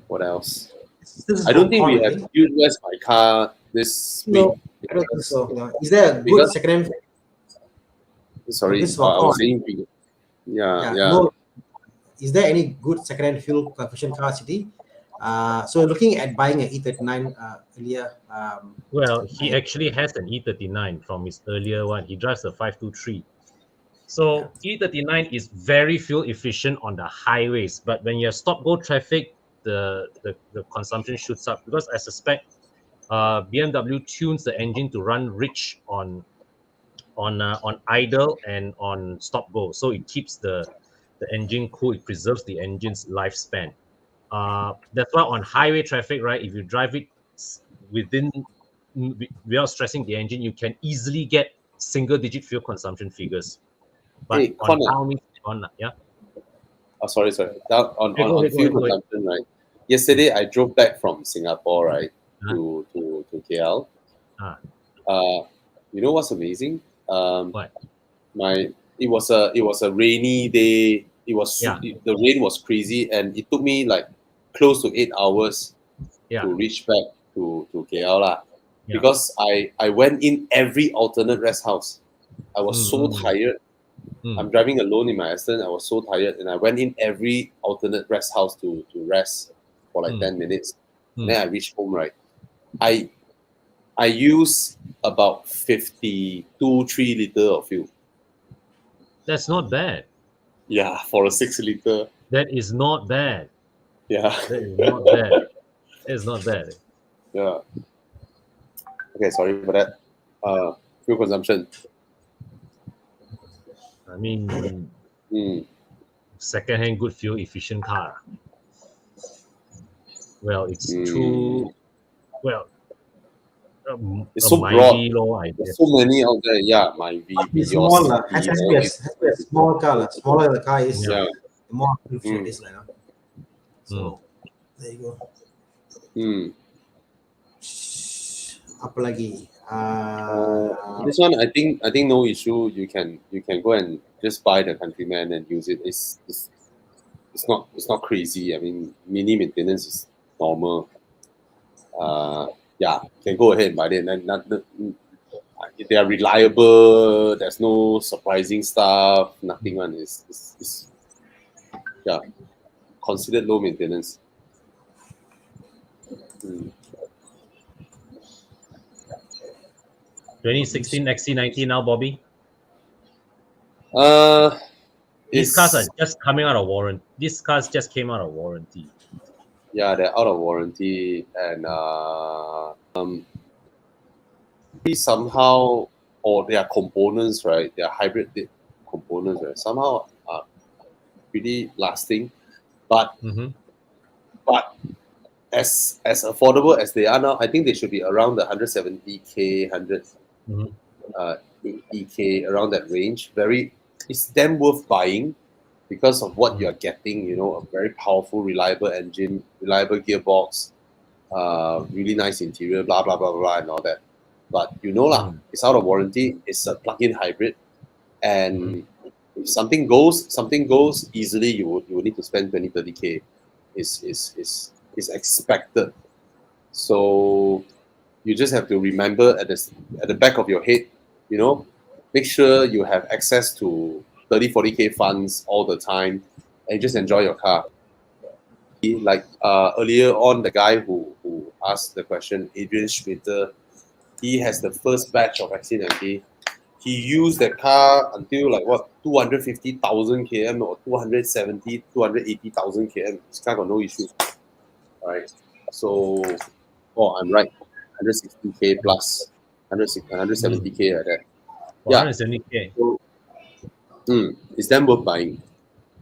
What else? I don't think we have used Where's My Car this week. No, I don't think so. No. Is there a good second-hand? Sorry, I was saying. Yeah. No. Is there any good second-hand fuel efficient car, City? So looking at buying an E39 earlier. Well, he actually has an E39 from his earlier one. He drives a 523. So E39 is very fuel efficient on the highways, but when you have stop-go traffic, the consumption shoots up because I suspect BMW tunes the engine to run rich on idle and on stop-go, so it keeps the engine cool. It preserves the engine's lifespan. That's why on highway traffic, right? If you drive it within without stressing the engine, you can easily get single-digit fuel consumption figures. But Hey, on Connor. yeah. Oh, sorry. Down on Yeah, go ahead, fuel go ahead. consumption, right? Yesterday, I drove back from Singapore, right, Huh? to KL. Ah. You know what's amazing? What? It was a rainy day. Yeah. The rain was crazy, and it took me like close to 8 hours Yeah. to reach back to KL lah. Yeah. Because I went in every alternate rest house. I was so tired. I'm driving alone in my Aston. I was so tired, and I went in every alternate rest house to rest for like 10 minutes. And then I reached home, right? I use about 3 liter of fuel. That's not bad. Yeah, for a 6 liter. That is not bad. Yeah. That is not bad. That is not bad. Yeah. Okay, sorry for that. Fuel consumption. I mean, second-hand good fuel efficient car. Well, it's too well. It's so broad. There's so many out there. Yeah, my V. It's small. Has to be a small car. Smaller the car is, the more efficient it is. So there you go. Apa lagi? This one, I think no issue. You can go and just buy the Countryman and use it. It's not crazy. I mean, mini maintenance is normal. Yeah, you can go ahead and buy it. They are reliable. There's no surprising stuff. Nothing one is considered low maintenance. 2016 XC90 now, Bobby. These cars are just coming out of warranty. These cars just came out of warranty. Yeah, they're out of warranty, and somehow, or their components, right? Their hybrid components, right? Somehow are pretty lasting, but as affordable as they are now, I think they should be around the 170K, 180K, around that range. It's damn worth buying because of what you're getting. A very powerful, reliable engine, reliable gearbox, really nice interior, blah blah blah blah, and all that. But it's out of warranty. It's a plug-in hybrid, and if something goes easily, you will need to spend 20-30K. Is expected. So you just have to remember at the back of your head, make sure you have access to 30-40K funds all the time, and just enjoy your car. Like earlier on, the guy who asked the question, Adrian Schmitter, he has the first batch of XC90. He used the car until 250,000 km or 280,000 km. This car got no issues. Right. So, I'm right. 160K plus 170K like that. 170K. So, it's damn worth buying.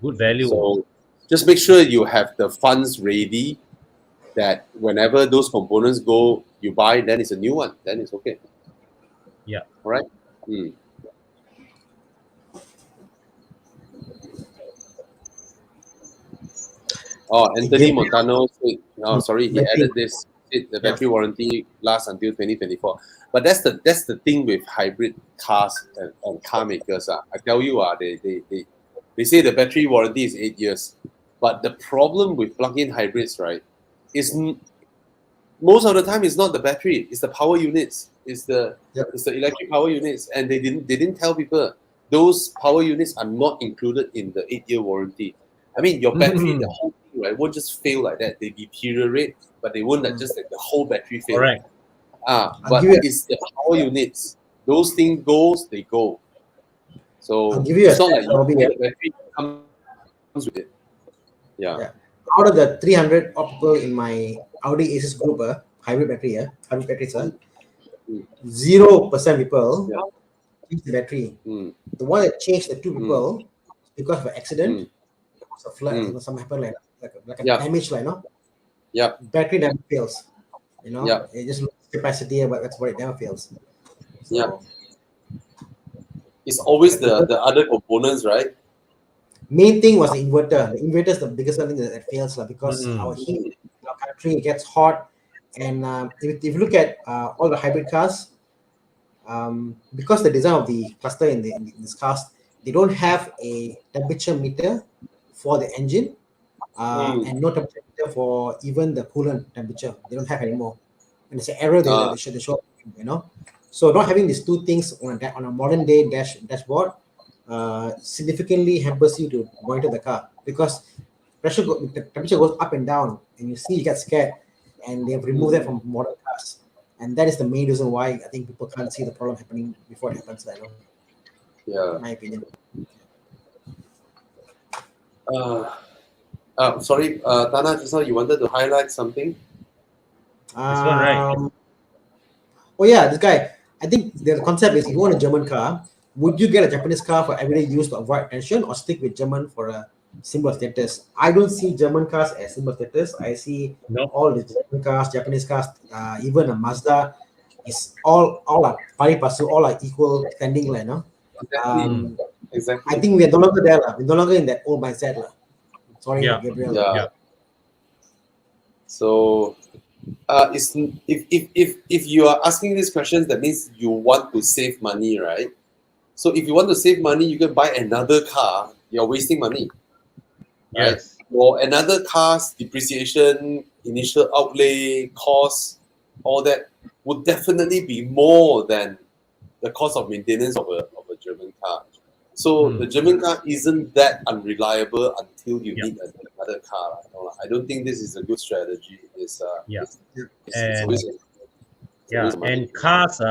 Good value. So just make sure you have the funds ready, that whenever those components go, you buy, then it's a new one. Then it's okay. Yeah. All right. Oh, Anthony Montano said, he added this. The battery warranty lasts until 2024. But that's the thing with hybrid cars and car makers. I tell you, they say the battery warranty is 8 years. But the problem with plug-in hybrids, right, is most of the time it's not the battery, it's the power units. It's the electric power units. And they didn't tell people those power units are not included in the 8-year warranty. I mean, your battery, the whole thing, right, won't just fail like that. They deteriorate, but they won't just like the whole battery fail. Correct. But it's the power units. Those things goes, they go. So I'll give you a it's not like stat, Robbie, the battery comes with it. Yeah. Out of the 300 people in my Audi A6 group, hybrid battery, hybrid batteries, 0% people change the battery. The one that changed the 2 people because of an accident, because of flood, something happened like a damage, like, no? Yeah. Battery never fails. You know, Yeah. it just loses capacity, but that's what it never fails. So, Yeah. It's always the other components, right? Main thing was the inverter. The inverter is the biggest thing that fails, because our heat in our country gets hot. And if you look at all the hybrid cars, because the design of the cluster in this cars, they don't have a temperature meter for the engine, and no temperature meter for even the coolant temperature. They don't have anymore, and it's an error they show, you know. So not having these two things on a modern day dashboard significantly hampers you to monitor the car, because the temperature goes up and down, and you get scared, and they've removed that from modern cars. And that is the main reason why I think people can't see the problem happening before it happens. I know. Yeah. In my opinion. Sorry, Thana, just now you wanted to highlight something? This one, right? Oh yeah, this guy. I think the concept is, if you want a German car, would you get a Japanese car for everyday use to avoid tension, or stick with German for a symbol of status? I don't see German cars as symbol of status. I see all the German cars, Japanese cars, even a Mazda, is all are pari passu, all are equal standing, like, no? Exactly. I think we are no longer there, we're no longer in that old mindset, Sorry, Gabriel. Yeah. So, if you are asking these questions, that means you want to save money, right? So if you want to save money, you can buy another car. You're wasting money, right? Yes. Or another car's depreciation, initial outlay, cost, all that would definitely be more than the cost of maintenance of a German car. So the German car isn't that unreliable until you need another car. I don't think this is a good strategy. It's always and cars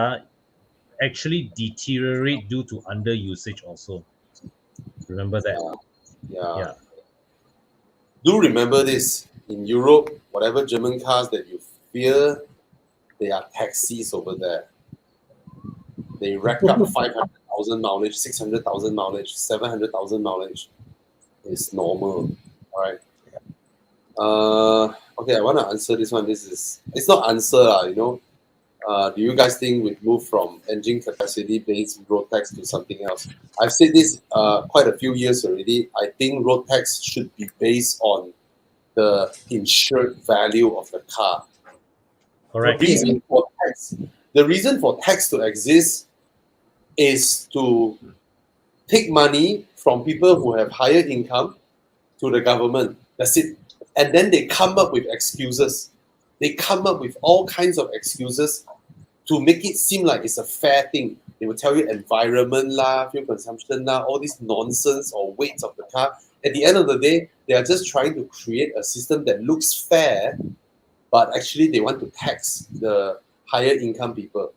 actually deteriorate due to under usage also. Remember that. Yeah. Do remember this. In Europe, whatever German cars that you fear, they are taxis over there. They rack up 500,000 mileage, 600,000 mileage, 700,000 mileage. It's normal. All right. Okay, I want to answer this one. It's not answer, do you guys think we've moved from engine capacity based road tax to something else? I've said this quite a few years already. I think road tax should be based on the insured value of the car. Correct. The reason for tax to exist is to take money from people who have higher income to the government. That's it. And then they come up with excuses. They come up with all kinds of excuses to make it seem like it's a fair thing. They will tell you environment fuel consumption all this nonsense, or weights of the car. At the end of the day, they are just trying to create a system that looks fair, but actually they want to tax the higher income people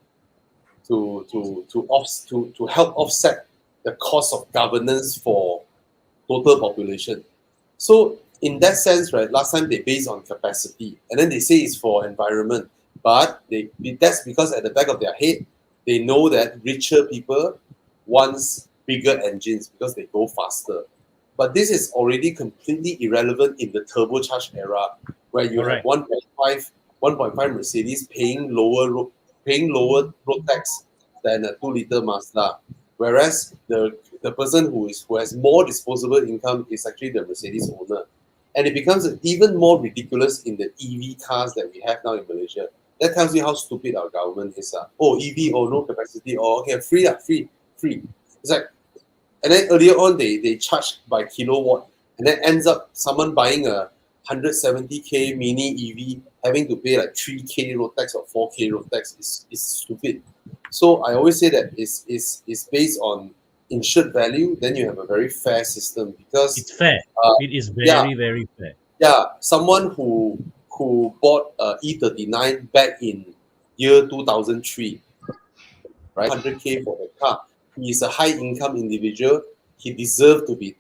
to help offset the cost of governance for total population. So in that sense, right, last time they based on capacity, and then they say it's for environment, but that's because at the back of their head, they know that richer people wants bigger engines because they go faster. But this is already completely irrelevant in the turbocharged era, where you have 1.5 Mercedes paying lower road tax than a 2-liter Mazda, whereas the person who has more disposable income is actually the Mercedes owner. And it becomes even more ridiculous in the Eevee cars that we have now in Malaysia. That tells you how stupid our government is. Eevee, no capacity, okay, free. It's like, and then earlier on they charge by kilowatt, and then ends up someone buying a 170k mini Eevee having to pay like 3k road tax or 4k road tax is stupid. So I always say that it's based on insured value, then you have a very fair system, because it's fair. It is very fair. Yeah, someone who bought a E39 back in year 2003, right? 100k for the car. he is a high-income individual. He deserves to be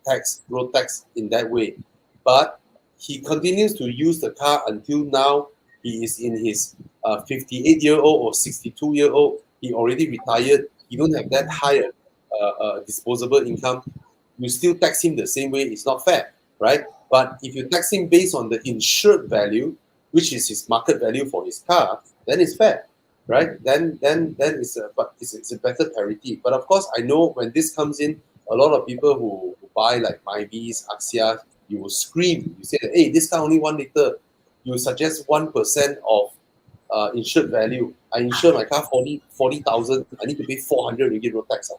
road taxed in that way. But he continues to use the car until now. He is in his 58-year-old or 62-year-old. He already retired. He don't have that high disposable income. You still tax him the same way. It's not fair, right? But if you tax him based on the insured value, which is his market value for his car, then it's fair, right? Then it's a better parity. But of course, I know when this comes in, a lot of people who buy like Myvies, Axia, you will scream. You say, hey, this car only 1 liter. You suggest 1% of insured value. I insure my car 40,000. I need to pay 400 ringgit road tax,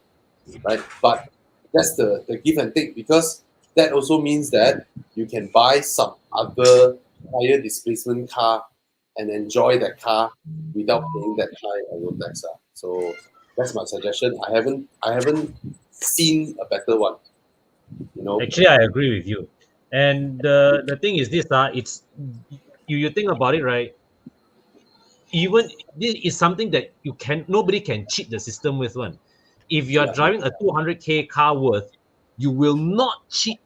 right? But that's the give and take, because that also means that you can buy some other higher displacement car and enjoy that car without paying that high road tax. So that's my suggestion. I haven't seen a better one. Actually, I agree with you. And the thing is this, it's you think about it, right? Even this is something that nobody can cheat the system with one. If you are driving a 200K car worth, you will not cheat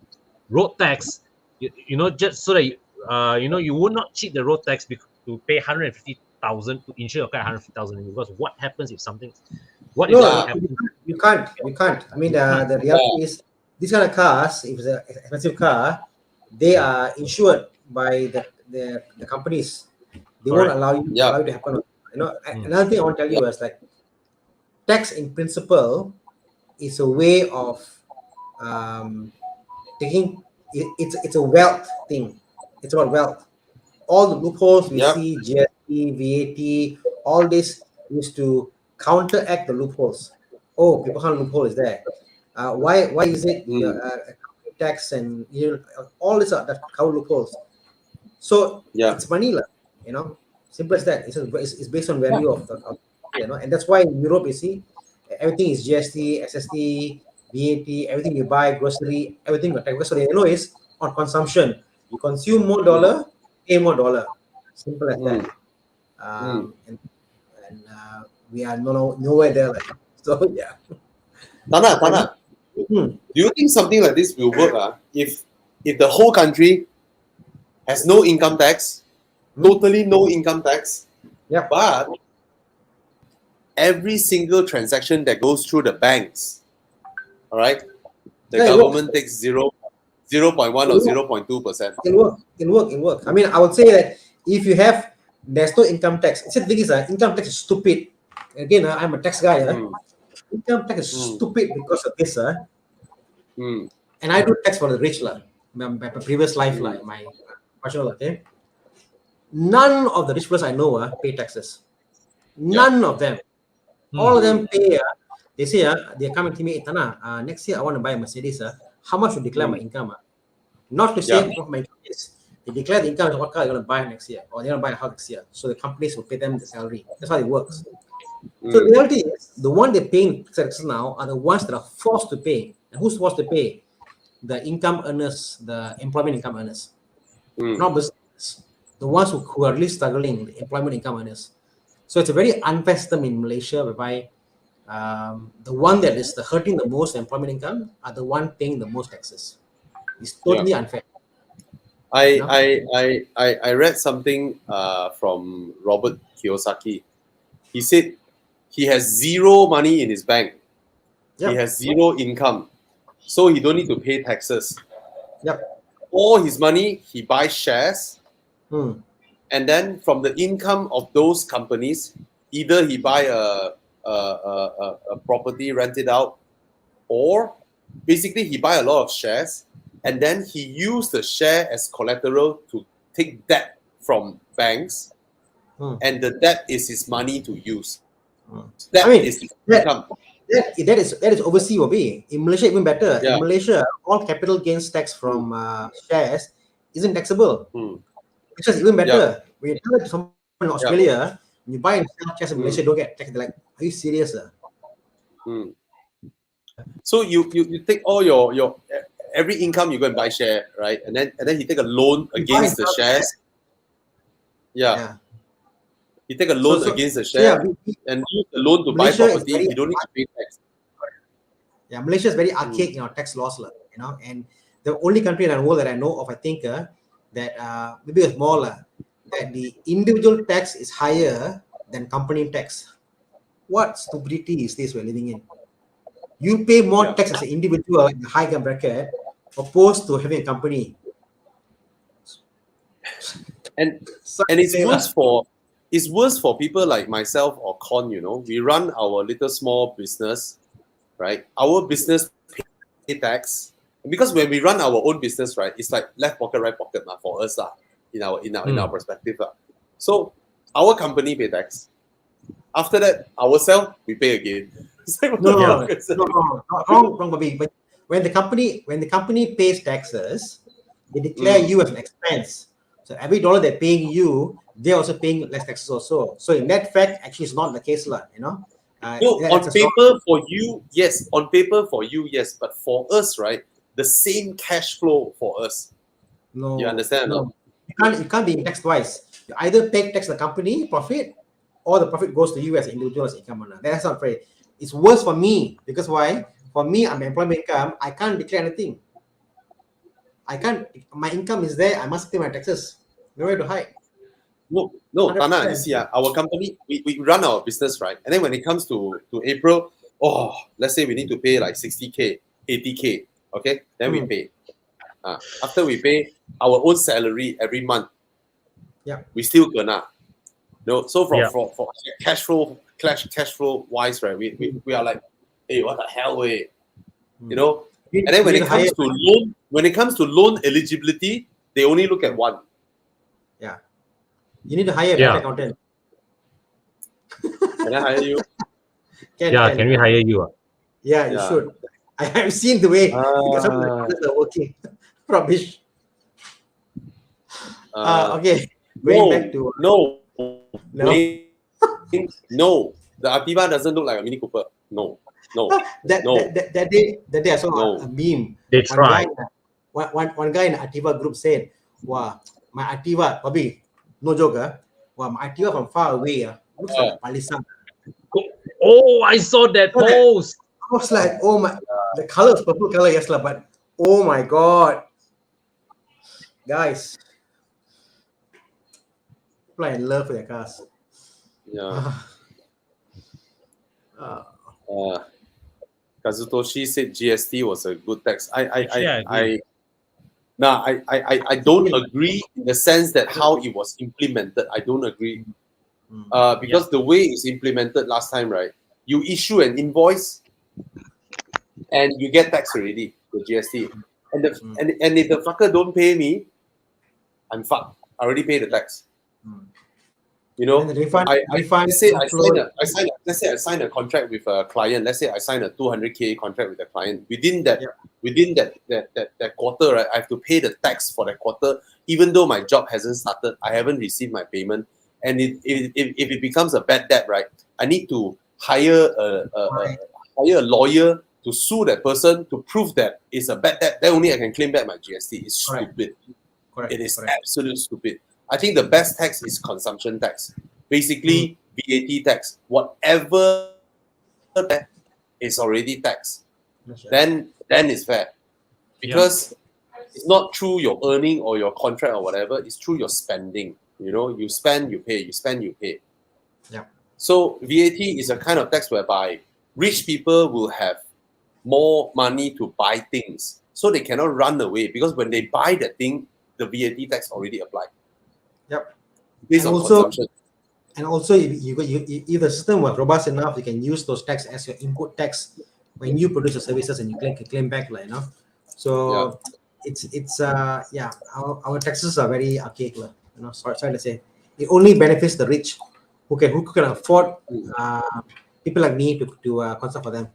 road tax. Just so that you will not cheat the road tax to pay 150,000 to insure your car 150,000, because what happens if something? What if something happens? You can't. I mean, the reality is these kind of cars, if it's an expensive car, they are insured by the companies. They won't allow you to happen. Another thing I want to tell you is like tax in principle is a way of taking. It's a wealth thing. It's about wealth. All the loopholes we see, GST, VAT, all this is to counteract the loopholes. Oh, people can't loophole is there. Why is it tax and all this that cover loopholes? So it's money, simple as that. It's based on value of and that's why in Europe you see everything is GST, SST, VAT, everything you buy, grocery, everything tax. So is on consumption. You consume more dollar, pay more dollar. Simple as that. And we are nowhere there. So yeah. Thana, do you think something like this will work? If the whole country has no income tax, totally no income tax, but every single transaction that goes through the banks, all right, the government takes 0.1 or 0.2%. It'll work. I mean, I would say that if you have, there's no income tax. The thing is, income tax is stupid. Again, I'm a tax guy. Income tax is stupid because of this. And I do tax for the rich, my previous life, my personal, okay? None of the rich people I know pay taxes. None of them. All of them pay. They say they come and tell me, Thana, next year I want to buy a Mercedes. How much should declare my income? Not to say what my income is. They declare the income of what car they're going to buy next year, or they're going to buy a house next year. So the companies will pay them the salary. That's how it works. So the reality is, the one they're paying taxes now are the ones that are forced to pay. And who's forced to pay? The income earners, the employment income earners. Not business. The ones who are really struggling, the employment income earners. So it's a very unfair system in Malaysia, whereby the one that is hurting the most employment income are the one paying the most taxes. It's totally unfair. I read something from Robert Kiyosaki. He said he has zero money in his bank. He has zero income. So he don't need to pay taxes. All his money, he buys shares. And then from the income of those companies, either he buy a property, rent it out, or basically he buy a lot of shares, and then he use the share as collateral to take debt from banks, and the debt is his money to use. That is his income. That is overseas, Obi. In Malaysia, even better. In Malaysia, all capital gains tax from shares isn't taxable. It's just even better. When you tell it to someone in Australia, when you buy and sell shares in Malaysia, don't get taxed. They're like, are you serious? So you take all your every income, you go and buy share, right? And then he take a loan against the shares. He take a loan against the share and use the loan to buy property. He don't need to pay tax. Yeah, Malaysia is very archaic in our tax laws, you know, and the only country in the world that I know of, I think, that maybe a smaller, that the individual tax is higher than company tax. What stupidity is this we're living in? You pay more tax as an individual in the high income bracket opposed to having a company. And it's worse for people like myself or Con, you know. We run our little small business, right? Our business pay tax. Because when we run our own business, right, it's like left pocket, right pocket for us in our perspective. So our company pay tax. After that, ourselves, we pay again. Wrong, Bobby. But when the company pays taxes, they declare you as an expense. So every dollar they're paying you, they're also paying less taxes also. So in that fact, actually, it's not the case, you know. No, on paper for you, yes. On paper for you, yes. But for us, right, the same cash flow for us. No, you understand? No, you can't be taxed twice. You either pay tax the company profit, or the profit goes to you as an individual as income earner. That's not fair. It's worse for me because why? For me, I'm employment income. I can't declare anything. I can't. My income is there. I must pay my taxes. Nowhere to hide. No, Thana, you see, our company, we run our business, right? And then when it comes to April, let's say we need to pay like 60K, 80K, okay? Then we pay. After we pay our own salary every month, we still gonna. No, so for cash flow wise, right? We are like, hey, what the hell, way? You know? And then when it comes to loan eligibility, they only look at one. Yeah. You need to hire a accountant. Can I hire you? Can we hire you? Yeah, you should. I have seen the way some of the are working. Rubbish. Okay. Going back to no. The Ativa doesn't look like a Mini Cooper. No. That day I saw a meme. They tried. One guy in the Ativa group said, "Wow, my Ativa, Bobby, no joke, wow, my Ativa from far away looks like a Palisang." Oh, I saw that post. I was like, oh my, the color is purple color, yes, but oh my god, guys, people are in love with their cars. Yeah. Kazutoshi said GST was a good tax. I don't agree in the sense that how it was implemented. I don't agree. Because the way it's implemented last time, right? You issue an invoice and you get tax already, the GST. And if the fucker don't pay me, I'm fucked. I already paid the tax. You know, let's say I sign a contract with a client. Let's say I sign a 200K contract with a client. Within that quarter, right, I have to pay the tax for that quarter, even though my job hasn't started. I haven't received my payment, and if it becomes a bad debt, right, I need to hire a lawyer to sue that person to prove that it's a bad debt. Then only I can claim back my GST. It's stupid. It is absolute stupid. I think the best tax is consumption tax. Basically, VAT tax. Whatever is already taxed, then it's fair. Because it's not through your earning or your contract or whatever, it's through your spending. You know, you spend, you pay, you spend, you pay. Yeah. So VAT is a kind of tax whereby rich people will have more money to buy things. So they cannot run away because when they buy the thing, the VAT tax already applied. Yep. Based on consumption. And also, if the system was robust enough, you can use those tax as your input tax when you produce your services and you claim back, you know. So it's our taxes are very archaic, you know. Sorry to say, it only benefits the rich who can afford people like me to consult for them.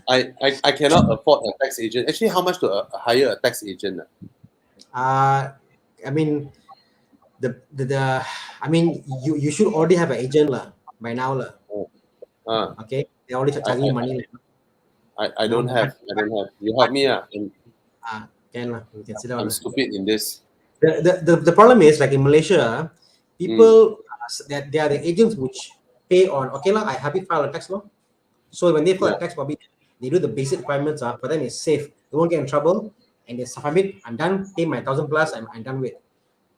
I cannot afford a tax agent. Actually, how much to hire a tax agent? I mean, you should already have an agent by now Okay, they already charging you money. I don't have. You help me we can sit down. I'm stupid in this. The problem is, like in Malaysia, people that they are the agents which pay on. Okay I happy file a tax law. So when they file a tax, Bobby, they do the basic requirements. For them it's safe. They won't get in trouble, and they submit. I'm done. Pay my 1,000 plus. I'm done with.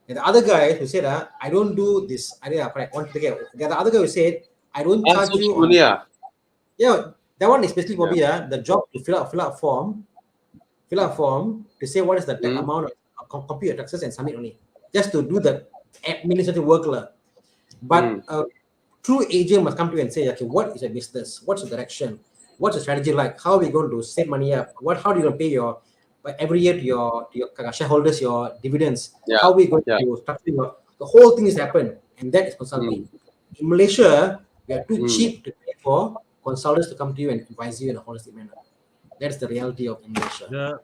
And the other guy who said, I don't do this. I didn't want to get. The other guy who said, I don't charge so you on. Yeah, that one is basically Bobby. The job to fill out form to say what is the amount of compute your taxes and submit only, just to do the administrative work. But true agent must come to you and say, okay, what is your business? What's the direction? What's the strategy like? How are we going to save money up? How do you pay your every year to your shareholders your dividends? How are we going to structure the whole thing is happen, and that is consulting. In Malaysia, we are too cheap to pay for consultants to come to you and advise you in a holistic manner. That's the reality of Malaysia.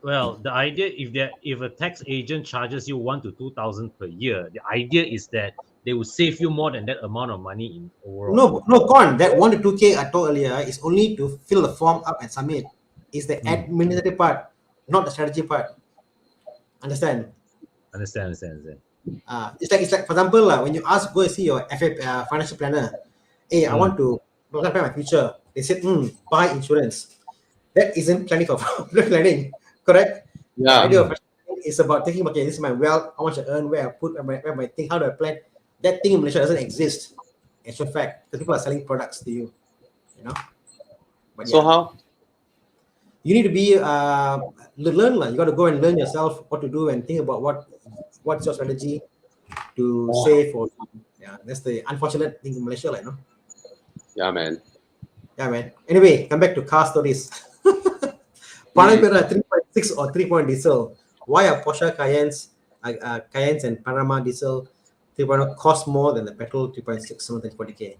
The idea, if a tax agent charges you 1,000 to 2,000 per year, the idea is that they will save you more than that amount of money in overall. No, Con, that 1 to 2K I told earlier is only to fill the form up and submit. Is the administrative part, not the strategy part. Understand? Understand. It's like for example, when you go and see your financial planner, hey, I want to plan my future. They said, buy insurance. That isn't planning for planning, correct? Yeah. The idea of is about thinking, okay, this is my wealth, how much I earn, where I put where my thing, how do I plan? That thing in Malaysia doesn't exist. It's a fact because people are selling products to you, But so how? You need to be learn. You got to go and learn yourself what to do and think about what's your strategy to save or that's the unfortunate thing in Malaysia, Yeah, man. Anyway, come back to car stories. Panamera 3.6 or 3-point diesel. Why are Porsche Cayennes and Panama diesel 3.0 cost more than the petrol 3.6 740K?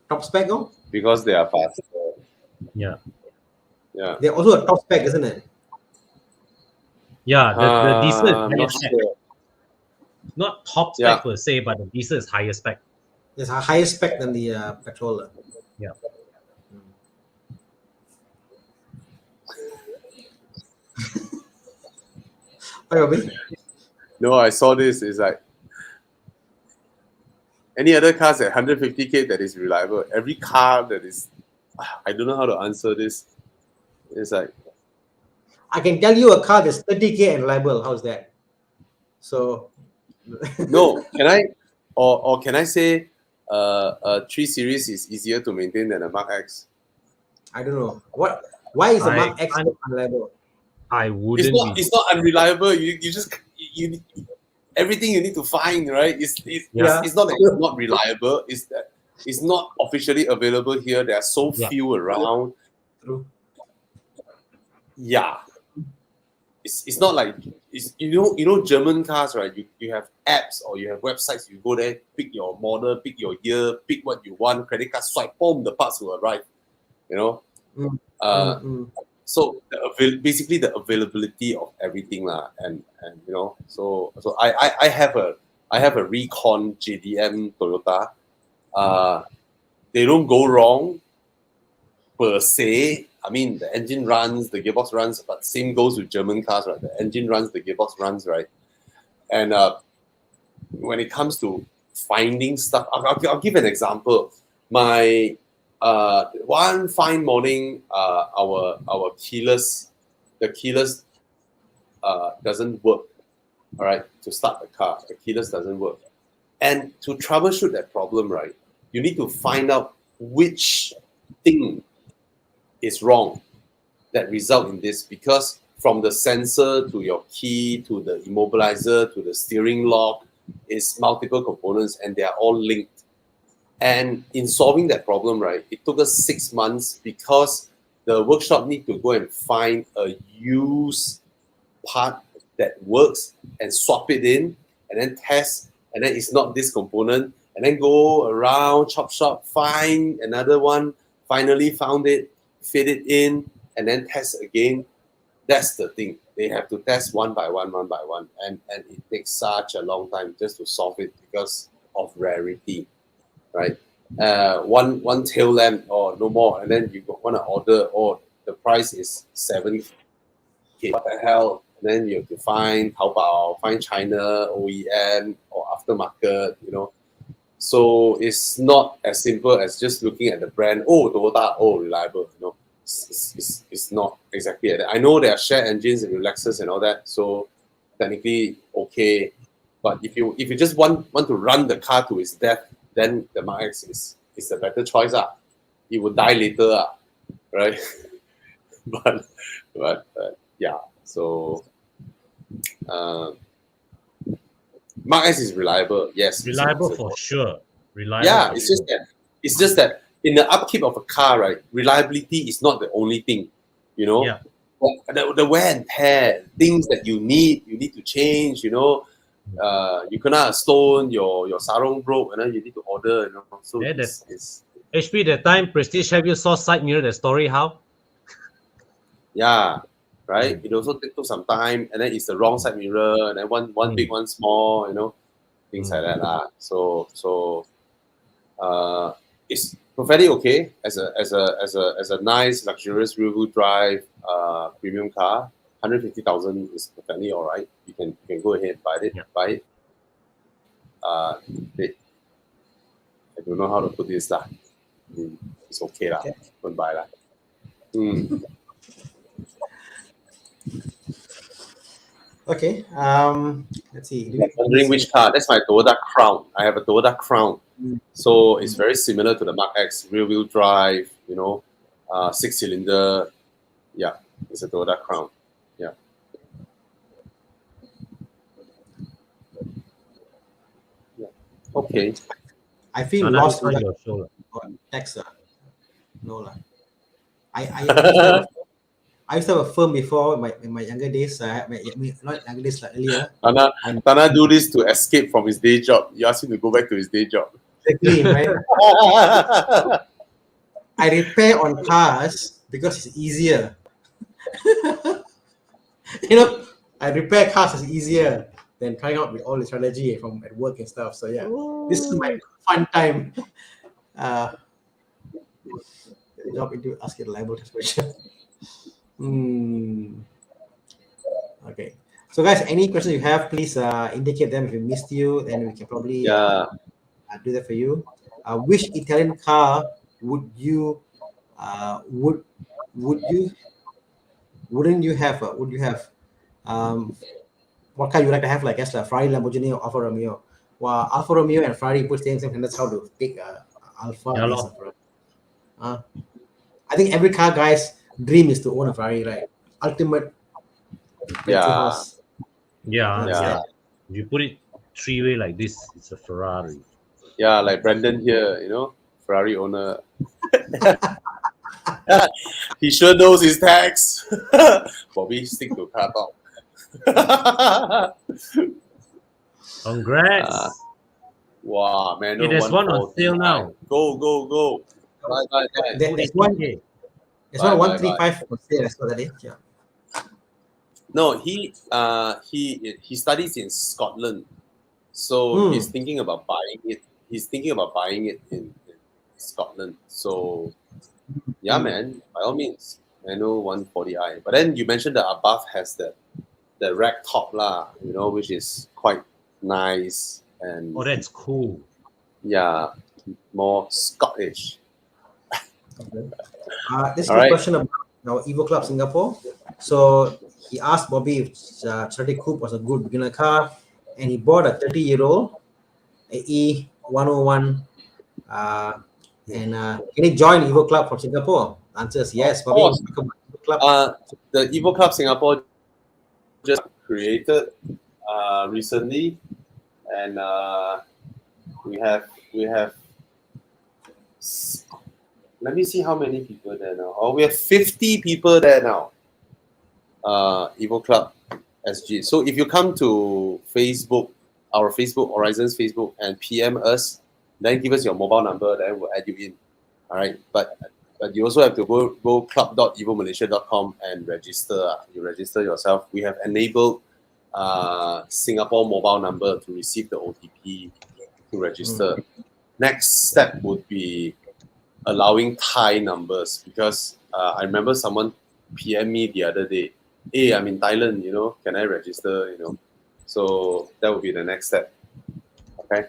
Top spec, no? Because they are fast. Yeah. They're also a top spec, isn't it? Yeah, the diesel is higher not spec. sure. Not top spec per se, but the diesel is higher spec. It's a higher spec than the petrol. Yeah. No, I saw this. It's like any other cars at 150K that is reliable. Every car that is, I don't know how to answer this. It's like, I can tell you a car that's 30K and reliable. How's that? So no, can I, or can I say, a 3 Series is easier to maintain than a Mark X? I don't know why is the Mark X unreliable? I wouldn't. It's not unreliable. You just everything you need to find, right? It's not that it's not reliable. It's that it's not officially available here. There are so few around. True. Yeah. It's not like you know German cars, right? You have apps or you have websites. You go there, pick your model, pick your year, pick what you want. Credit card swipe, boom, the parts will arrive. So basically the availability of everything and so I have a Recon JDM Toyota. They don't go wrong per se. I mean, the engine runs, the gearbox runs, but same goes with German cars, right? The engine runs, the gearbox runs, right? And when it comes to finding stuff, I'll give an example. My one fine morning, our keyless doesn't work. All right, to start the car, the keyless doesn't work, and to troubleshoot that problem, right, you need to find out which thing is wrong that result in this, because from the sensor to your key to the immobilizer to the steering lock is multiple components and they are all linked. And in solving that problem, right, it took us 6 months because the workshop need to go and find a used part that works and swap it in and then test, and then it's not this component, and then go around chop shop, find another one, finally found it, fit it in, and then test again. That's the thing. They have to test one by one, and it takes such a long time just to solve it because of rarity, right? One tail lamp or no more, and then you want to order, or the price is 7K. What the hell? And then you have to find Taobao, find China OEM or aftermarket, So it's not as simple as just looking at the brand. Oh, Toyota, oh, reliable. No, it's not exactly that. I know there are shared engines and Lexus and all that, so technically okay. But if you just want to run the car to its death, then the Mark X is a better choice. It will die later, right? but yeah. So Mark S is reliable. Yes, Reliable for sure. Reliable. Yeah, for it's sure. just that in the upkeep of a car, right? Reliability is not the only thing, you know. Yeah. The wear and tear, things that you need to change, you know. You cannot stone your sarong broke, and then you need to order, you know. So Yeah, it's HP that time, Prestige, have you saw side mirror the story how? yeah, right. It also took some time, and then it's the wrong side mirror, and then one big, one small, you know, things like that lah. So it's perfectly okay as a nice luxurious rear-wheel drive premium car. 150,000 is perfectly all right. You can go ahead and buy it. Yeah. Buy it. I don't know how to put this lah. It's okay lah. Don't buy lah. Okay. Let's see. Wondering which car? That's my Toyota Crown. I have a Toyota Crown, so it's very similar to the Mark X, rear-wheel drive. You know, 6-cylinder. Yeah, it's a Toyota Crown. Yeah. Okay. I feel Thana, lost which one without your show? tax. No lah. I used to have a firm before in my younger days. Not younger days, like earlier. Thana do this to escape from his day job. You ask him to go back to his day job. Exactly, right? I repair on cars because it's easier. You know, I repair cars is easier than trying out with all the strategy from at work and stuff. So yeah, this is my fun time. Jump into ask a liable question. Okay. So guys, any questions you have, please indicate them. If we missed you, then we can probably do that for you. Which Italian car would you wouldn't you have? Would you have? What car you like to have? Like Tesla, Ferrari, Lamborghini, or Alfa Romeo? Well, Alfa Romeo and Ferrari put same, and that's how to pick Alfa. I think every car guy's dream is to own a Ferrari, right? Ultimate. Yeah. You put it three-way like this, it's a Ferrari. Yeah, like Brandon here, you know, Ferrari owner. He sure knows his tax. Bobby, stick to car talk. Congrats. Wow, man. Okay, there's one on sale now. Go. Bye. There's one 135 for sale. I saw that. Yeah. No, he studies in Scotland, so he's thinking about buying it. He's thinking about buying it in Scotland. So, yeah, man, by all means, I know 140i. But then you mentioned the above has the rack top lah, you know, which is quite nice and. Oh, that's cool. Yeah, more Scottish. Okay. This is a question about our Evo Club Singapore. So he asked Bobby if Charity Coupe was a good beginner car, and he bought a 30-year-old E101. And can he join Evo Club from Singapore? Answer is yes. Bobby, the Evo Club Singapore just created recently, and we have. Let me see how many people there now. Oh, we have 50 people there now. Evo Club SG. So if you come to Facebook, our Facebook, Horizons Facebook, and PM us, then give us your mobile number, then we'll add you in. All right. But you also have to go club.evomalaysia.com and register. You register yourself. We have enabled Singapore mobile number to receive the OTP to register. Next step would be allowing Thai numbers, because I remember someone PM me the other day, hey, I'm in Thailand, you know, can I register, you know? So that would be the next step. Okay.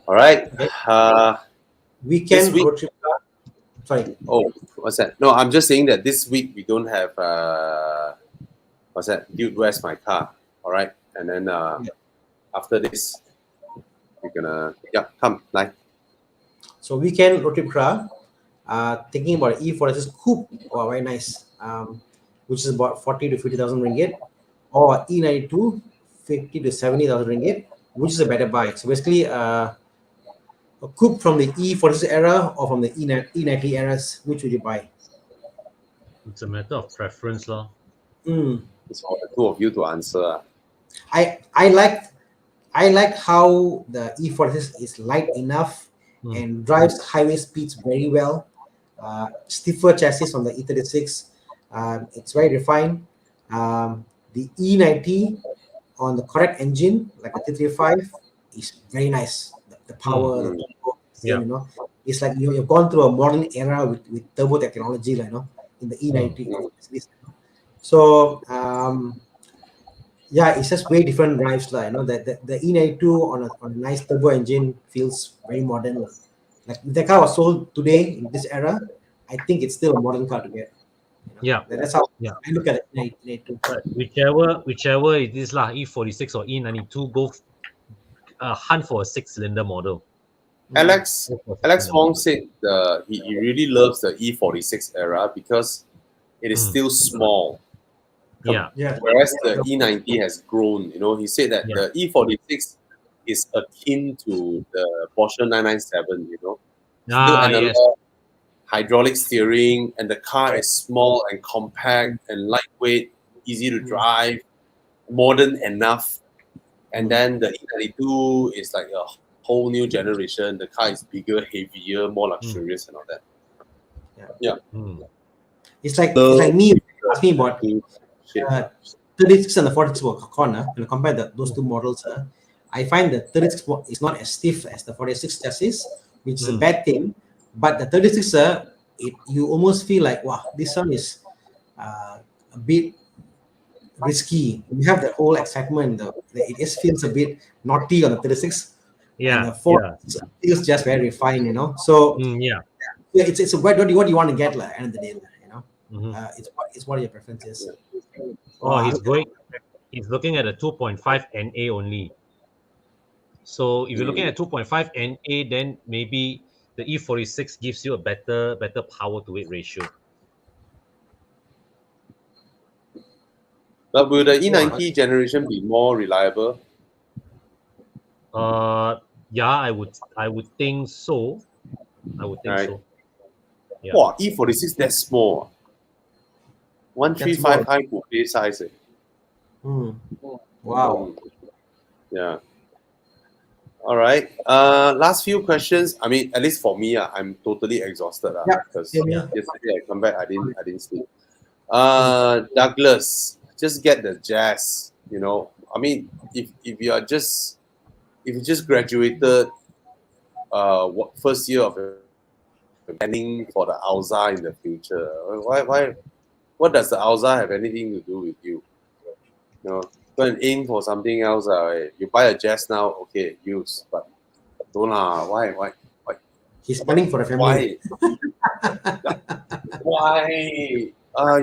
All right. Okay. This Weekend week, road trip car. Sorry. oh, what's that? No, I'm just saying that this week we don't have what's that? Dude, where's my car? All right, and then after this, we're gonna come like So weekend road trip car. Thinking about E46 coupe. Oh, very nice. Which is about 40 to 50,000 ringgit, or E92 50 to 70,000 ringgit, which is a better buy. So basically, a coupe from the E46 era or from the E90 eras, which would you buy? It's a matter of preference, lor. Mm. it's for the two of you to answer. I like how the E46 is light enough and drives highway speeds very well. Stiffer chassis on the E36. It's very refined. The E90 on the correct engine, like a 335, is very nice. The power, the turbo, Yeah. you know, it's like you've gone through a modern era with turbo technology, like, in the E90. So yeah, it's just way different drives, like, the E92 on a nice turbo engine feels very modern. Like if the car was sold today in this era, I think it's still a modern car to get. Yeah. That's how Yeah. I look at it. E92. But whichever it is lah, E46 or E92, go hunt for a 6-cylinder model. Alex Go for a Alex 6-cylinder Wong model. said he really loves the E46 era because it is still small. Yeah. Yeah. Whereas the E90 has grown. He said that Yeah. the E46 is akin to the Porsche 997. Still analog, Yes. hydraulic steering, and the car is small and compact and lightweight, easy to drive, modern enough. And then the E92 is like a whole new generation. The car is bigger, heavier, more luxurious, and all that. Yeah. It's like me. Ask me about Shit. 36 and the 46 corner. When I compare those two models, I find the 36 is not as stiff as the 46 chassis, which is a bad thing. But the 36, you almost feel like, wow, this one is a bit risky. You have the whole excitement. It just feels a bit naughty on the 36, and the 4 feels just very refined. So Yeah. it's what do you want to get, like, at the end of the day, it's what your preference is. Oh, he's looking at a 2.5 NA only. So if you're looking at 2.5 NA, then maybe the E46 gives you a better power to weight ratio. But will the E90 generation be more reliable? Yeah, I would think so. I would think so. Yeah. Wow, E46 that small. 135 high coupe size. Wow. Yeah. All right. Last few questions. I mean, at least for me, I'm totally exhausted. Because yesterday I come back, I didn't sleep. Douglas, just get the Jazz. I mean, if you just graduated, first year of planning for the Alza in the future. Why? What does the Alza have anything to do with you? Go and aim for something else. You buy a Jazz now, okay, use, but don't Why? He's planning for a family. Why? Why?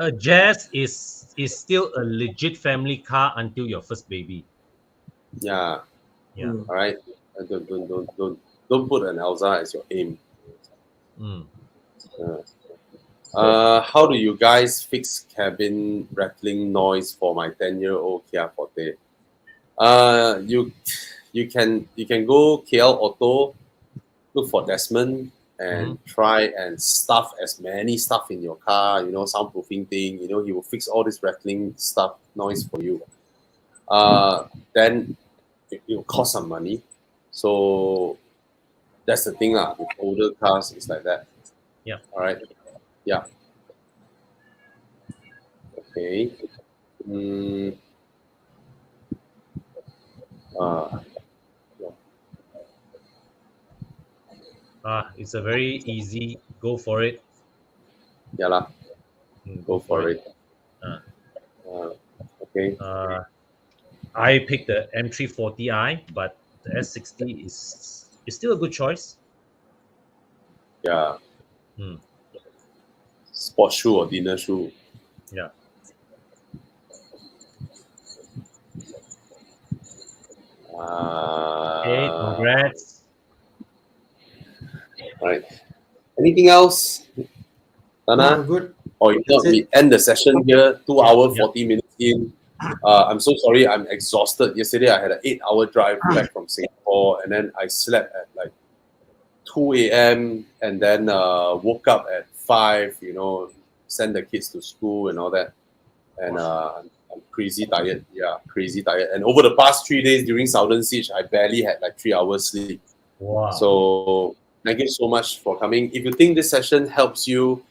A Jazz is still a legit family car until your first baby. Yeah. Yeah. All right. Don't put an Alza as your aim. How do you guys fix cabin rattling noise for my 10-year-old Kia Forte? You can go KL Auto, look for Desmond, and try and stuff as many stuff in your car. Soundproofing thing. He will fix all this rattling stuff noise for you. Then it will cost some money. So that's the thing with older cars. It's like that. Yeah. All right. Yeah. Okay. It's a very easy. Go for it. Yeah lah. Go for it. Okay. I picked the M340i, but the S60 is still a good choice. Yeah. Hmm. Sports shoe or dinner shoe. Yeah. Okay, congrats. Right. Anything else, Thana? I'm good. Or if not, That's we it. end the session here. 2 hour, Yeah. 40 minutes in. I'm so sorry. I'm exhausted. Yesterday, I had an 8-hour drive back from Singapore, and then I slept at like 2 a.m. and then woke up at 5. You know, send the kids to school and all that. And I'm crazy tired. Yeah, crazy tired. And over the past 3 days during Southern Siege, I barely had like 3 hours sleep. Wow. So thank you so much for coming. If you think this session helps you,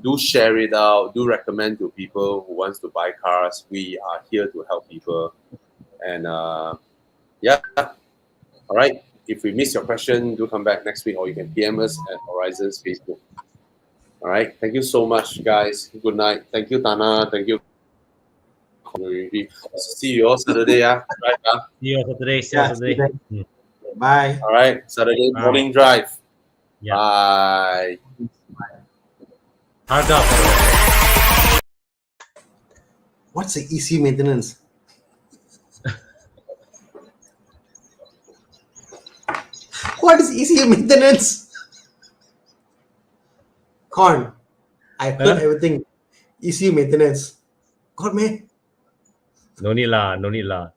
do share it out. Do recommend to people who wants to buy cars. We are here to help people. And yeah, all right. If we miss your question, do come back next week, or you can PM us at Horizons Facebook. All right. Thank you so much, guys. Good night. Thank you, Thana. Thank you. See you all Saturday. Right, See you Saturday. See you Yeah, Saturday. see you. Bye. all right. Saturday Bye. morning drive. Yeah. Bye. Hard up. What's the ECU maintenance? What is ECU maintenance? Corn. I heard everything. ECU maintenance. God, man. No need lah. No need lah.